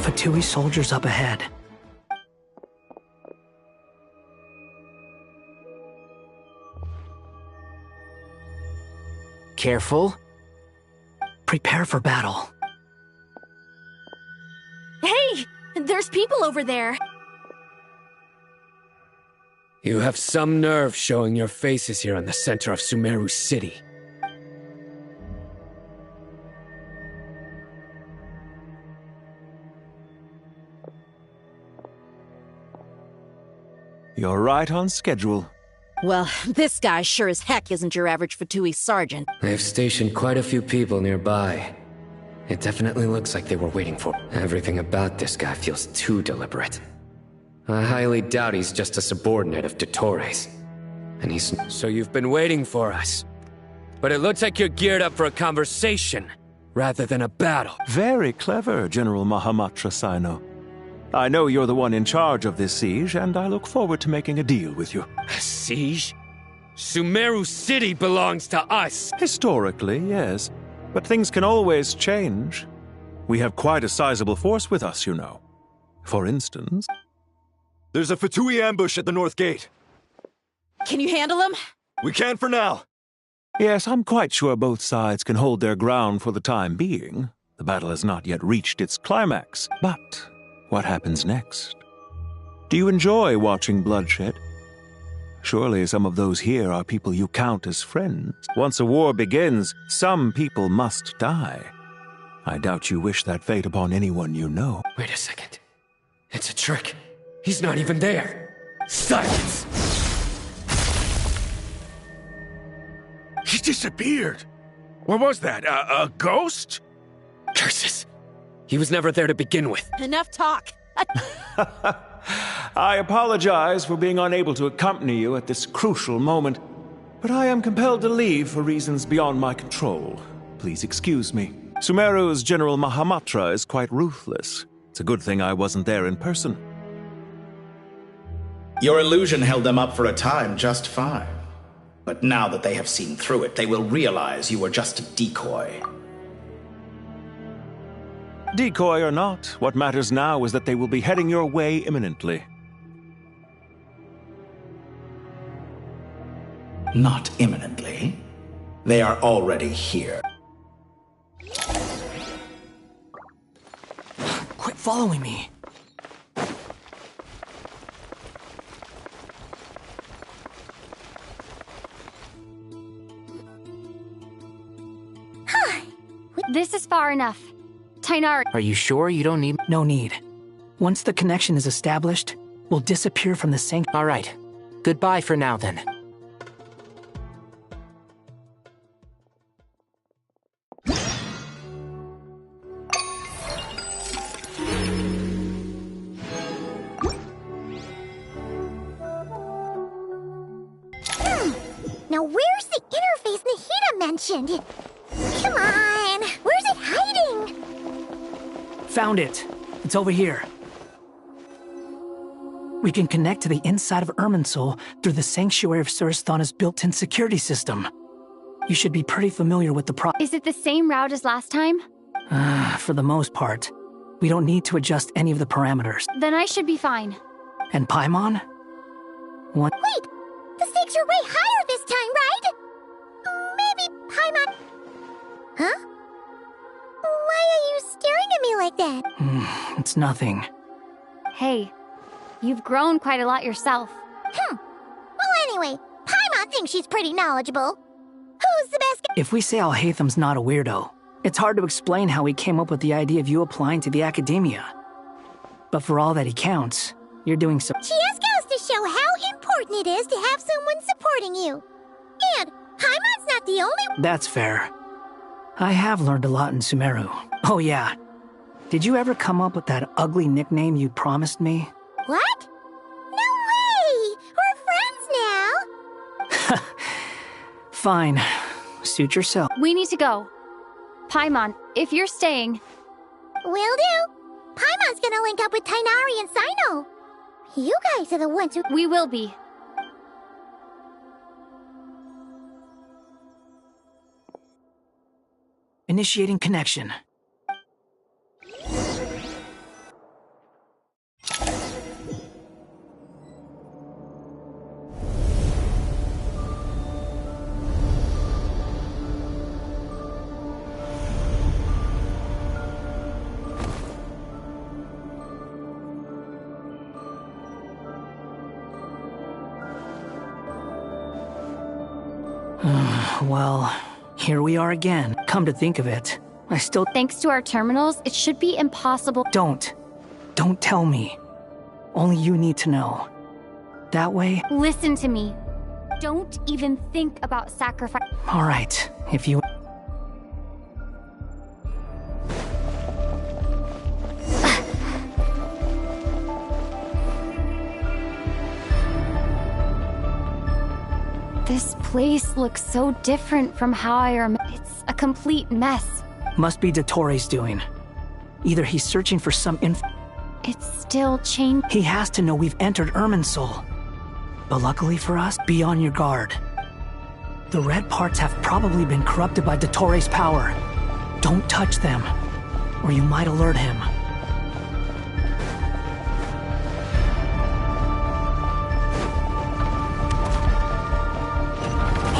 Fatui soldiers up ahead. Careful. Prepare for battle. Hey! There's people over there! You have some nerve showing your faces here in the center of Sumeru City. You're right on schedule. Well, this guy sure as heck isn't your average Fatui sergeant. They've stationed quite a few people nearby. It definitely looks like they were waiting for... Everything about this guy feels too deliberate. I highly doubt he's just a subordinate of Dottores. And he's... So you've been waiting for us. But it looks like you're geared up for a conversation, rather than a battle. Very clever, General Mahamatra Sino. I know you're the one in charge of this siege, and I look forward to making a deal with you. A siege? Sumeru City belongs to us! Historically, yes. But things can always change. We have quite a sizable force with us, you know. For instance... There's a Fatui ambush at the north gate. Can you handle him? We can for now. Yes, I'm quite sure both sides can hold their ground for the time being. The battle has not yet reached its climax, but what happens next? Do you enjoy watching bloodshed? Surely some of those here are people you count as friends. Once a war begins, some people must die. I doubt you wish that fate upon anyone you know. Wait a second. It's a trick. He's not even there. Silence! He disappeared. What was that? A ghost? Curses. He was never there to begin with. Enough talk. I apologize for being unable to accompany you at this crucial moment, but I am compelled to leave for reasons beyond my control. Please excuse me. Sumeru's General Mahamatra is quite ruthless. It's a good thing I wasn't there in person. Your illusion held them up for a time just fine. But now that they have seen through it, they will realize you were just a decoy. Decoy or not, what matters now is that they will be heading your way imminently. Not imminently. They are already here. Quit following me. This is far enough. Tainari. Are you sure you don't need... No need. Once the connection is established, we'll disappear from the sanctuary. All right. Goodbye for now, then. Now where's the interface Nahida mentioned? Come on! Where's it hiding? Found it. It's over here. We can connect to the inside of Irminsul through the Sanctuary of Surasthana's built-in security system. You should be pretty familiar with the Is it the same route as last time? For the most part. We don't need to adjust any of the parameters. Then I should be fine. And Paimon? What? Wait! The stakes are way higher this time, right? Maybe Paimon... Huh? Why are you staring at me like that? It's nothing. Hey, you've grown quite a lot yourself. Well, anyway, Paimon thinks she's pretty knowledgeable. Who's the best If we say Alhaitham's not a weirdo, it's hard to explain how he came up with the idea of you applying to the academia. But for all that he counts, you're doing so. She just goes to show how important it is to have someone supporting you. And Paimon's not the only... That's fair. I have learned a lot in Sumeru. Oh yeah. Did you ever come up with that ugly nickname you promised me? What? No way! We're friends now! Fine. Suit yourself. We need to go. Paimon, if you're staying... Will do. Paimon's gonna link up with Tainari and Sino. You guys are the ones who... We will be. Initiating connection. Well, here we are again. Come to think of it, I still... Thanks to our terminals, it should be impossible... Don't tell me. Only you need to know. That way... Listen to me. Don't even think about sacrifice... Alright, if you... This place looks so different from how I remember. It's a complete mess. Must be Dottoro's doing. Either he's searching for some info... It's still changed. He has to know we've entered Irminsul. But luckily for us, be on your guard. The red parts have probably been corrupted by Dottoro's power. Don't touch them, or you might alert him.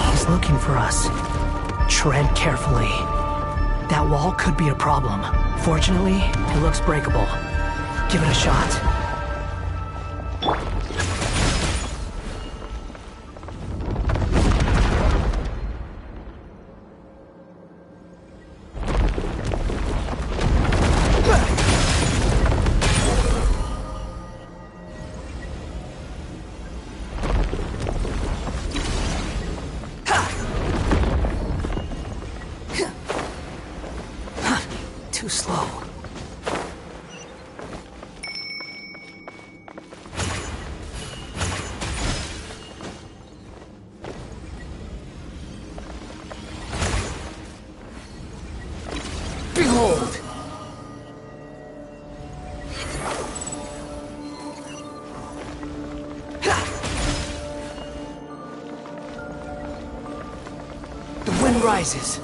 He's looking for us. Tread carefully. That wall could be a problem. Fortunately, it looks breakable. Give it a shot. Too slow. Behold! The wind rises.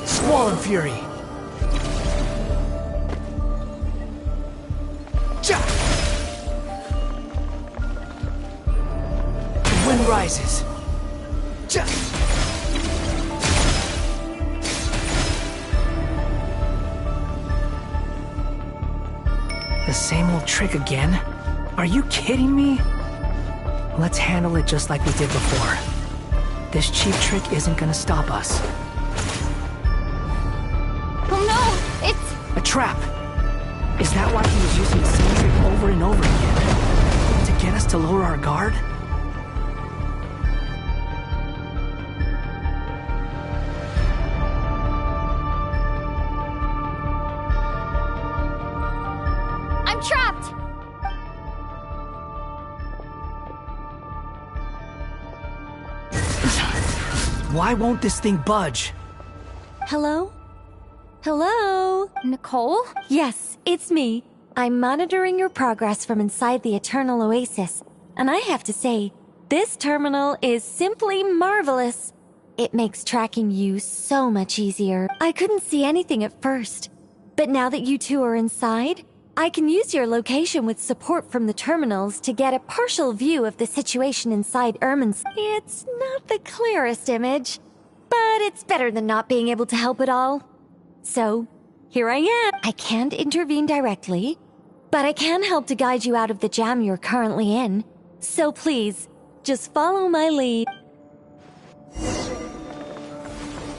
Squall Fury. The wind rises. The same old trick again? Are you kidding me? Let's handle it just like we did before. This cheap trick isn't gonna stop us. Oh no! It's... A trap! Is that why he was using the same trick over and over again? To get us to lower our guard? I'm trapped! Why won't this thing budge? Hello? Hello? Nicole? Yes, it's me. I'm monitoring your progress from inside the Eternal Oasis, and I have to say, this terminal is simply marvelous. It makes tracking you so much easier. I couldn't see anything at first, but now that you two are inside, I can use your location with support from the terminals to get a partial view of the situation inside Ermin's. It's not the clearest image, but it's better than not being able to help at all. So, here I am. I can't intervene directly, but I can help to guide you out of the jam you're currently in. So please, just follow my lead.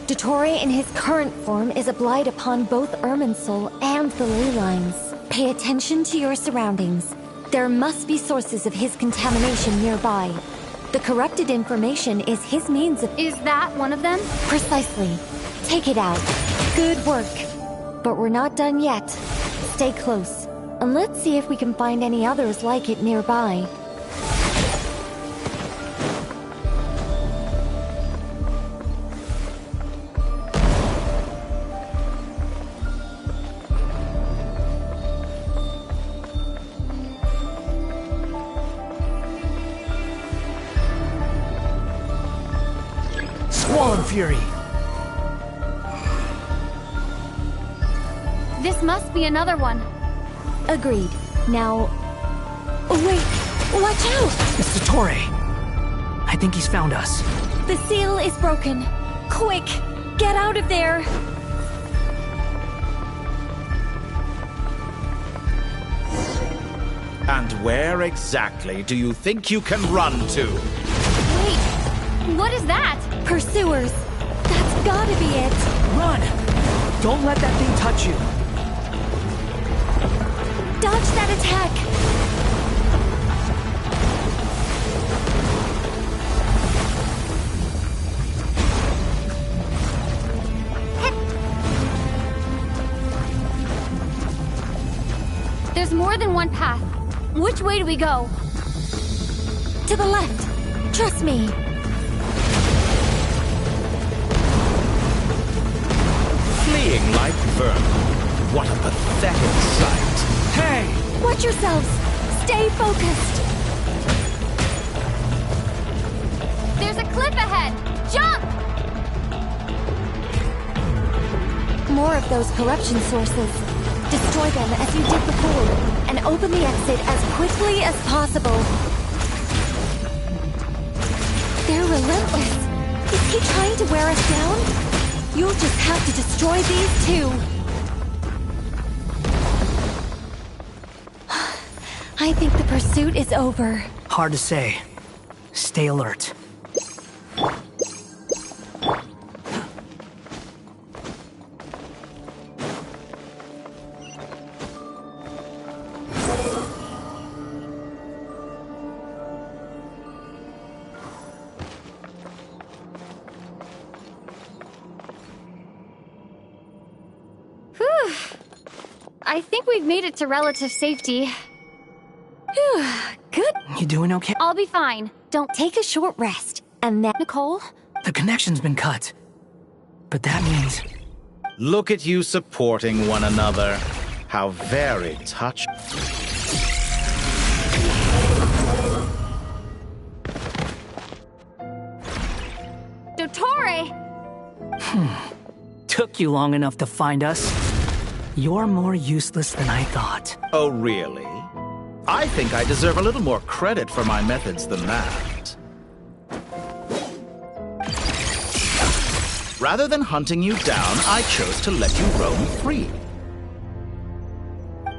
Dottore in his current form is a blight upon both Irminsul and the ley lines. Pay attention to your surroundings. There must be sources of his contamination nearby. The corrupted information is his means of... Is that one of them? Precisely. Take it out. Good work. But we're not done yet. Stay close, and let's see if we can find any others like it nearby. Squall Fury! This must be another one. Agreed. Now... Oh, wait! Watch out! It's Dottore! I think he's found us. The seal is broken. Quick! Get out of there! And where exactly do you think you can run to? Wait, what is that? Pursuers. That's gotta be it. Run! Don't let that thing touch you. Dodge that attack! There's more than one path. Which way do we go? To the left. Trust me. Fleeing like vermin. What a pathetic sight. Hey! Watch yourselves. Stay focused. There's a cliff ahead. Jump! more of those corruption sources. Destroy them as you did before, and open the exit as quickly as possible. They're relentless. Is he trying to wear us down? You'll just have to destroy these too. I think the pursuit is over. Hard to say. Stay alert. Whew. I think we've made it to relative safety. Phew, good. You doing okay? I'll be fine. Don't take a short rest. And then, Nicole? The connection's been cut. But that means... Look at you supporting one another. How very touching. Dottore! Took you long enough to find us. You're more useless than I thought. Oh, really? I think I deserve a little more credit for my methods than that. Rather than hunting you down, I chose to let you roam free.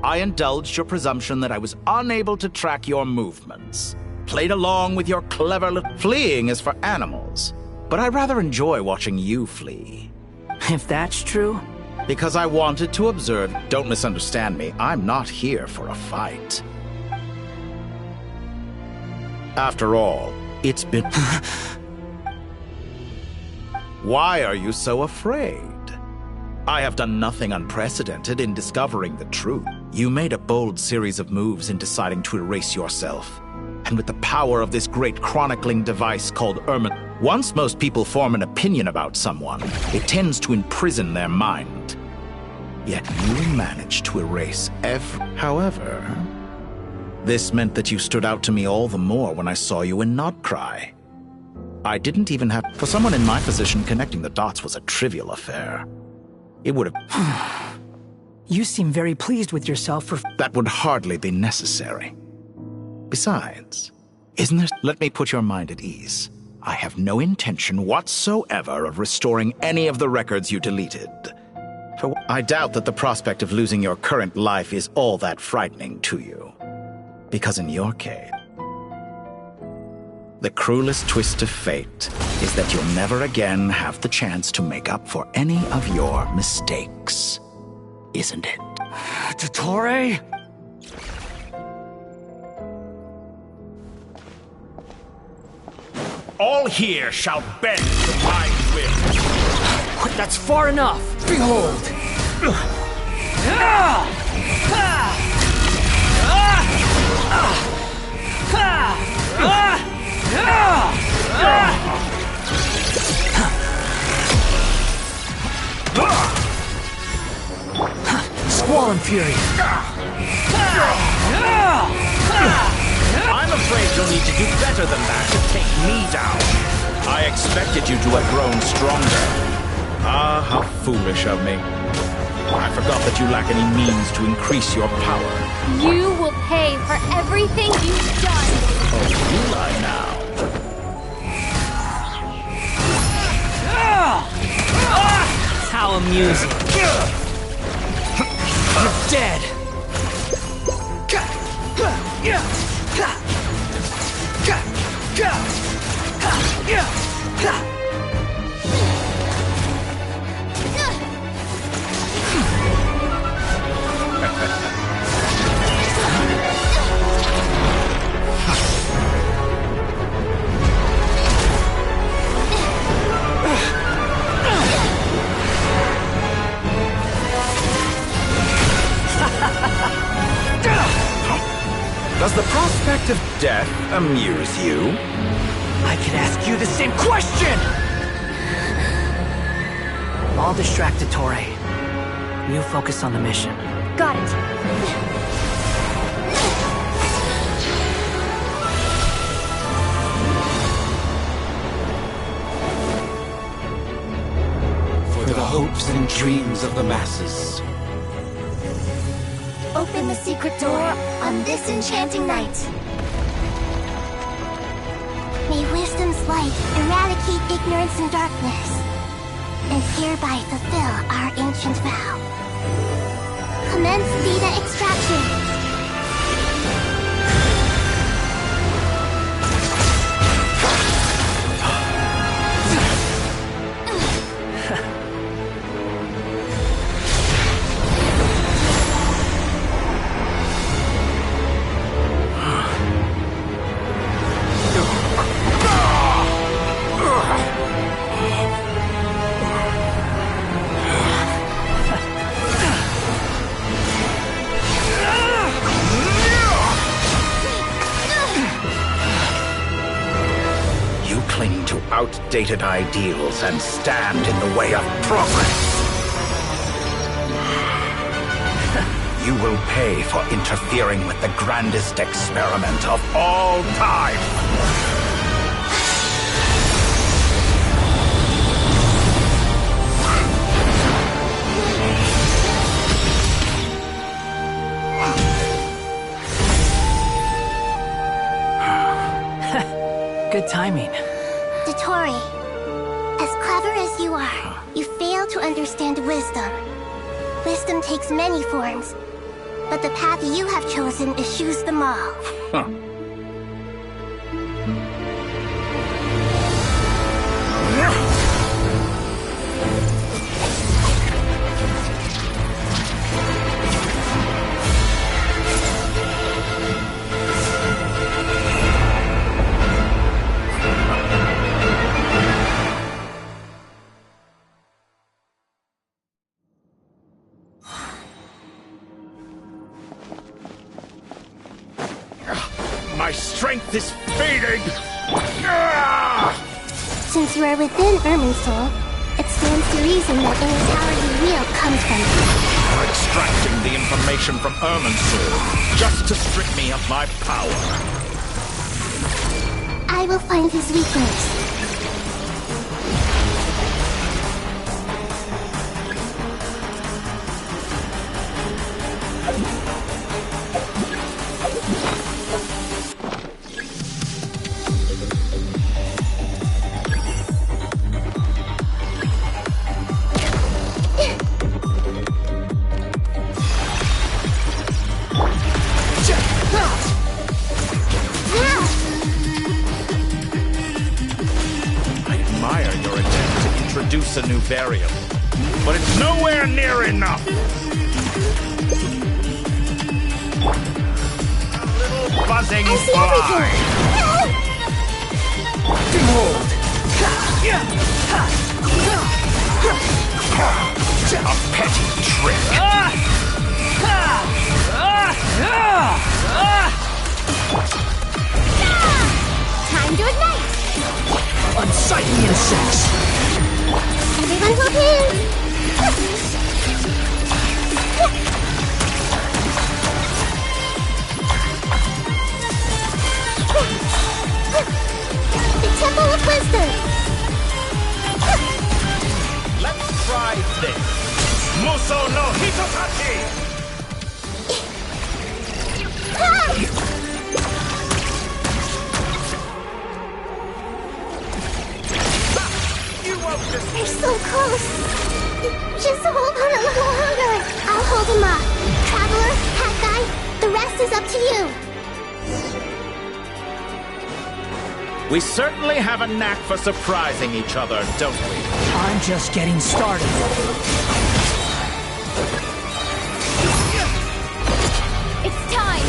I indulged your presumption that I was unable to track your movements. Played along with your clever fleeing is for animals. But I rather enjoy watching you flee. If that's true... Because I wanted to observe, don't misunderstand me, I'm not here for a fight. After all, it's been... Why are you so afraid? I have done nothing unprecedented in discovering the truth. You made a bold series of moves in deciding to erase yourself. And with the power of this great chronicling device called Ermin, once most people form an opinion about someone, it tends to imprison their mind. Yet you managed to erase every... However, this meant that you stood out to me all the more when I saw you in Nodcry. I didn't even have... For someone in my position, connecting the dots was a trivial affair. It would have... You seem very pleased with yourself for... That would hardly be necessary. Besides, isn't there... Let me put your mind at ease. I have no intention whatsoever of restoring any of the records you deleted. For I doubt that the prospect of losing your current life is all that frightening to you. Because in your case, the cruelest twist of fate is that you'll never again have the chance to make up for any of your mistakes. Isn't it? Dottore? All here shall bend to my will. That's far enough. Behold. Squall and Fury. I'm afraid you'll need to do better than that to take me down. I expected you to have grown stronger. Ah, how foolish of me. I forgot that you lack any means to increase your power. You will pay for everything you've done! Oh, will I now? How amusing. You're dead. Does the prospect of death amuse you? I could ask you the same question! I'll distract Dottore. You focus on the mission. Got it. For the hopes and dreams of the masses. Open the secret door on this enchanting night. May wisdom's light eradicate ignorance and darkness, and hereby fulfill our ancient vow. Commence data extraction. Outdated ideals and stand in the way of progress. You will pay for interfering with the grandest experiment of all time. Good timing. Dottore, as clever as you are, you fail to understand wisdom. Wisdom takes many forms, but the path you have chosen eschews them all. Huh. My strength is fading! Since you are within Irminsul, it stands to reason that any power you wield comes from it. You're extracting the information from Irminsul just to strip me of my power. I will find his weakness. A new variable, but it's nowhere near enough. A little buzzing fly. Behold! A petty trick. Time to ignite! Unsightly insects! Everyone hold hands! The Temple of Wisdom! Let's try this. Muso no Hitotachi! They're so close. Just hold on a little longer. I'll hold him off. Traveler, Hat Guy, the rest is up to you. We certainly have a knack for surprising each other, don't we? I'm just getting started. It's time!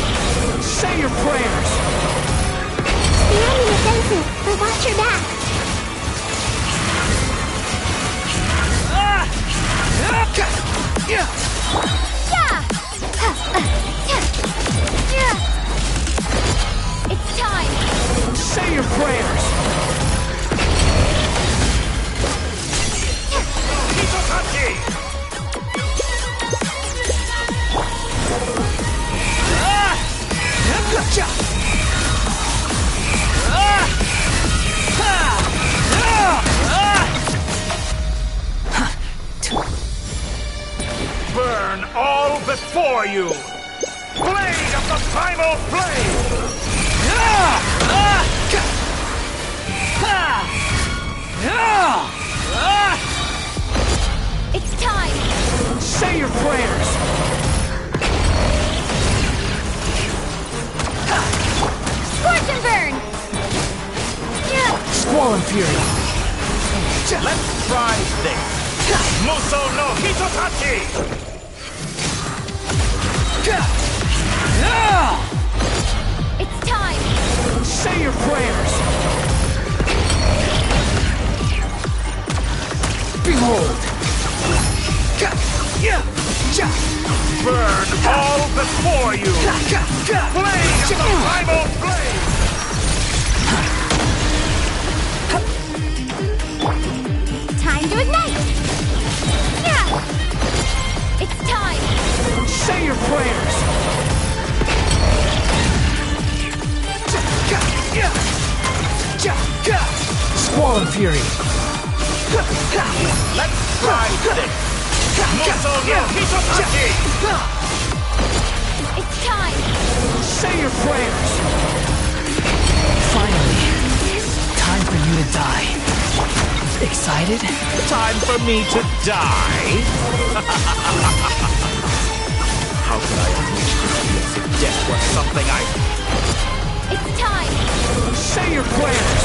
Say your prayers! The enemy offensive, but watch your back. It's time! Say your prayers! before you! Blade of the primal flame! It's time! Say your prayers! Scorch and burn! Squall and fury! Let's try this! Muso no Hitotachi! It's time! Say your prayers! Behold! Burn all before you! Blade of the primal flame! Time to ignite! Yeah! It's time! Say your prayers! Squall and fury! Let's try this! Muso no Hitotachi! It's time! Say your prayers! Finally, time for you to die. Excited? Time for me to die? How could I unleash this feeling if death was something It's time! Say your prayers!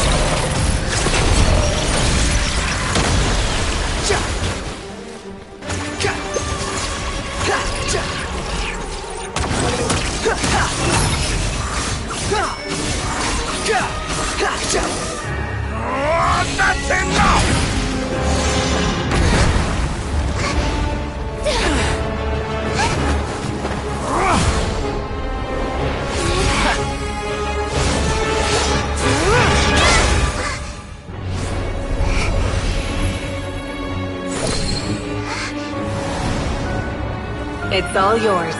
That's enough! It's all yours.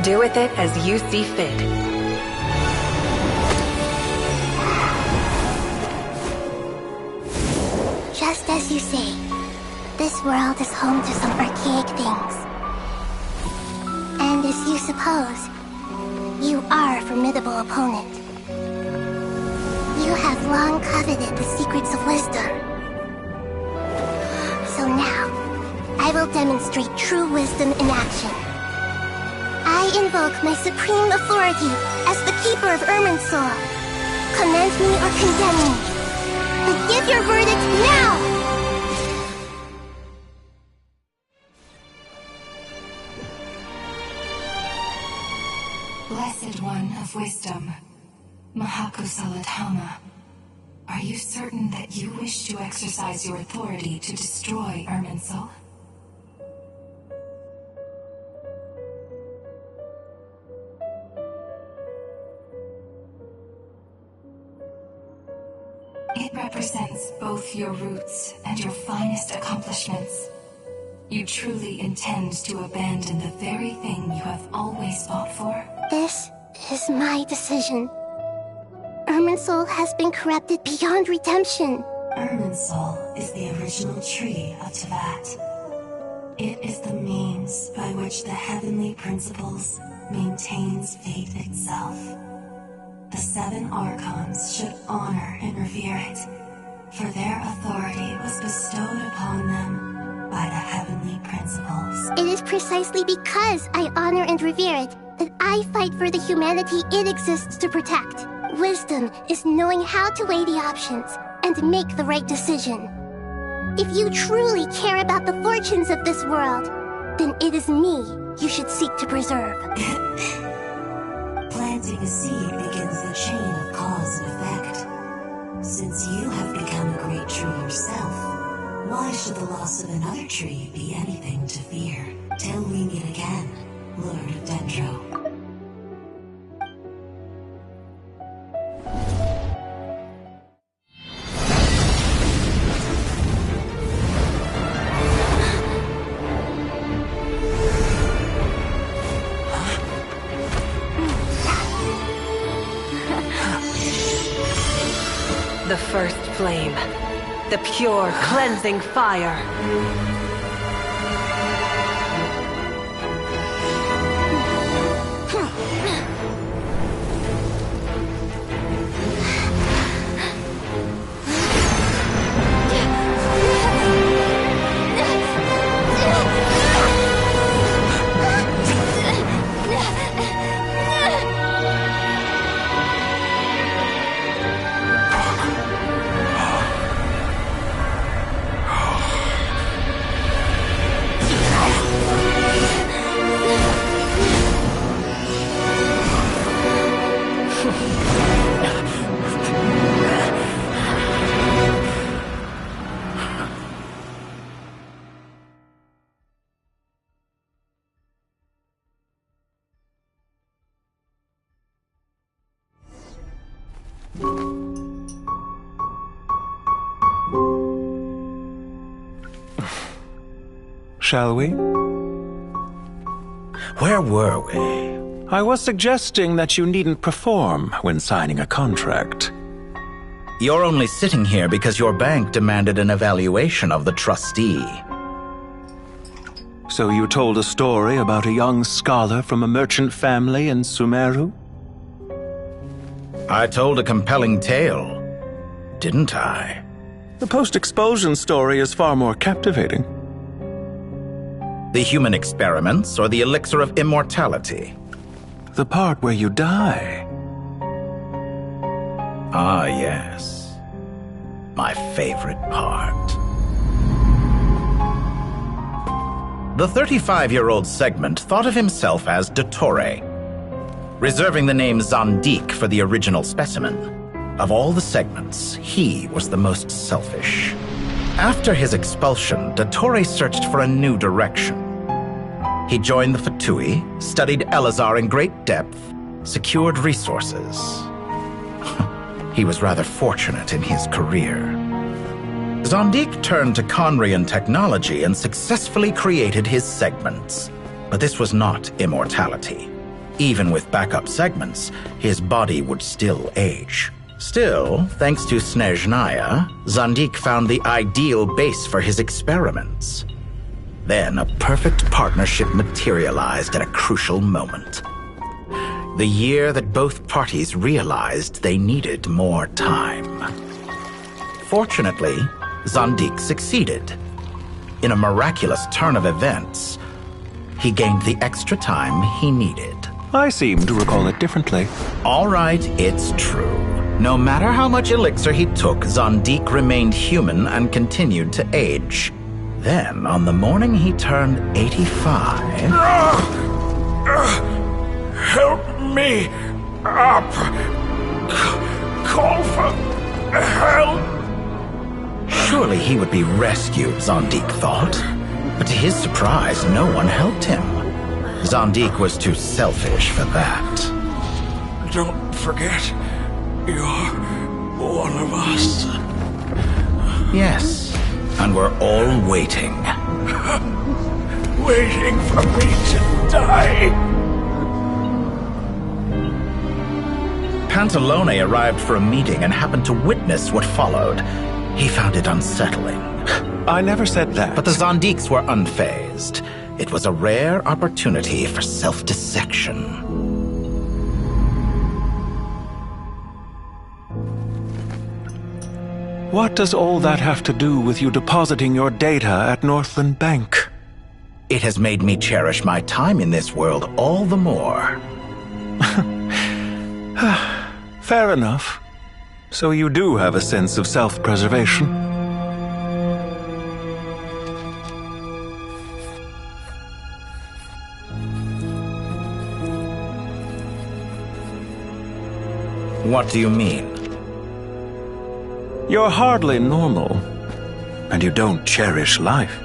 Do with it as you see fit. Just as you say, this world is home to some archaic things. And as you suppose, you are a formidable opponent. You have long coveted the secrets of wisdom. So now, I will demonstrate true wisdom in action. I invoke my supreme authority as the keeper of Irminsul. Commend me or condemn me. But give your verdict now! Blessed One of Wisdom, Mahakosaladhama, are you certain that you wish to exercise your authority to destroy Irminsul? It represents both your roots and your finest accomplishments. You truly intend to abandon the very thing you have always fought for? This is my decision. Irminsul has been corrupted beyond redemption. Irminsul is the original tree of Teyvat. It is the means by which the heavenly principles maintains fate itself. The 7 Archons should honor and revere it, for their authority was bestowed upon them by the heavenly principles. It is precisely because I honor and revere it that I fight for the humanity it exists to protect. Wisdom is knowing how to weigh the options and make the right decision. If you truly care about the fortunes of this world, then it is me you should seek to preserve. Planting a seed begins the chain of cause and effect. Since you have become a great tree yourself, why should the loss of another tree be anything to fear? Till we meet again, Lord of Dendro. The first flame. The pure, cleansing fire. shall we? Where were we? I was suggesting that you needn't perform when signing a contract. You're only sitting here because your bank demanded an evaluation of the trustee. So you told a story about a young scholar from a merchant family in Sumeru? I told a compelling tale, didn't I? The post-expulsion story is far more captivating. The human experiments or the elixir of immortality? The part where you die. Ah, yes. My favorite part. The 35-year-old Segment thought of himself as Dottore, reserving the name Zandik for the original specimen. Of all the Segments, he was the most selfish. After his expulsion, Dottore searched for a new direction. He joined the Fatui, studied Elazar in great depth, secured resources. He was rather fortunate in his career. Zandik turned to Conrian technology and successfully created his segments. But this was not immortality. Even with backup segments, his body would still age. Still, thanks to Snezhnaya, Zandik found the ideal base for his experiments. Then a perfect partnership materialized at a crucial moment. The year that both parties realized they needed more time. Fortunately, Zandik succeeded. In a miraculous turn of events, he gained the extra time he needed. I seem to recall it differently. All right, it's true. No matter how much elixir he took, Zandik remained human and continued to age. Then, on the morning he turned 85... Help me up! Call for help! Surely he would be rescued, Zandik thought. But to his surprise, no one helped him. Zandik was too selfish for that. Don't forget, you're one of us. Yes, and we're all waiting. Waiting for me to die. Pantalone arrived for a meeting and happened to witness what followed. He found it unsettling. I never said that. But the Zandiks were unfazed. It was a rare opportunity for self-dissection. What does all that have to do with you depositing your data at Northland Bank? It has made me cherish my time in this world all the more. Fair enough. So you do have a sense of self-preservation. What do you mean? You're hardly normal, and you don't cherish life.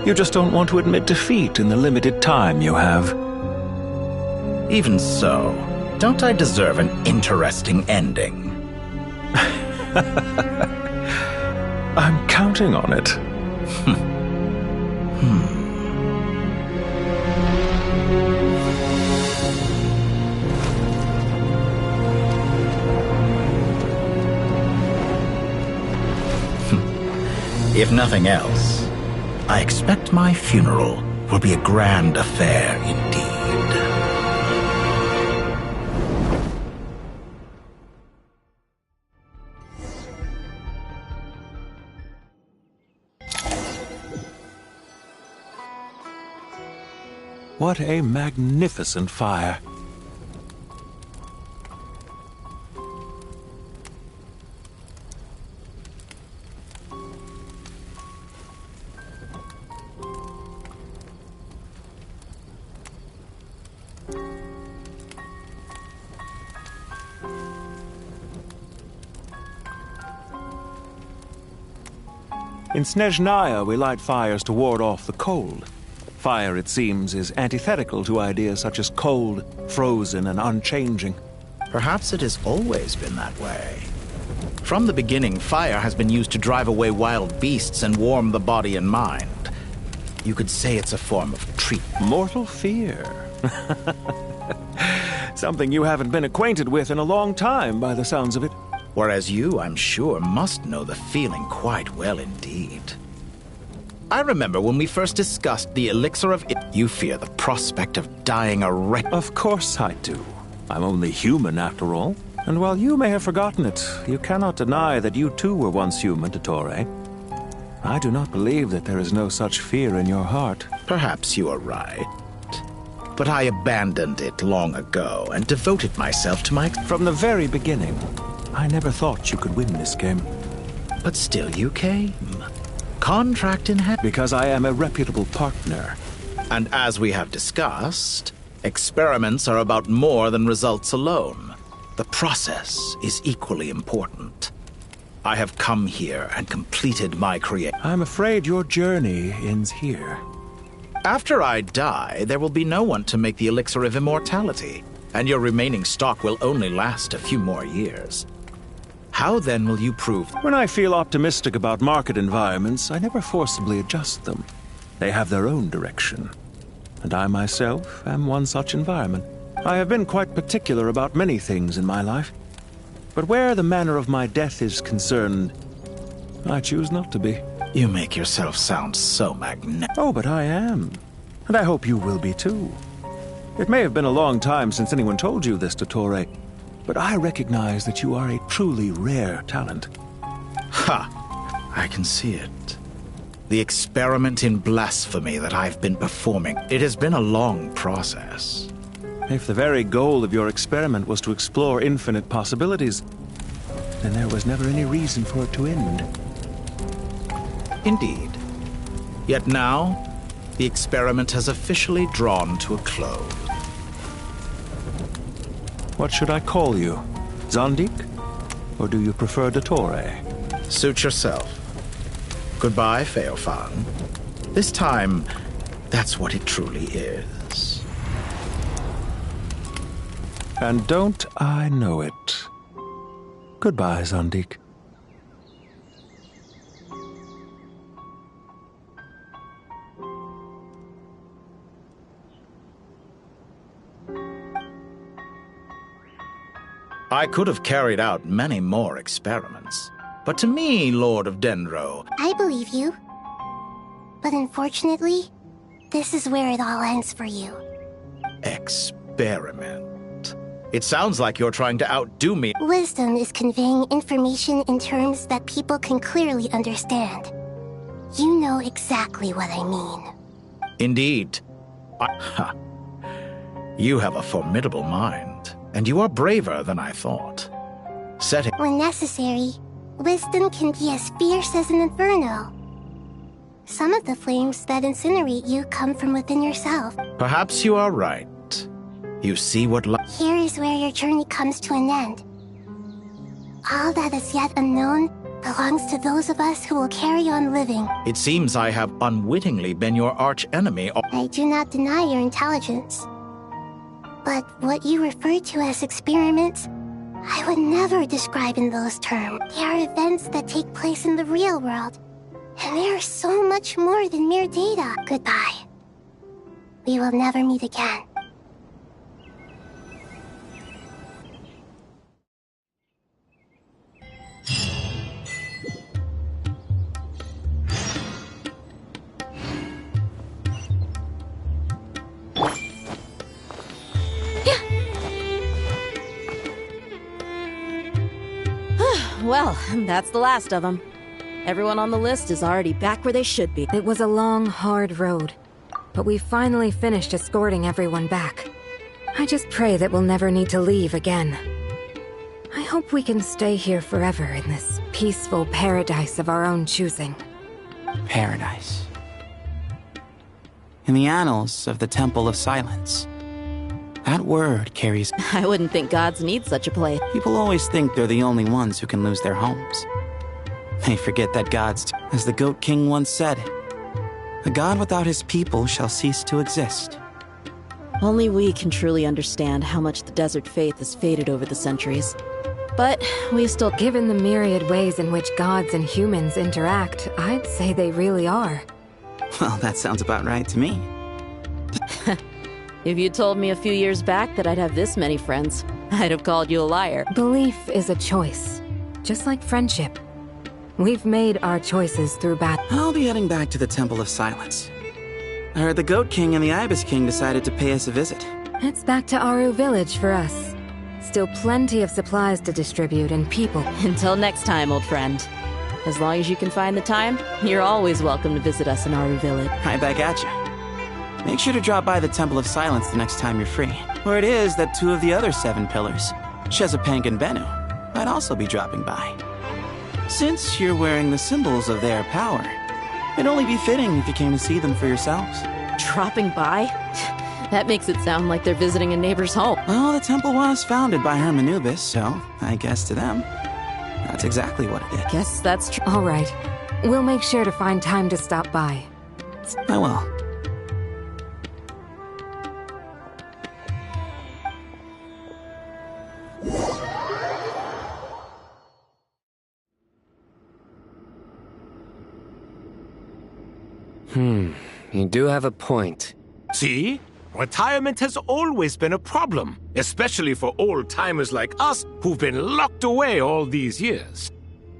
You just don't want to admit defeat in the limited time you have. Even so, don't I deserve an interesting ending? I'm counting on it. If nothing else, I expect my funeral will be a grand affair indeed. What a magnificent fire. In Snezhnaya, we light fires to ward off the cold. Fire, it seems, is antithetical to ideas such as cold, frozen, and unchanging. Perhaps it has always been that way. From the beginning, fire has been used to drive away wild beasts and warm the body and mind. You could say it's a form of treatment. Mortal fear. Something you haven't been acquainted with in a long time, by the sounds of it. Whereas you, I'm sure, must know the feeling quite well indeed. I remember when we first discussed the elixir of it. You fear the prospect of dying a wreck. Of course I do. I'm only human, after all. And while you may have forgotten it, you cannot deny that you too were once human, Dottore. I do not believe that there is no such fear in your heart. Perhaps you are right. But I abandoned it long ago and devoted myself to my... From the very beginning, I never thought you could win this game. But still you came. Contract in hand. Because I am a reputable partner. And as we have discussed, experiments are about more than results alone. The process is equally important. I have come here and completed my creation. I'm afraid your journey ends here. After I die, there will be no one to make the elixir of immortality, and your remaining stock will only last a few more years. How then will you prove? When I feel optimistic about market environments, I never forcibly adjust them. They have their own direction. And I myself am one such environment. I have been quite particular about many things in my life. But where the manner of my death is concerned, I choose not to be. You make yourself sound so magnetic. Oh, but I am. And I hope you will be too. It may have been a long time since anyone told you this, Dottore, but I recognize that you are a truly rare talent. Ha! I can see it. The experiment in blasphemy that I've been performing, it has been a long process. If the very goal of your experiment was to explore infinite possibilities, then there was never any reason for it to end. Indeed. Yet now, the experiment has officially drawn to a close. What should I call you? Zandik? Or do you prefer Dottore? Suit yourself. Goodbye, Feofan. This time, that's what it truly is. And don't I know it? Goodbye, Zandik. I could have carried out many more experiments. But to me, Lord of Dendro... I believe you. But unfortunately, this is where it all ends for you. Experiment. It sounds like you're trying to outdo me. Wisdom is conveying information in terms that people can clearly understand. You know exactly what I mean. Indeed. You have a formidable mind, and you are braver than I thought. When necessary, wisdom can be as fierce as an inferno. Some of the flames that incinerate you come from within yourself. Perhaps you are right. You see what Here is where your journey comes to an end. All that is yet unknown belongs to those of us who will carry on living. It seems I have unwittingly been your arch-enemy. I do not deny your intelligence. But what you refer to as experiments, I would never describe in those terms. They are events that take place in the real world. And they are so much more than mere data. Goodbye. We will never meet again. Well, that's the last of them. Everyone on the list is already back where they should be. It was a long, hard road, but we finally finished escorting everyone back. I just pray that we'll never need to leave again. I hope we can stay here forever in this peaceful paradise of our own choosing. Paradise. In the annals of the Temple of Silence, that word carries... I wouldn't think gods need such a place. People always think they're the only ones who can lose their homes. They forget that gods, as the Goat King once said, a god without his people shall cease to exist. Only we can truly understand how much the desert faith has faded over the centuries. But we still... Given the myriad ways in which gods and humans interact, I'd say they really are. Well, that sounds about right to me. If you told me a few years back that I'd have this many friends, I'd have called you a liar. Belief is a choice, just like friendship. We've made our choices through battle. I'll be heading back to the Temple of Silence. I heard the Goat King and the Ibis King decided to pay us a visit. It's back to Aru Village for us. Still plenty of supplies to distribute and people. Until next time, old friend. As long as you can find the time, you're always welcome to visit us in Aru Village. Right back at you. Make sure to drop by the Temple of Silence the next time you're free. Where it is that 2 of the other 7 pillars, Chesapeake and Bennu, might also be dropping by. Since you're wearing the symbols of their power, it'd only be fitting if you came to see them for yourselves. Dropping by? That makes it sound like they're visiting a neighbor's home. Well, the temple was founded by Hermanubis, so I guess to them, that's exactly what it is. Guess that's true. All right. We'll make sure to find time to stop by. I will. You do have a point. See? Retirement has always been a problem, especially for old-timers like us who've been locked away all these years.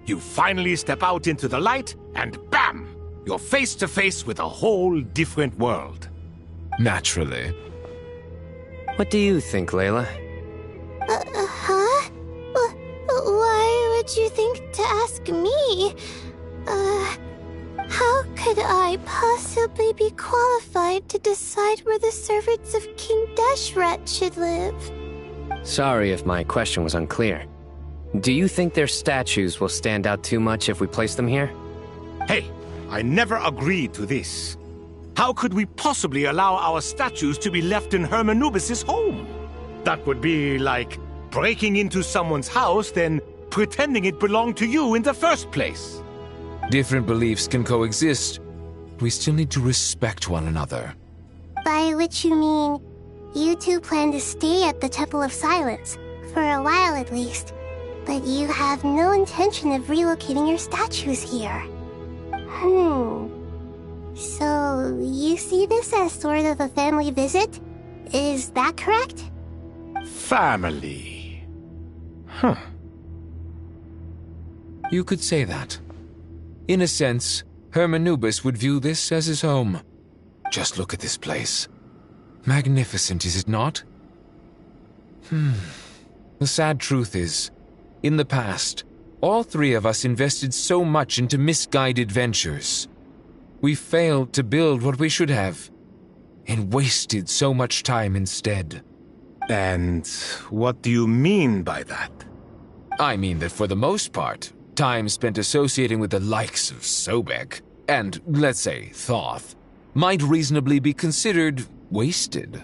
You finally step out into the light, and bam! You're face to face with a whole different world. Naturally. What do you think, Layla? Huh? Why would you think to ask me? How could I possibly be qualified to decide where the servants of King Deshret should live? Sorry if my question was unclear. Do you think their statues will stand out too much if we place them here? Hey, I never agreed to this. How could we possibly allow our statues to be left in Hermanubis' home? That would be like breaking into someone's house, then pretending it belonged to you in the first place. Different beliefs can coexist. We still need to respect one another. By which you mean, you two plan to stay at the Temple of Silence, for a while at least, but you have no intention of relocating your statues here. So, you see this as sort of a family visit? Is that correct? Family. You could say that. In a sense, Hermanubis would view this as his home. Just look at this place. Magnificent, is it not? The sad truth is, in the past, all 3 of us invested so much into misguided ventures. We failed to build what we should have, and wasted so much time instead. And what do you mean by that? I mean that for the most part, time spent associating with the likes of Sobek, and, let's say, Thoth, might reasonably be considered wasted.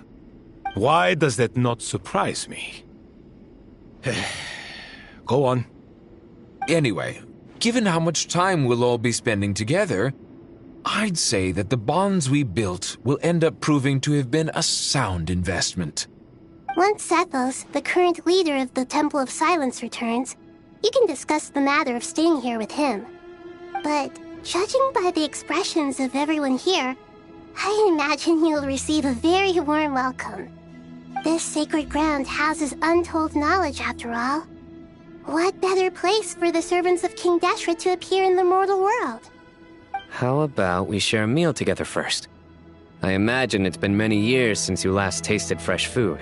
Why does that not surprise me? Go on. Anyway, given how much time we'll all be spending together, I'd say that the bonds we built will end up proving to have been a sound investment. Once Sethos, the current leader of the Temple of Silence, returns, you can discuss the matter of staying here with him. But judging by the expressions of everyone here, I imagine you'll receive a very warm welcome. This sacred ground houses untold knowledge, after all. What better place for the servants of King Deshret to appear in the mortal world? How about we share a meal together first? I imagine it's been many years since you last tasted fresh food.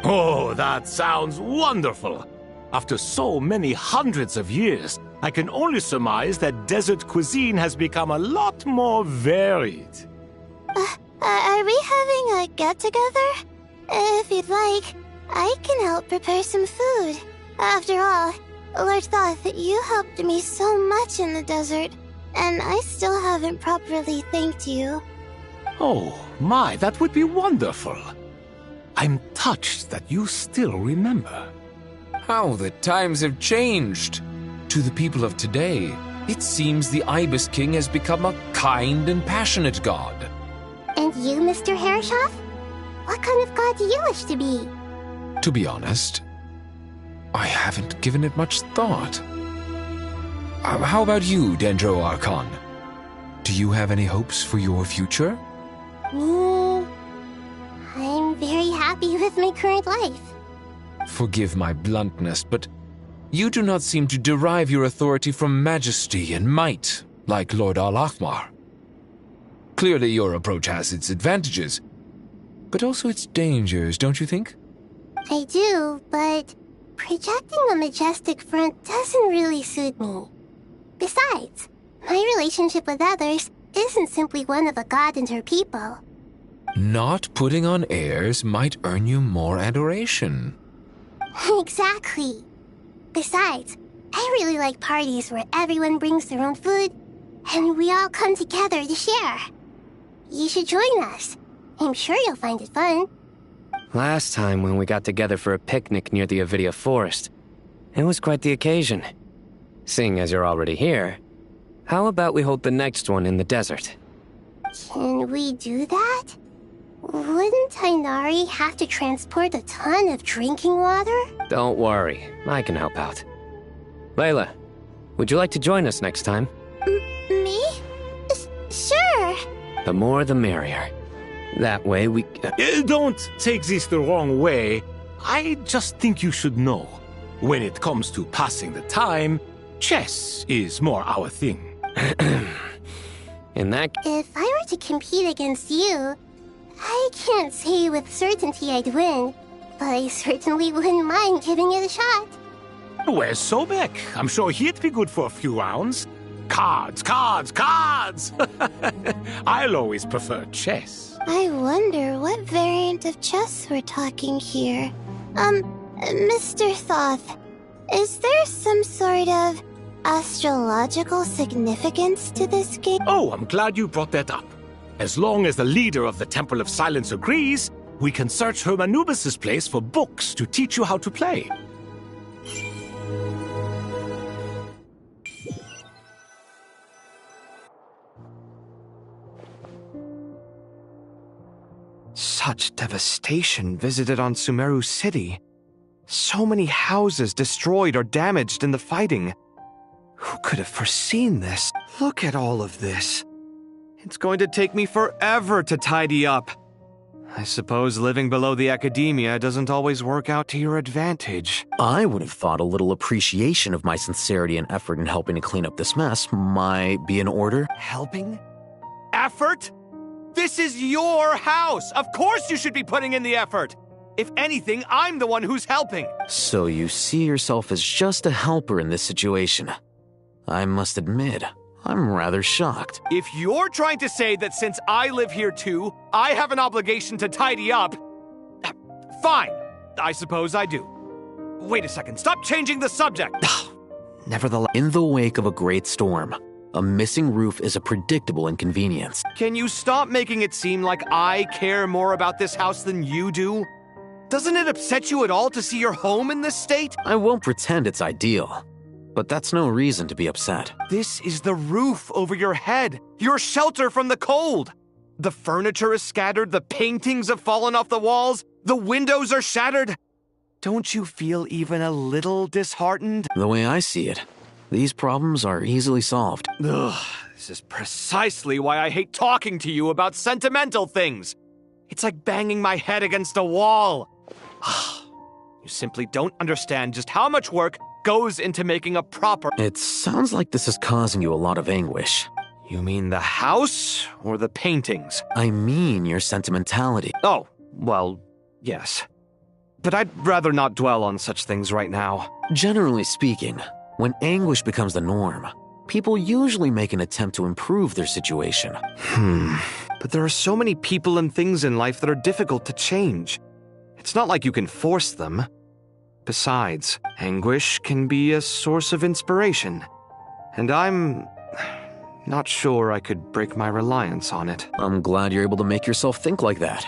Oh, that sounds wonderful! After so many hundreds of years, I can only surmise that desert cuisine has become a lot more varied. Are we having a get-together? If you'd like, I can help prepare some food. After all, Lord Thoth, you helped me so much in the desert, and I still haven't properly thanked you. Oh, my, that would be wonderful. I'm touched that you still remember. How the times have changed. To the people of today, it seems the Ibis King has become a kind and passionate god. And you, Mr. Herreshoff? What kind of god do you wish to be? To be honest, I haven't given it much thought. How about you, Dendro Archon? Do you have any hopes for your future? Me? I'm very happy with my current life. Forgive my bluntness, but you do not seem to derive your authority from majesty and might, like Lord Al-Ahmar. Clearly your approach has its advantages, but also its dangers, don't you think? I do, but projecting a majestic front doesn't really suit me. Besides, my relationship with others isn't simply one of a god and her people. Not putting on airs might earn you more adoration. Exactly. Besides, I really like parties where everyone brings their own food and we all come together to share. You should join us. I'm sure you'll find it fun. Last time when we got together for a picnic near the Avidia Forest, it was quite the occasion. Seeing as you're already here, how about we hold the next one in the desert? Can we do that? Wouldn't Tainari have to transport a ton of drinking water? Don't worry, I can help out. Layla, would you like to join us next time? Me? Sure. The more the merrier. That way we... Don't take this the wrong way. I just think you should know. When it comes to passing the time, chess is more our thing. In that... If I were to compete against you, I can't say with certainty I'd win, but I certainly wouldn't mind giving it a shot. Where's Sobek? I'm sure he'd be good for a few rounds. Cards, cards, cards! I'll always prefer chess. I wonder what variant of chess we're talking here. Mr. Thoth, is there some sort of astrological significance to this game? Oh, I'm glad you brought that up. As long as the leader of the Temple of Silence agrees, we can search Hermanubis' place for books to teach you how to play. Such devastation visited on Sumeru City. So many houses destroyed or damaged in the fighting. Who could have foreseen this? Look at all of this. It's going to take me forever to tidy up. I suppose living below the academia doesn't always work out to your advantage. I would have thought a little appreciation of my sincerity and effort in helping to clean up this mess might be in order. Helping? Effort? This is your house! Of course you should be putting in the effort! If anything, I'm the one who's helping! So you see yourself as just a helper in this situation. I must admit, I'm rather shocked. If you're trying to say that since I live here too, I have an obligation to tidy up, fine, I suppose I do. Wait a second, stop changing the subject! Nevertheless, in the wake of a great storm, a missing roof is a predictable inconvenience. Can you stop making it seem like I care more about this house than you do? Doesn't it upset you at all to see your home in this state? I won't pretend it's ideal, but that's no reason to be upset. This is the roof over your head, your shelter from the cold. The furniture is scattered, the paintings have fallen off the walls, the windows are shattered. Don't you feel even a little disheartened? The way I see it, these problems are easily solved. Ugh, this is precisely why I hate talking to you about sentimental things. It's like banging my head against a wall. You simply don't understand just how much work goes into making a proper... It sounds like this is causing you a lot of anguish. You mean the house or the paintings? I mean your sentimentality. Oh, well, yes. But I'd rather not dwell on such things right now. Generally speaking, when anguish becomes the norm, people usually make an attempt to improve their situation. But there are so many people and things in life that are difficult to change. It's not like you can force them. Besides, anguish can be a source of inspiration. And I'm not sure I could break my reliance on it. I'm glad you're able to make yourself think like that.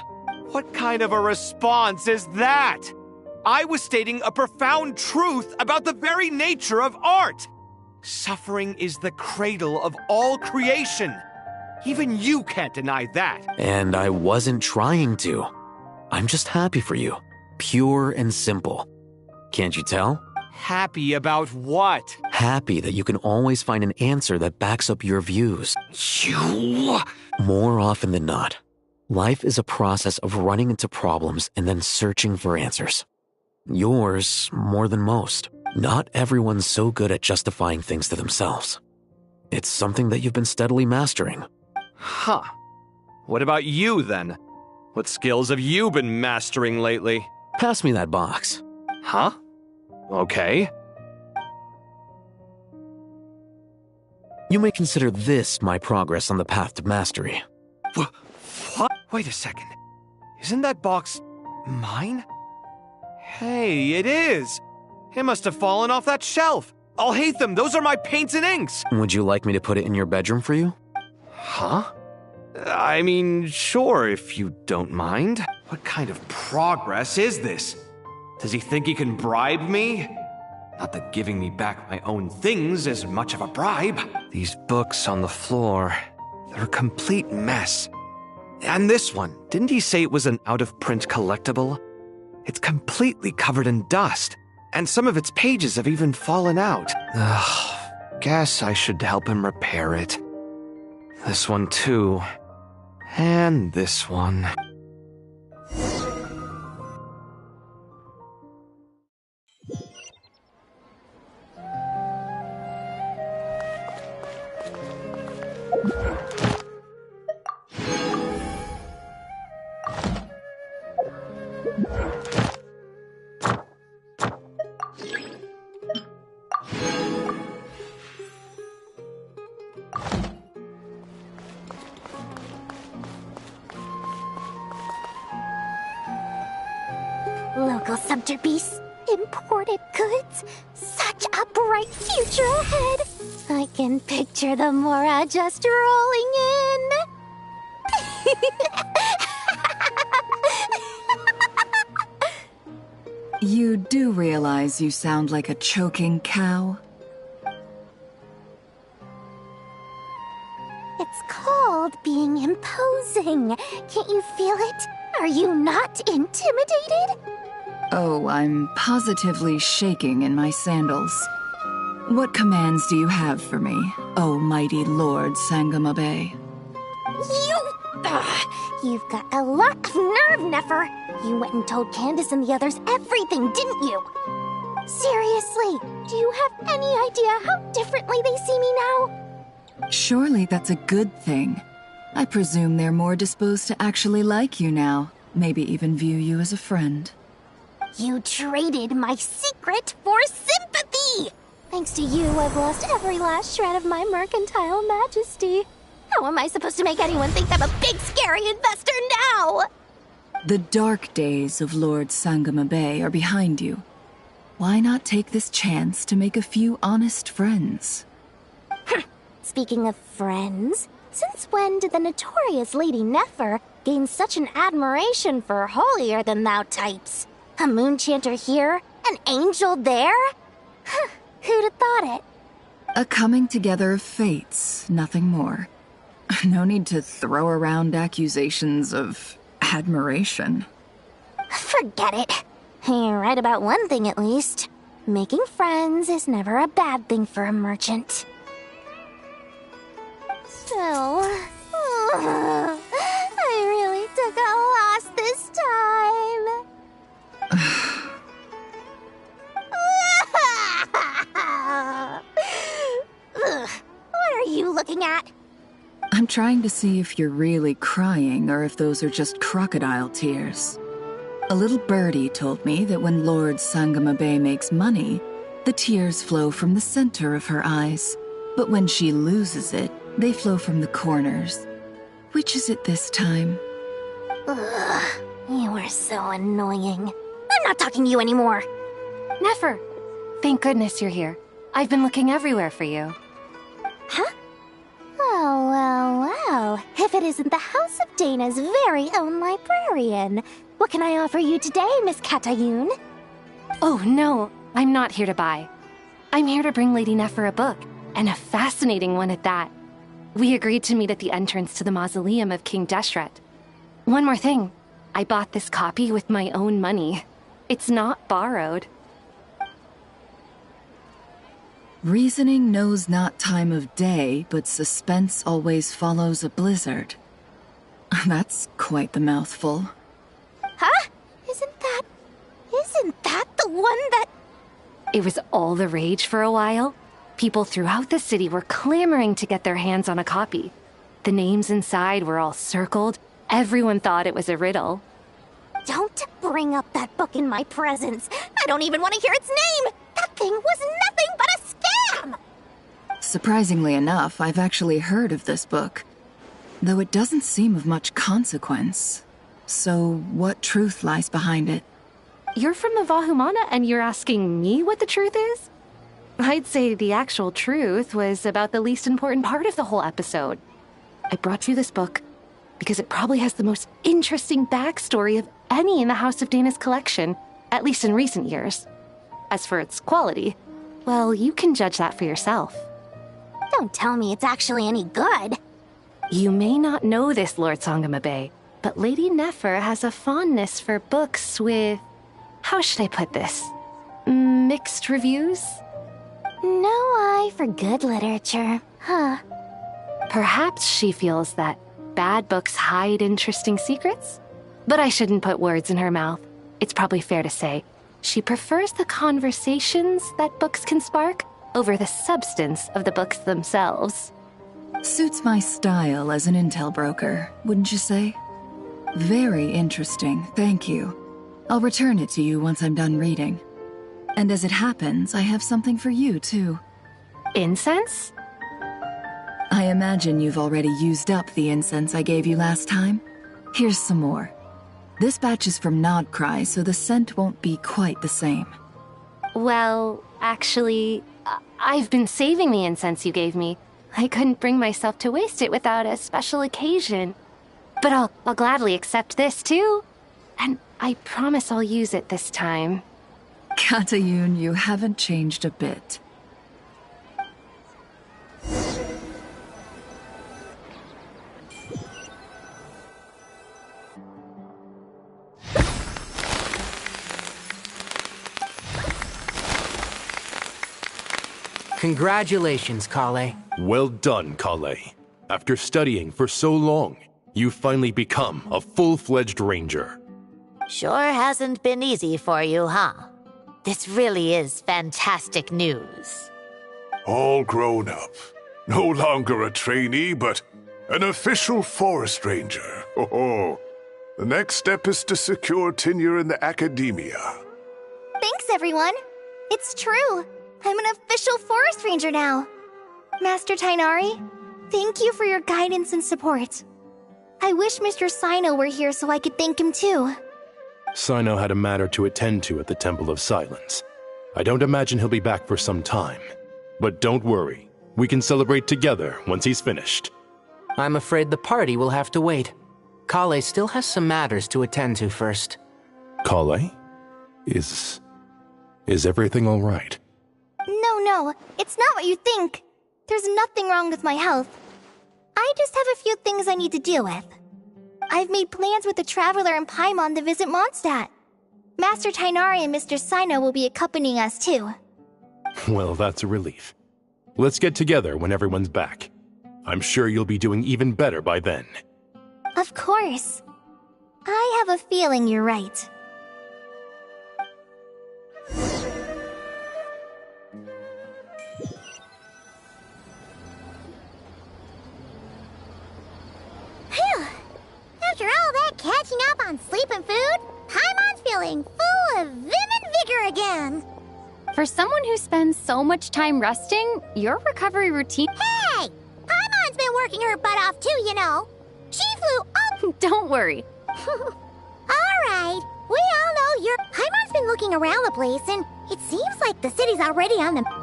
What kind of a response is that? I was stating a profound truth about the very nature of art. Suffering is the cradle of all creation. Even you can't deny that. And I wasn't trying to. I'm just happy for you. Pure and simple. Can't you tell? Happy about what? Happy that you can always find an answer that backs up your views. You... More often than not, life is a process of running into problems and then searching for answers. Yours more than most. Not everyone's so good at justifying things to themselves. It's something that you've been steadily mastering. Huh. What about you, then? What skills have you been mastering lately? Pass me that box. Huh? Okay. You may consider this my progress on the path to mastery. What? Wait a second. Isn't that box mine? Hey, it is! It must have fallen off that shelf! I'll hate them! Those are my paints and inks! Would you like me to put it in your bedroom for you? Huh? I mean, sure, if you don't mind. What kind of progress is this? Does he think he can bribe me? Not that giving me back my own things is much of a bribe. These books on the floor, they're a complete mess. And this one, didn't he say it was an out-of-print collectible? It's completely covered in dust, and some of its pages have even fallen out. Ugh, guess I should help him repair it. This one too. And this one. Local subterbeasts, imported goods, such a bright future ahead. I can picture the Mora just rolling in. You do realize you sound like a choking cow? It's called being imposing. Can't you feel it? Are you not intimidated? Oh, I'm positively shaking in my sandals. What commands do you have for me, oh mighty Lord Sangamabe? You've got a lot of nerve, Nefer. You went and told Candace and the others everything, didn't you? Seriously, do you have any idea how differently they see me now? Surely that's a good thing. I presume they're more disposed to actually like you now, maybe even view you as a friend. You traded my secret for sympathy! Thanks to you, I've lost every last shred of my mercantile majesty. How am I supposed to make anyone think I'm a big, scary investor now? The dark days of Lord Sangamabe are behind you. Why not take this chance to make a few honest friends? Speaking of friends, since when did the notorious Lady Nefer gain such an admiration for holier-than-thou types? A moon chanter here, an angel there? Who'd have thought it? A coming together of fates, nothing more. No need to throw around accusations of admiration. Forget it. You're right about one thing at least. Making friends is never a bad thing for a merchant. Still, I really took a loss this time. What are you looking at? I'm trying to see if you're really crying or if those are just crocodile tears. A little birdie told me that when Lord Sangamabe makes money, the tears flow from the center of her eyes. But when she loses it, they flow from the corners. Which is it this time? Ugh, you are so annoying. I'm not talking to you anymore. Nefer, thank goodness you're here. I've been looking everywhere for you. Huh? Well. If it isn't the House of Dana's very own librarian. What can I offer you today, Miss Katayun? Oh, no. I'm not here to buy. I'm here to bring Lady Nefer a book, and a fascinating one at that. We agreed to meet at the entrance to the mausoleum of King Deshret. One more thing. I bought this copy with my own money. It's not borrowed. Reasoning knows not time of day, but suspense always follows a blizzard. That's quite the mouthful. Huh? Isn't that the one that... It was all the rage for a while. People throughout the city were clamoring to get their hands on a copy. The names inside were all circled. Everyone thought it was a riddle. Don't bring up that book in my presence. I don't even want to hear its name. That thing was nothing but a scam. Surprisingly enough, I've actually heard of this book, though it doesn't seem of much consequence. So, what truth lies behind it? You're from the Vahumana and you're asking me what the truth is? I'd say the actual truth was about the least important part of the whole episode. I brought you this book because it probably has the most interesting backstory of any in the House of Dana's collection, at least in recent years. As for its quality, well, you can judge that for yourself. Don't tell me it's actually any good. You may not know this, Lord Sangamabe, but Lady Nefer has a fondness for books with... how should I put this? Mixed reviews? No eye for good literature, huh? Perhaps she feels that bad books hide interesting secrets? But I shouldn't put words in her mouth. It's probably fair to say she prefers the conversations that books can spark over the substance of the books themselves. Suits my style as an intel broker, wouldn't you say? Very interesting, thank you. I'll return it to you once I'm done reading. And as it happens, I have something for you, too. Incense? I imagine you've already used up the incense I gave you last time. Here's some more. This batch is from Nodcry, so the scent won't be quite the same. Well, actually, I've been saving the incense you gave me. I couldn't bring myself to waste it without a special occasion. But I'll gladly accept this, too. And I promise I'll use it this time. Katayun, you haven't changed a bit. Congratulations, Kale. Well done, Kale. After studying for so long, you've finally become a full-fledged ranger. Sure hasn't been easy for you, huh? This really is fantastic news. All grown up. No longer a trainee, but an official forest ranger. Oh, the next step is to secure tenure in the academia. Thanks, everyone. It's true. I'm an official forest ranger now. Master Tainari, thank you for your guidance and support. I wish Mr. Sino were here so I could thank him too. Sino had a matter to attend to at the Temple of Silence. I don't imagine he'll be back for some time. But don't worry, we can celebrate together once he's finished. I'm afraid the party will have to wait. Kale still has some matters to attend to first. Kale? Is everything all right? No, it's not what you think. There's nothing wrong with my health. I just have a few things I need to deal with. I've made plans with the Traveler and Paimon to visit Mondstadt. Master Tainari and Mr. Sino will be accompanying us too. Well, that's a relief. Let's get together when everyone's back. I'm sure you'll be doing even better by then. Of course. I have a feeling you're right. Phew! After all that catching up on sleep and food, Paimon's feeling full of vim and vigor again. For someone who spends so much time resting, your recovery routine... Hey! Paimon's been working her butt off too, you know. She flew up... Don't worry. Alright, we all know you're... Paimon's been looking around the place, and it seems like the city's already on the...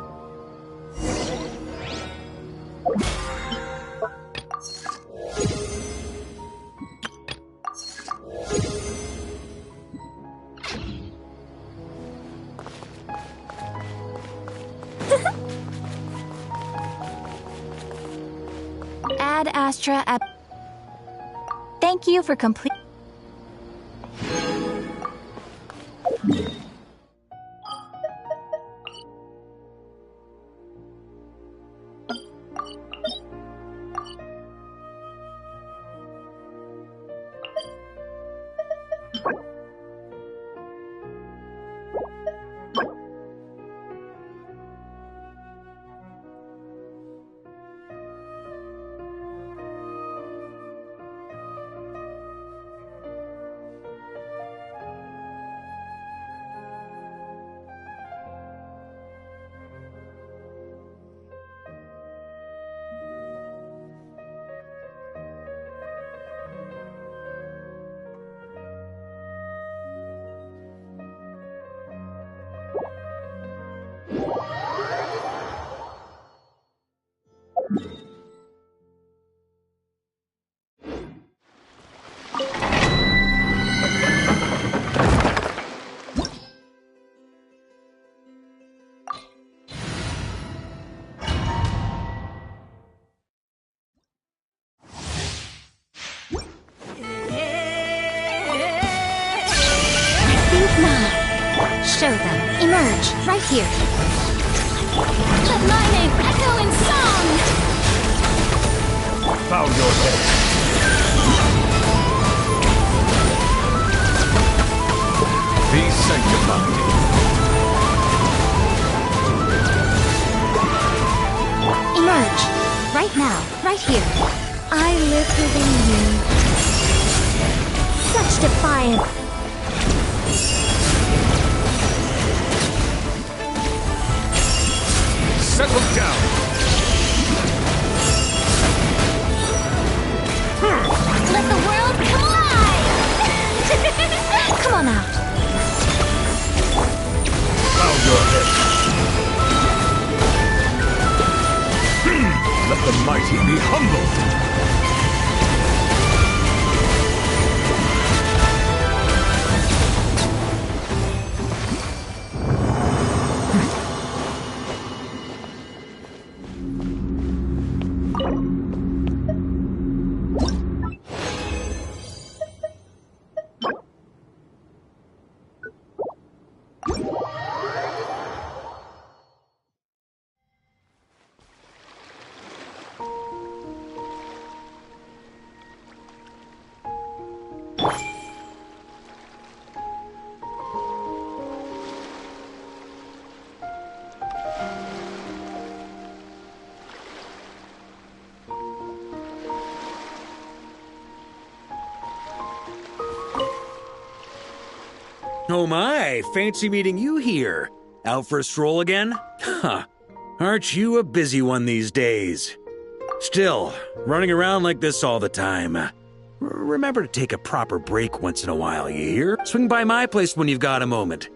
Ad Astra app. Thank you for complete. show them. Emerge, right here. Let my name echo in song! Bow your head. Be sanctified. Emerge, right now, right here. I live within you. Such defiance. Settle down. Let the world collide! Come on out. Bow your head. Let the mighty be humbled. Oh my, fancy meeting you here. Out for a stroll again? Huh. Aren't you a busy one these days? Still, running around like this all the time. Remember to take a proper break once in a while, you hear? Swing by my place when you've got a moment.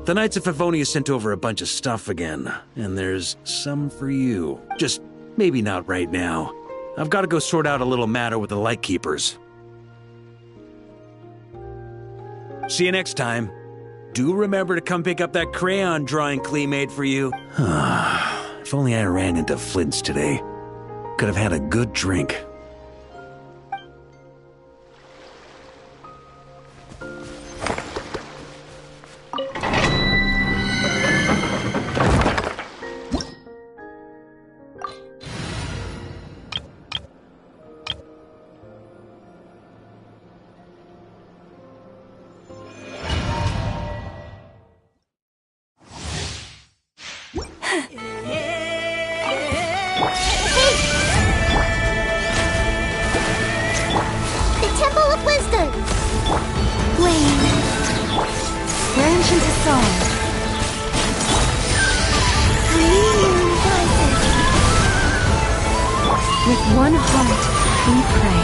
The Knights of Favonius sent over a bunch of stuff again, and there's some for you. Just maybe not right now. I've got to go sort out a little matter with the Lightkeepers. See you next time. Do remember to come pick up that crayon drawing Klee made for you. If only I ran into Flint's today. Could have had a good drink. With one heart, we pray.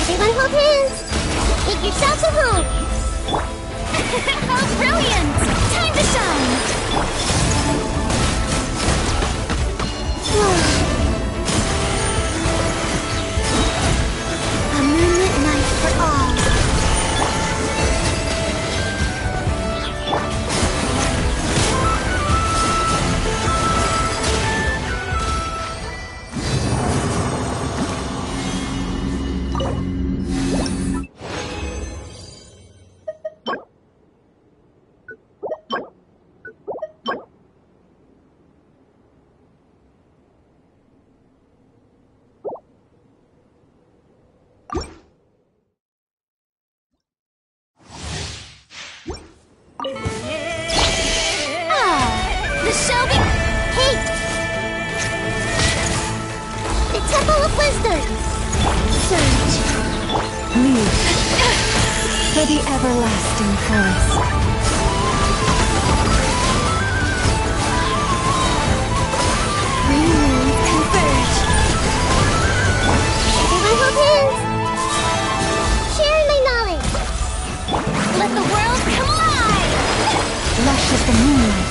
Everyone hold hands! Make yourselves at home! How brilliant! Time to shine! A moonlit night for all. For the everlasting forest. Three moons converge. Everyone hold hands. Share my knowledge. Let the world collide! Lush as the moonlight.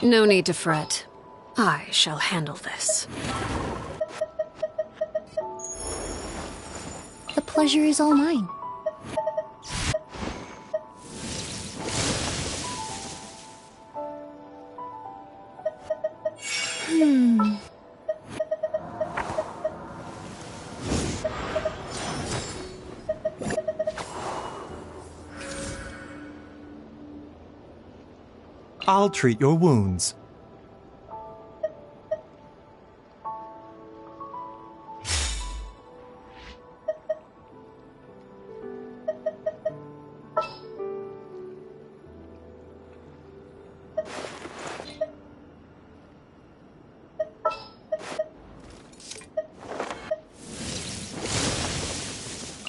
No need to fret. I shall handle this. The pleasure is all mine. I'll treat your wounds.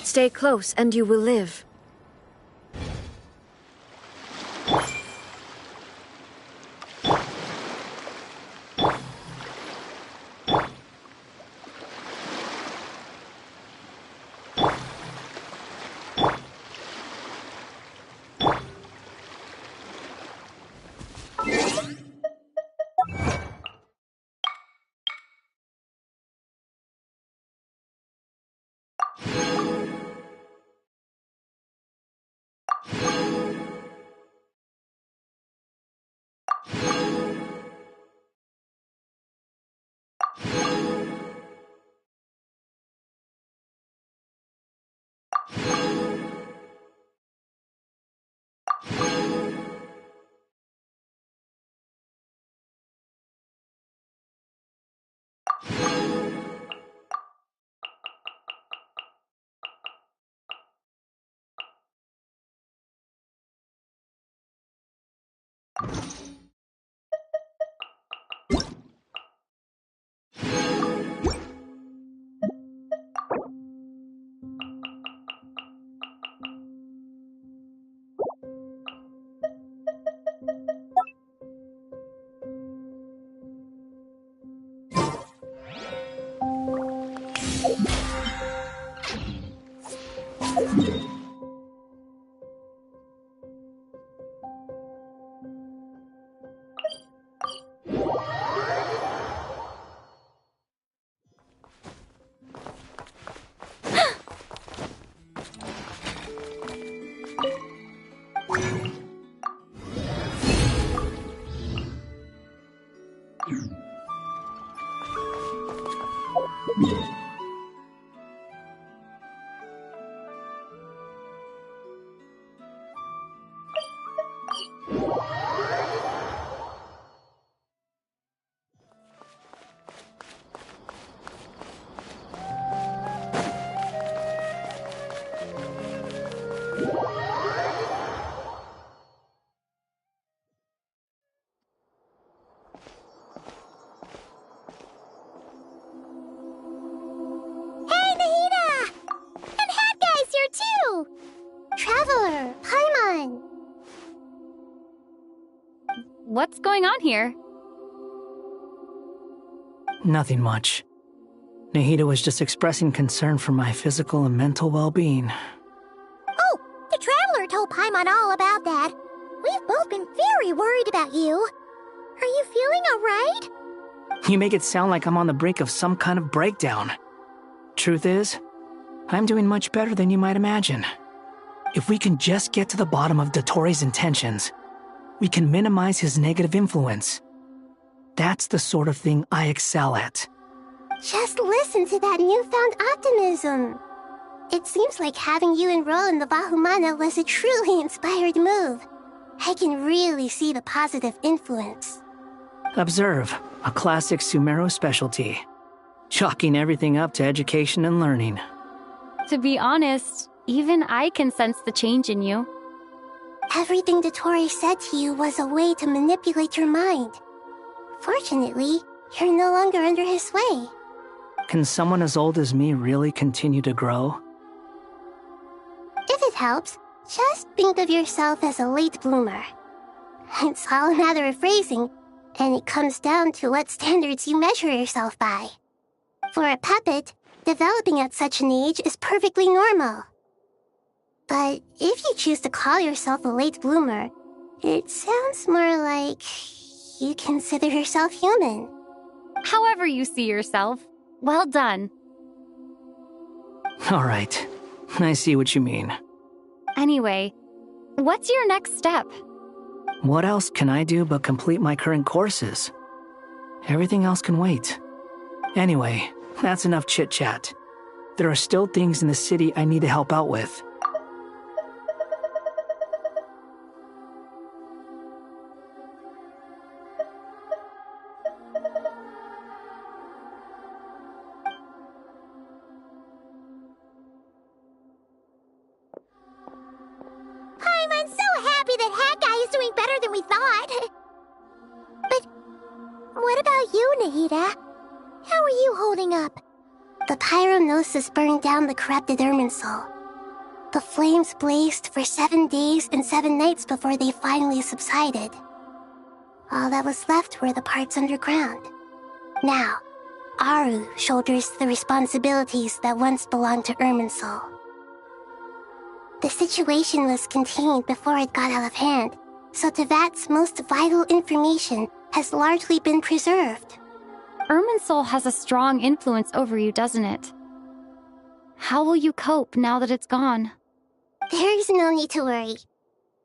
Stay close and you will live. Traveler, Paimon! What's going on here? Nothing much. Nahida was just expressing concern for my physical and mental well-being. Oh, the Traveler told Paimon all about that. We've both been very worried about you. Are you feeling alright? You make it sound like I'm on the brink of some kind of breakdown. Truth is, I'm doing much better than you might imagine. If we can just get to the bottom of Dottoro's intentions, we can minimize his negative influence. That's the sort of thing I excel at. Just listen to that newfound optimism. It seems like having you enroll in the Vahumana was a truly inspired move. I can really see the positive influence. Observe, a classic Sumeru specialty. Chalking everything up to education and learning. To be honest, even I can sense the change in you. Everything Dottori said to you was a way to manipulate your mind. Fortunately, you're no longer under his sway. Can someone as old as me really continue to grow? If it helps, just think of yourself as a late bloomer. It's all a matter of phrasing, and it comes down to what standards you measure yourself by. For a puppet, developing at such an age is perfectly normal. But if you choose to call yourself a late bloomer, it sounds more like You consider yourself human. However you see yourself. Well done. All right. I see what you mean. Anyway, what's your next step? What else can I do but complete my current courses? Everything else can wait. Anyway, that's enough chit-chat. There are still things in the city I need to help out with. I'm so happy that Hat Guy is doing better than we thought. But what about you, Nahida? How are you holding up? The pyronosis burned down the corrupted Irminsul. The flames blazed for 7 days and 7 nights before they finally subsided. All that was left were the parts underground. Now, Aru shoulders the responsibilities that once belonged to Irminsul. The situation was contained before it got out of hand, so Tevat's most vital information has largely been preserved. Irminsul has a strong influence over you, doesn't it? How will you cope now that it's gone? There's no need to worry.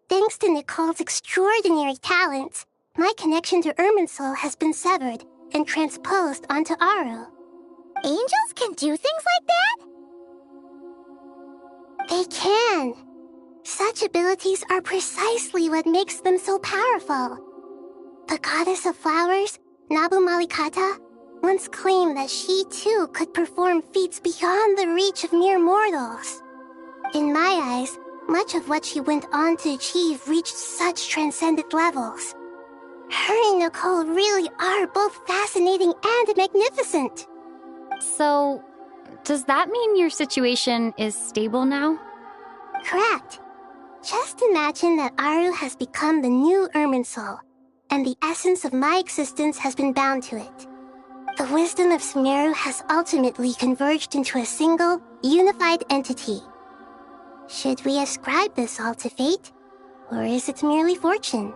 Thanks to Nicole's extraordinary talents, my connection to Irminsul has been severed and transposed onto Aru. Angels can do things like that? They can. Such abilities are precisely what makes them so powerful. The goddess of flowers, Nabu Malikata, once claimed that she too could perform feats beyond the reach of mere mortals. In my eyes, much of what she went on to achieve reached such transcendent levels. Her and Nicole really are both fascinating and magnificent. So, does that mean your situation is stable now? Correct. Just imagine that Aru has become the new Irminsul, and the essence of my existence has been bound to it. The wisdom of Sumeru has ultimately converged into a single, unified entity. Should we ascribe this all to fate, or is it merely fortune?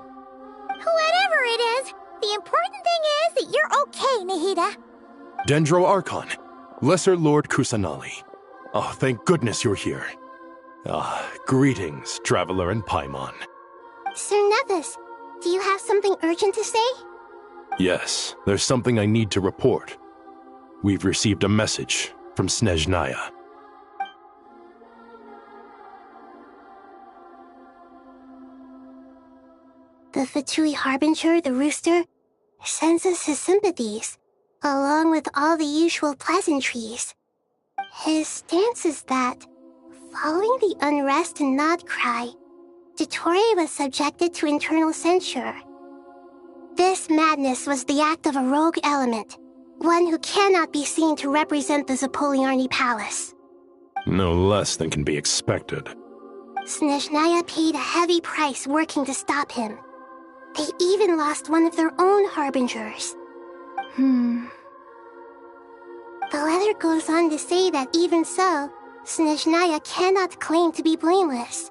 Whatever it is, the important thing is that you're okay, Nahida. Dendro Archon, Lesser Lord Kusanali. Oh, thank goodness you're here. Greetings, Traveler and Paimon. Sir Nevis, do you have something urgent to say? Yes, there's something I need to report. We've received a message from Snezhnaya. The Fatui Harbinger, the Rooster, sends us his sympathies, along with all the usual pleasantries. His stance is that, following the unrest and Nod Cry, Dottore was subjected to internal censure. This madness was the act of a rogue element, one who cannot be seen to represent the Zapoliarni Palace. No less than can be expected. Snezhnaya paid a heavy price working to stop him. They even lost one of their own harbingers. The letter goes on to say that even so, Snezhnaya cannot claim to be blameless.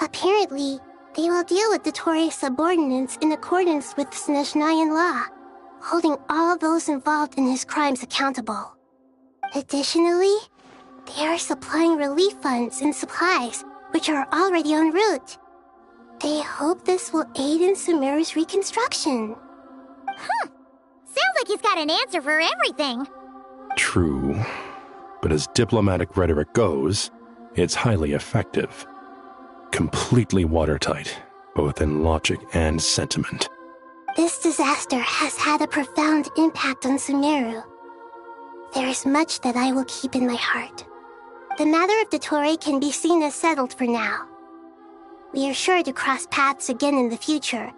Apparently, they will deal with Dottore's subordinates in accordance with Snezhnayan law, holding all those involved in his crimes accountable. Additionally, they are supplying relief funds and supplies, which are already en route. They hope this will aid in Sumeru's reconstruction. Sounds like he's got an answer for everything. True, but as diplomatic rhetoric goes, it's highly effective. Completely watertight, both in logic and sentiment. This disaster has had a profound impact on Sumeru. There is much that I will keep in my heart. The matter of Dottore can be seen as settled for now. We are sure to cross paths again in the future,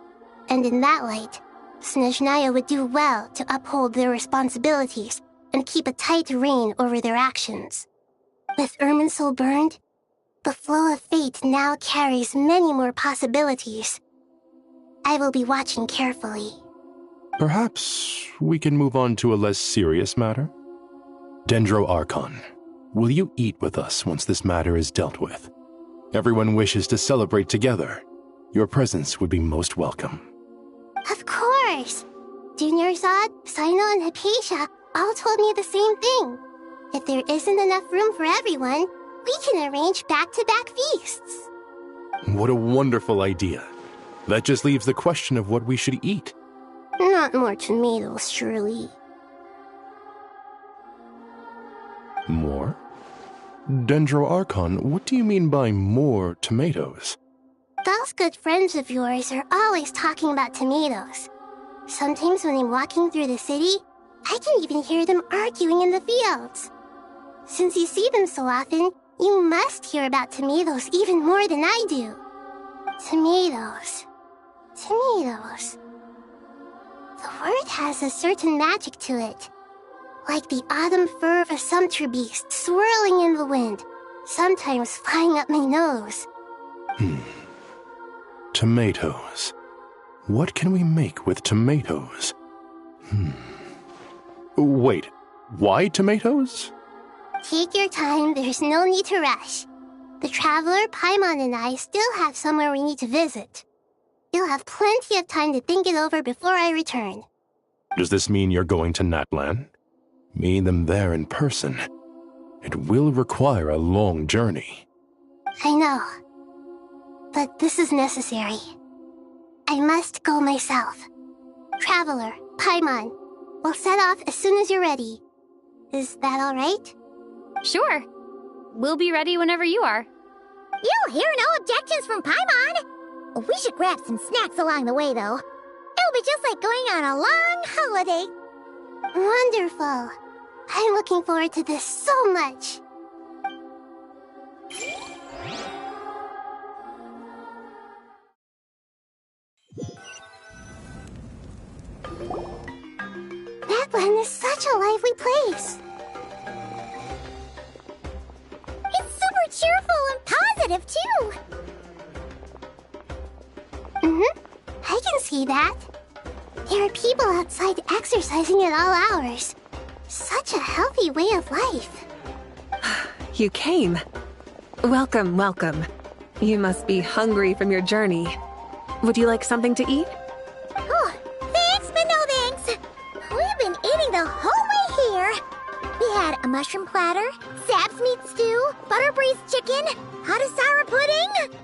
and in that light, Snezhnaya would do well to uphold their responsibilities and keep a tight rein over their actions. With Irminsul burned, the flow of fate now carries many more possibilities. I will be watching carefully. Perhaps we can move on to a less serious matter? Dendro Archon, will you eat with us once this matter is dealt with? Everyone wishes to celebrate together. Your presence would be most welcome. Of course! Junior Zod, Sino, and Hypatia all told me the same thing. If there isn't enough room for everyone, we can arrange back-to-back feasts. What a wonderful idea. That just leaves the question of what we should eat. Not more tomatoes, surely. More? Dendro Archon, what do you mean by more tomatoes? Those good friends of yours are always talking about tomatoes. Sometimes when I'm walking through the city, I can even hear them arguing in the fields. Since you see them so often, you must hear about tomatoes even more than I do. Tomatoes. Tomatoes. The word has a certain magic to it. Like the autumn fur of a sumpter beast swirling in the wind, sometimes flying up my nose. Tomatoes. What can we make with tomatoes? Wait, why tomatoes? Take your time, there's no need to rush. The Traveler, Paimon, and I still have somewhere we need to visit. You'll have plenty of time to think it over before I return. Does this mean you're going to Natlan? Meeting them there in person. It will require a long journey. I know. But this is necessary. I must go myself. Traveler, Paimon, we'll set off as soon as you're ready. Is that all right? Sure. We'll be ready whenever you are. You'll hear no objections from Paimon. We should grab some snacks along the way, though. It'll be just like going on a long holiday. Wonderful. I'm looking forward to this so much. Natlan is such a lively place. It's super cheerful and positive, too. I can see that. There are people outside exercising at all hours. Such a healthy way of life. You came. Welcome, welcome. You must be hungry from your journey. Would you like something to eat? Oh, thanks, but no thanks. We've been eating the whole way here. We had a mushroom platter, Sab's meat stew, butter braised chicken, Hadasara pudding.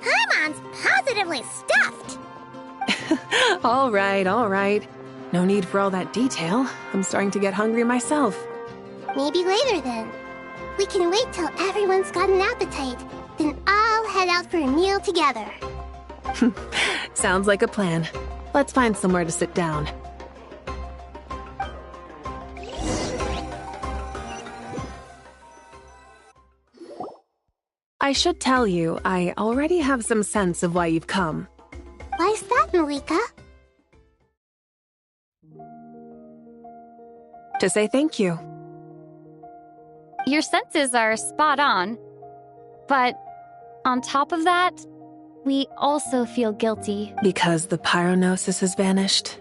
Paimon's positively stuffed. All right. No need for all that detail. I'm starting to get hungry myself. Maybe later then. We can wait till everyone's got an appetite, then I'll head out for a meal together. Sounds like a plan. Let's find somewhere to sit down. I should tell you, I already have some sense of why you've come. Why's that, Malika? To say thank you. Your senses are spot on. But on top of that, we also feel guilty. Because the pyronosis has vanished?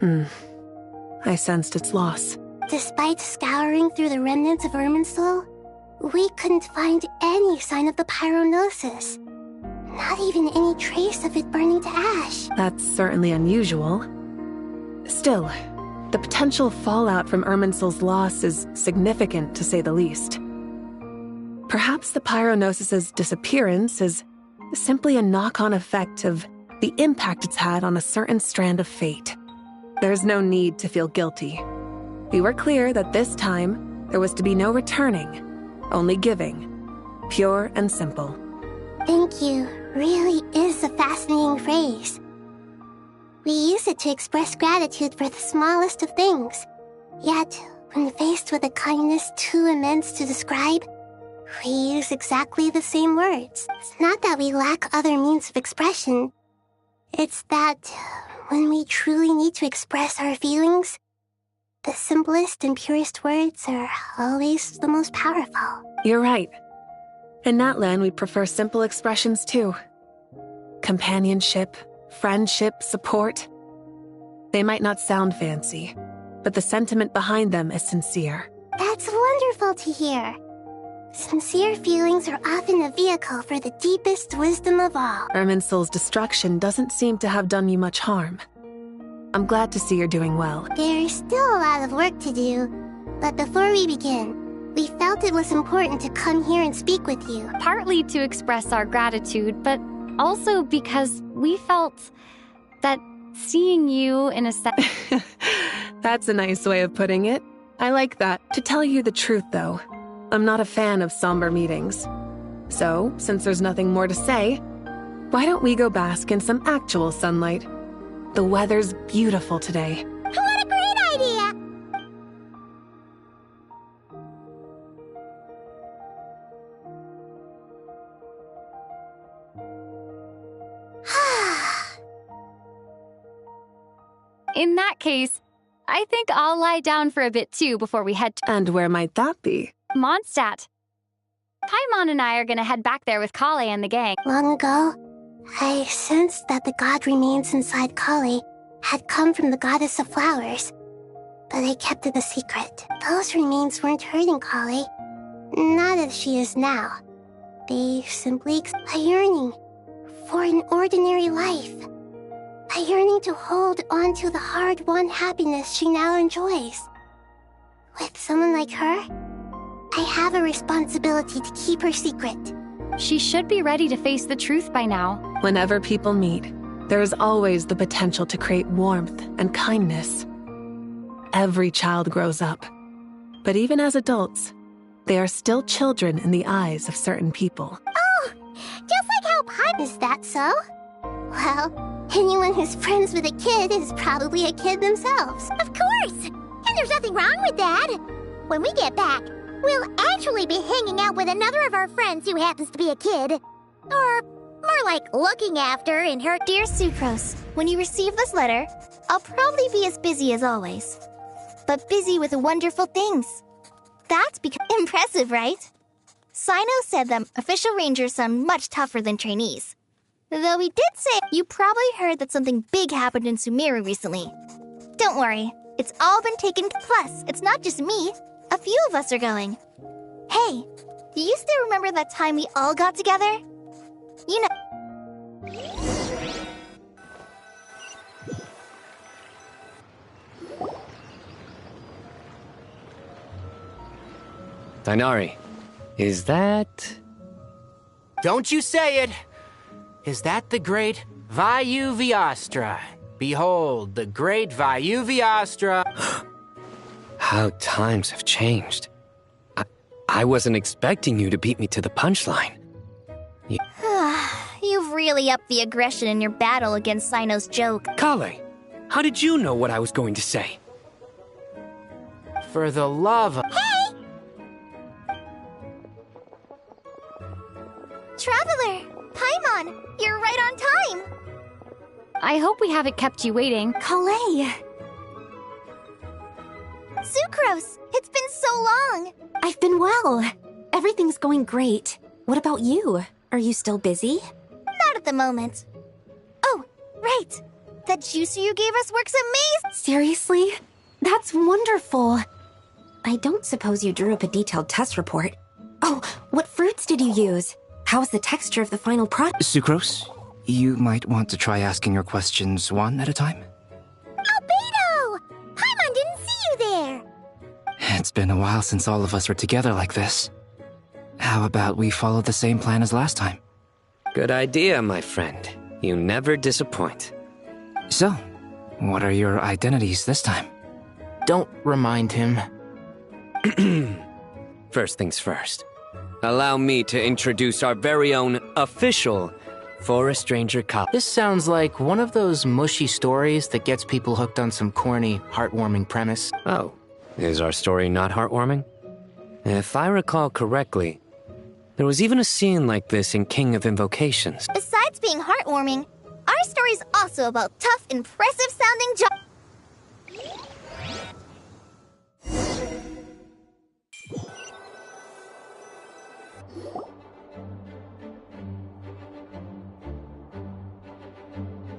I sensed its loss. Despite scouring through the remnants of Irminsul, we couldn't find any sign of the pyronosis. Not even any trace of it burning to ash. That's certainly unusual. Still, the potential fallout from Irminsul's loss is significant, to say the least. Perhaps the pyronosis's disappearance is simply a knock-on effect of the impact it's had on a certain strand of fate. There's no need to feel guilty. We were clear that this time there was to be no returning, only giving. Pure and simple. Thank you really is a fascinating phrase. We use it to express gratitude for the smallest of things. Yet, when faced with a kindness too immense to describe, we use exactly the same words. It's not that we lack other means of expression. It's that when we truly need to express our feelings, the simplest and purest words are always the most powerful. You're right. In Natlan, we prefer simple expressions too. Companionship, friendship, support. They might not sound fancy, but the sentiment behind them is sincere. That's wonderful to hear. Sincere feelings are often a vehicle for the deepest wisdom of all. Irminsul's destruction doesn't seem to have done you much harm. I'm glad to see you're doing well. There's still a lot of work to do, but before we begin, we felt it was important to come here and speak with you. Partly to express our gratitude, but also because we felt that seeing you in a That's a nice way of putting it. I like that. To tell you the truth, though, I'm not a fan of somber meetings. So, since there's nothing more to say, why don't we go bask in some actual sunlight? The weather's beautiful today. What a great idea! In that case, I think I'll lie down for a bit too before we head to— And where might that be? Mondstadt. Paimon and I are gonna head back there with Kale and the gang. Long ago, I sensed that the god remains inside Kali had come from the goddess of flowers, but I kept it a secret. Those remains weren't hurting Kali, not as she is now. They simply a yearning for an ordinary life. A yearning to hold on to the hard-won happiness she now enjoys. With someone like her, I have a responsibility to keep her secret. She should be ready to face the truth by now. Whenever people meet, there is always the potential to create warmth and kindness. Every child grows up, but even as adults, they are still children in the eyes of certain people. Oh, just like how Paimon— Is that so? Well, anyone who's friends with a kid is probably a kid themselves. Of course! And there's nothing wrong with that. When we get back, we'll actually be hanging out with another of our friends who happens to be a kid. Or more like looking after in her— Dear Sucrose, when you receive this letter, I'll probably be as busy as always. But busy with wonderful things. That's impressive, right? Sino said that official rangers sound much tougher than trainees. Though he did say you probably heard that something big happened in Sumeru recently. Don't worry, it's all been taken. Plus, it's not just me. A few of us are going. Hey, do you still remember that time we all got together? You know. Dainari, is that... Don't you say it! Is that the great Vayu Viastra? Behold, the great Vayu Viastra. How times have changed. I wasn't expecting you to beat me to the punchline. You've really upped the aggression in your battle against Sino's joke. Kale, how did you know what I was going to say? For the love of... Hey! Traveler! Paimon! You're right on time! I hope we haven't kept you waiting. Kale! Sucrose! It's been so long! I've been well. Everything's going great. What about you? Are you still busy? Not at the moment. Oh, right! That juicer you gave us works amazing! Seriously? That's wonderful! I don't suppose you drew up a detailed test report. Oh, what fruits did you use? How's the texture of the final product? Sucrose, you might want to try asking your questions one at a time. Albedo! Paimon didn't see you there! It's been a while since all of us were together like this. How about we follow the same plan as last time? Good idea, my friend. You never disappoint. So, what are your identities this time? Don't remind him. First things first. Allow me to introduce our very own official Forest Ranger Kale. This sounds like one of those mushy stories that gets people hooked on some corny, heartwarming premise. Oh, is our story not heartwarming? If I recall correctly, there was even a scene like this in King of Invocations. Besides being heartwarming, our story's also about tough, impressive-sounding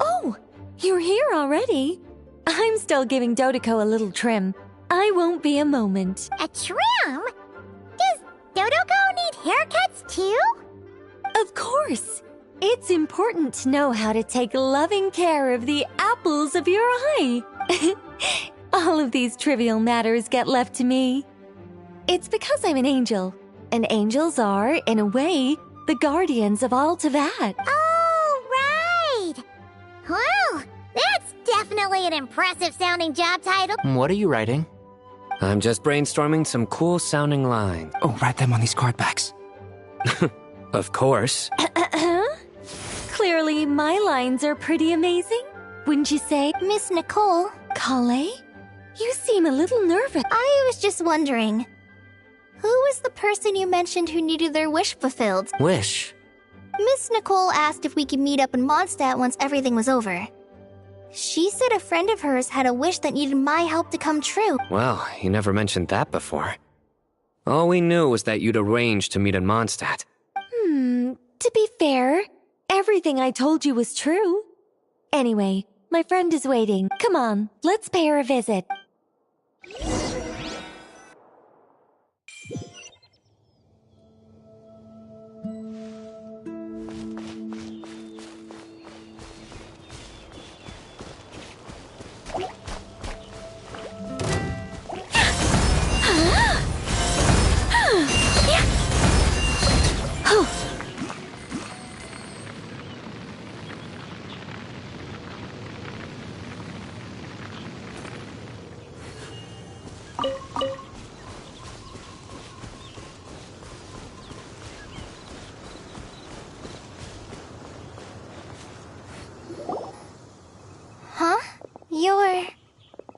Oh, you're here already? I'm still giving Dodoko a little trim. I won't be a moment. A trim? Does Dodoko too? Of course! It's important to know how to take loving care of the apples of your eye. All of these trivial matters get left to me. It's because I'm an angel, and angels are, in a way, the guardians of all Teyvat. Oh, right! Well, that's definitely an impressive sounding job title. What are you writing? I'm just brainstorming some cool sounding lines. Oh, write them on these card backs. Of course. Clearly, my lines are pretty amazing. Wouldn't you say, Miss Nicole? Kale? You seem a little nervous. I was just wondering, who was the person you mentioned who needed their wish fulfilled? Wish? Miss Nicole asked if we could meet up in Mondstadt once everything was over. She said a friend of hers had a wish that needed my help to come true. Well, you never mentioned that before. All we knew was that you'd arranged to meet in Mondstadt. To be fair, everything I told you was true. Anyway, my friend is waiting. Come on, let's pay her a visit. You're...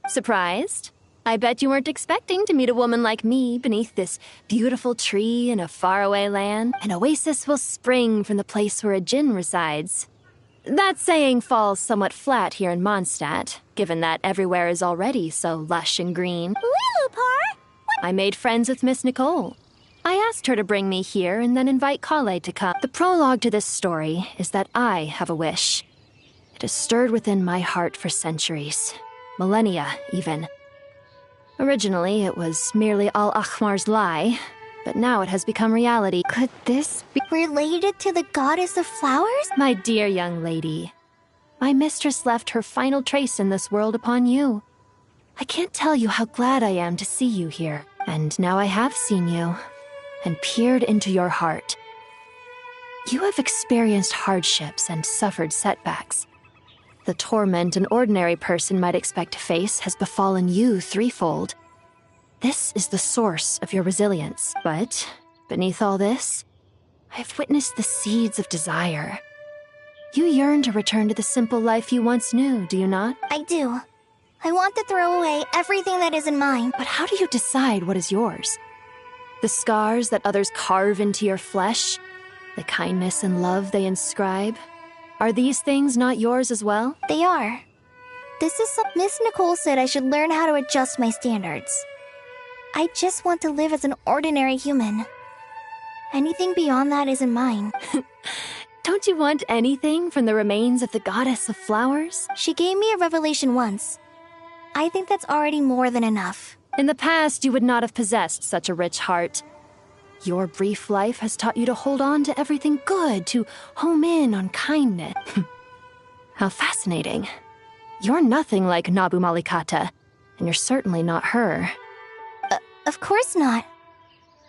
Surprised? I bet you weren't expecting to meet a woman like me beneath this beautiful tree in a faraway land. An oasis will spring from the place where a djinn resides. That saying falls somewhat flat here in Mondstadt, given that everywhere is already so lush and green. Lilupar? I made friends with Miss Nicole. I asked her to bring me here and then invite Kale to come. The prologue to this story is that I have a wish. It has stirred within my heart for centuries. Millennia, even. Originally, it was merely Al-Akhmar's lie, but now it has become reality. Could this be related to the goddess of flowers? My dear young lady, my mistress left her final trace in this world upon you. I can't tell you how glad I am to see you here. And now I have seen you, and peered into your heart. You have experienced hardships and suffered setbacks. The torment an ordinary person might expect to face has befallen you threefold. This is the source of your resilience. But beneath all this, I've witnessed the seeds of desire. You yearn to return to the simple life you once knew, do you not? I do. I want to throw away everything that isn't mine. But how do you decide what is yours? The scars that others carve into your flesh? The kindness and love they inscribe? Are these things not yours as well? They are. This is something Miss Nicole said I should learn how to adjust my standards. I just want to live as an ordinary human. Anything beyond that isn't mine. Don't you want anything from the remains of the goddess of flowers? She gave me a revelation once. I think that's already more than enough. In the past, you would not have possessed such a rich heart. Your brief life has taught you to hold on to everything good, to home in on kindness. How fascinating. You're nothing like Nabu Malikata, and you're certainly not her. Of course not.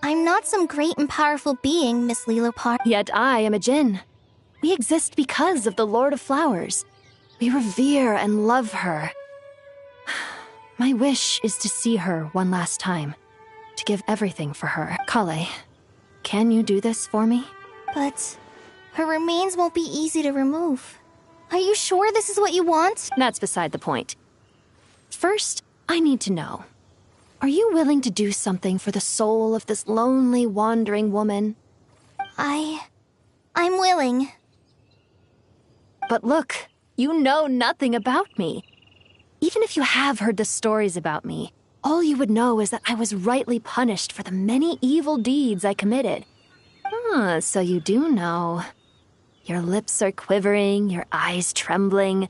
I'm not some great and powerful being, Miss Lilupar. Yet I am a djinn. We exist because of the Lord of Flowers. We revere and love her. My wish is to see her one last time. To give everything for her. Kale, can you do this for me? But her remains won't be easy to remove. Are you sure this is what you want? That's beside the point. First, I need to know. Are you willing to do something for the soul of this lonely, wandering woman? I'm willing. But look, you know nothing about me. Even if you have heard the stories about me, all you would know is that I was rightly punished for the many evil deeds I committed. So you do know. Your lips are quivering, your eyes trembling,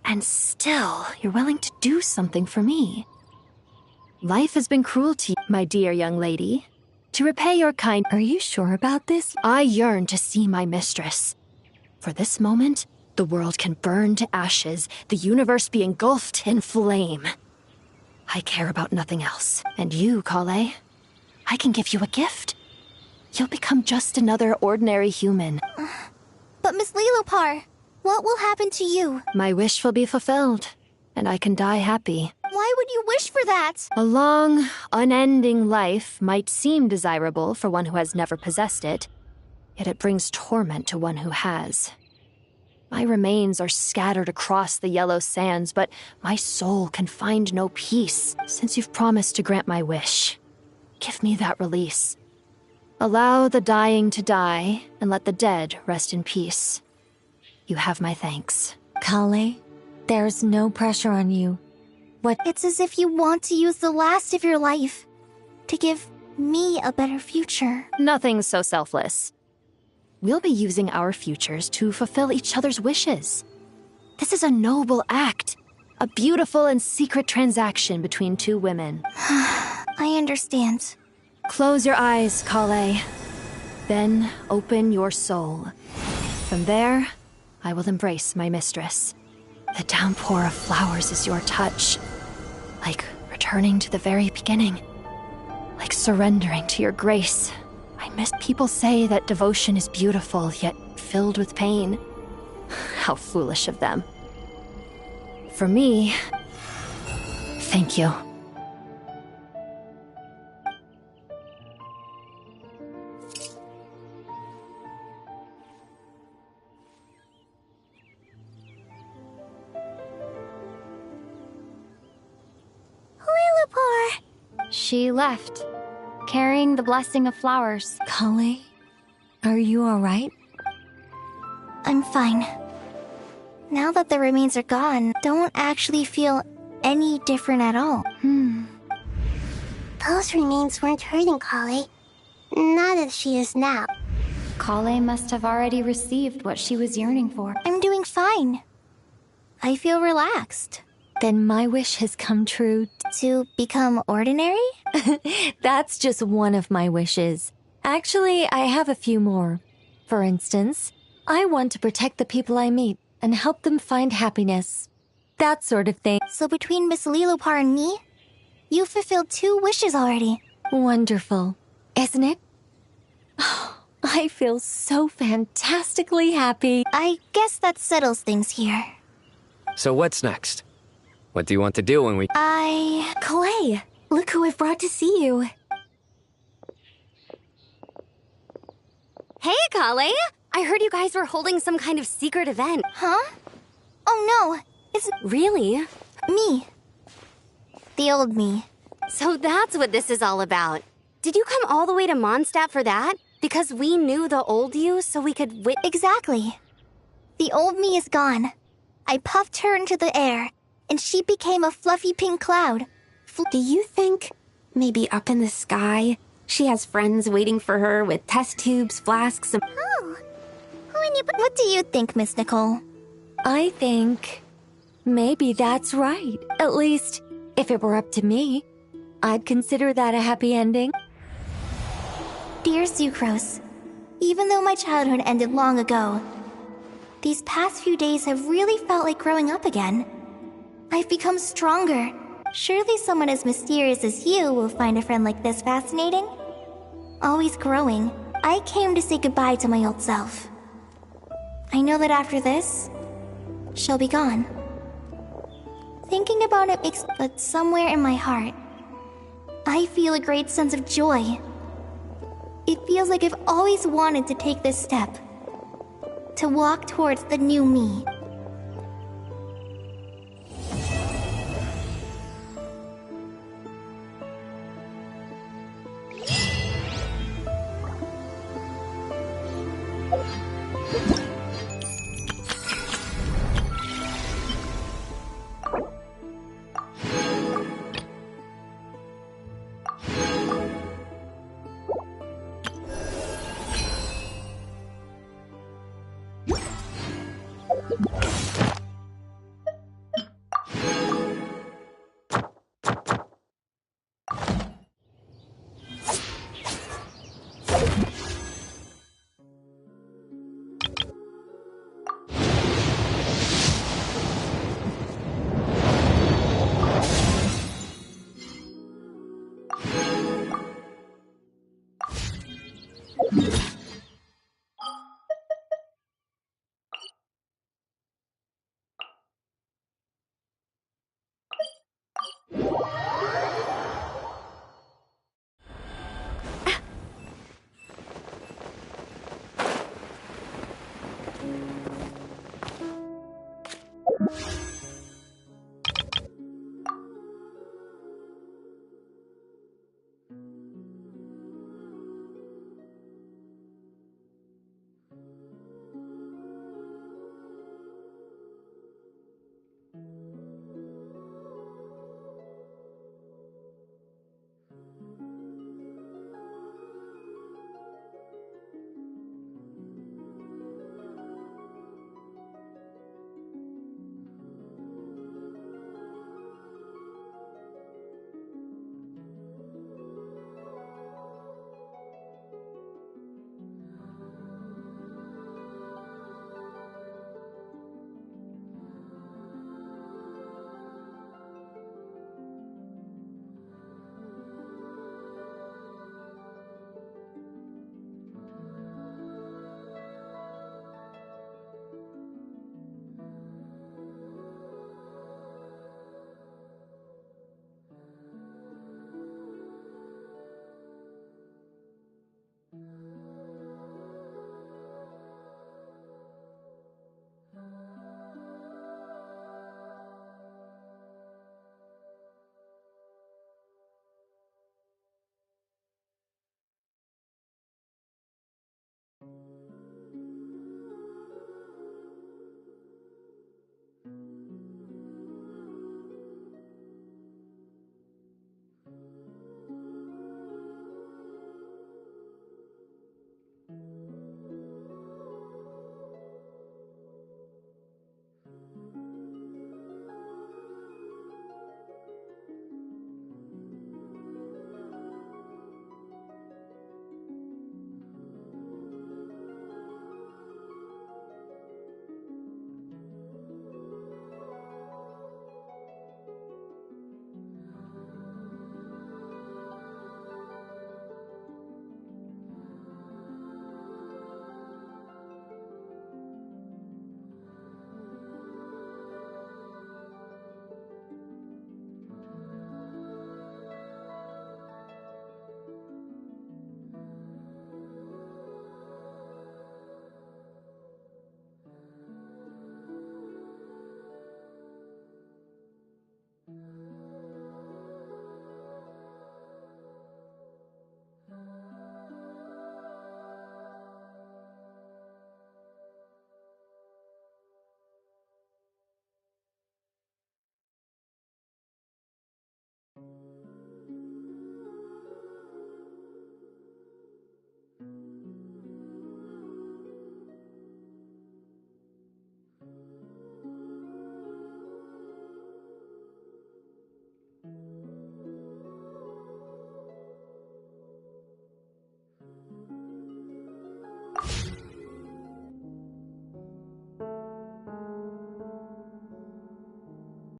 and still you're willing to do something for me. Life has been cruel to you, my dear young lady. To repay your kind... Are you sure about this? I yearn to see my mistress. For this moment, the world can burn to ashes, the universe be engulfed in flame. I care about nothing else. And you, Kale, I can give you a gift. You'll become just another ordinary human. But Miss Lilopar, what will happen to you? My wish will be fulfilled, and I can die happy. Why would you wish for that? A long, unending life might seem desirable for one who has never possessed it, yet it brings torment to one who has. My remains are scattered across the yellow sands, but my soul can find no peace. Since you've promised to grant my wish, give me that release. Allow the dying to die, and let the dead rest in peace. You have my thanks. Kale, there's no pressure on you. It's as if you want to use the last of your life to give me a better future. Nothing so selfless. We'll be using our futures to fulfill each other's wishes. This is a noble act, a beautiful and secret transaction between two women. I understand. Close your eyes, Kale. Then open your soul. From there, I will embrace my mistress. The downpour of flowers is your touch. Like returning to the very beginning. Like surrendering to your grace. I miss people say that devotion is beautiful, yet filled with pain. How foolish of them. For me, thank you. Lilopar! She left, carrying the blessing of flowers. Kale, are you alright? I'm fine. Now that the remains are gone, don't actually feel any different at all. Those remains weren't hurting Kale. Not as she is now. Kale must have already received what she was yearning for. I'm doing fine. I feel relaxed. Then my wish has come true. To become ordinary? That's just one of my wishes. Actually, I have a few more. For instance, I want to protect the people I meet and help them find happiness. That sort of thing. So between Miss Lilopar and me, you fulfilled 2 wishes already. Wonderful, isn't it? Oh, I feel so fantastically happy. I guess that settles things here. So what's next? What do you want to do when we... Kale, look who I've brought to see you. Hey, Kale! I heard you guys were holding some kind of secret event. Huh? Oh no, it's... Really? Me. The old me. So that's what this is all about. Did you come all the way to Mondstadt for that? Because we knew the old you, so we could Exactly. The old me is gone. I puffed her into the air, and she became a fluffy pink cloud. Do you think, maybe up in the sky, she has friends waiting for her with test tubes, flasks, and... Oh. What do you think, Miss Nicole? I think maybe that's right. At least, if it were up to me, I'd consider that a happy ending. Dear Sucrose, even though my childhood ended long ago, these past few days have really felt like growing up again. I've become stronger. Surely someone as mysterious as you will find a friend like this fascinating? Always growing, I came to say goodbye to my old self. I know that after this, she'll be gone. Thinking about it makes... But somewhere in my heart, I feel a great sense of joy. It feels like I've always wanted to take this step. To walk towards the new me.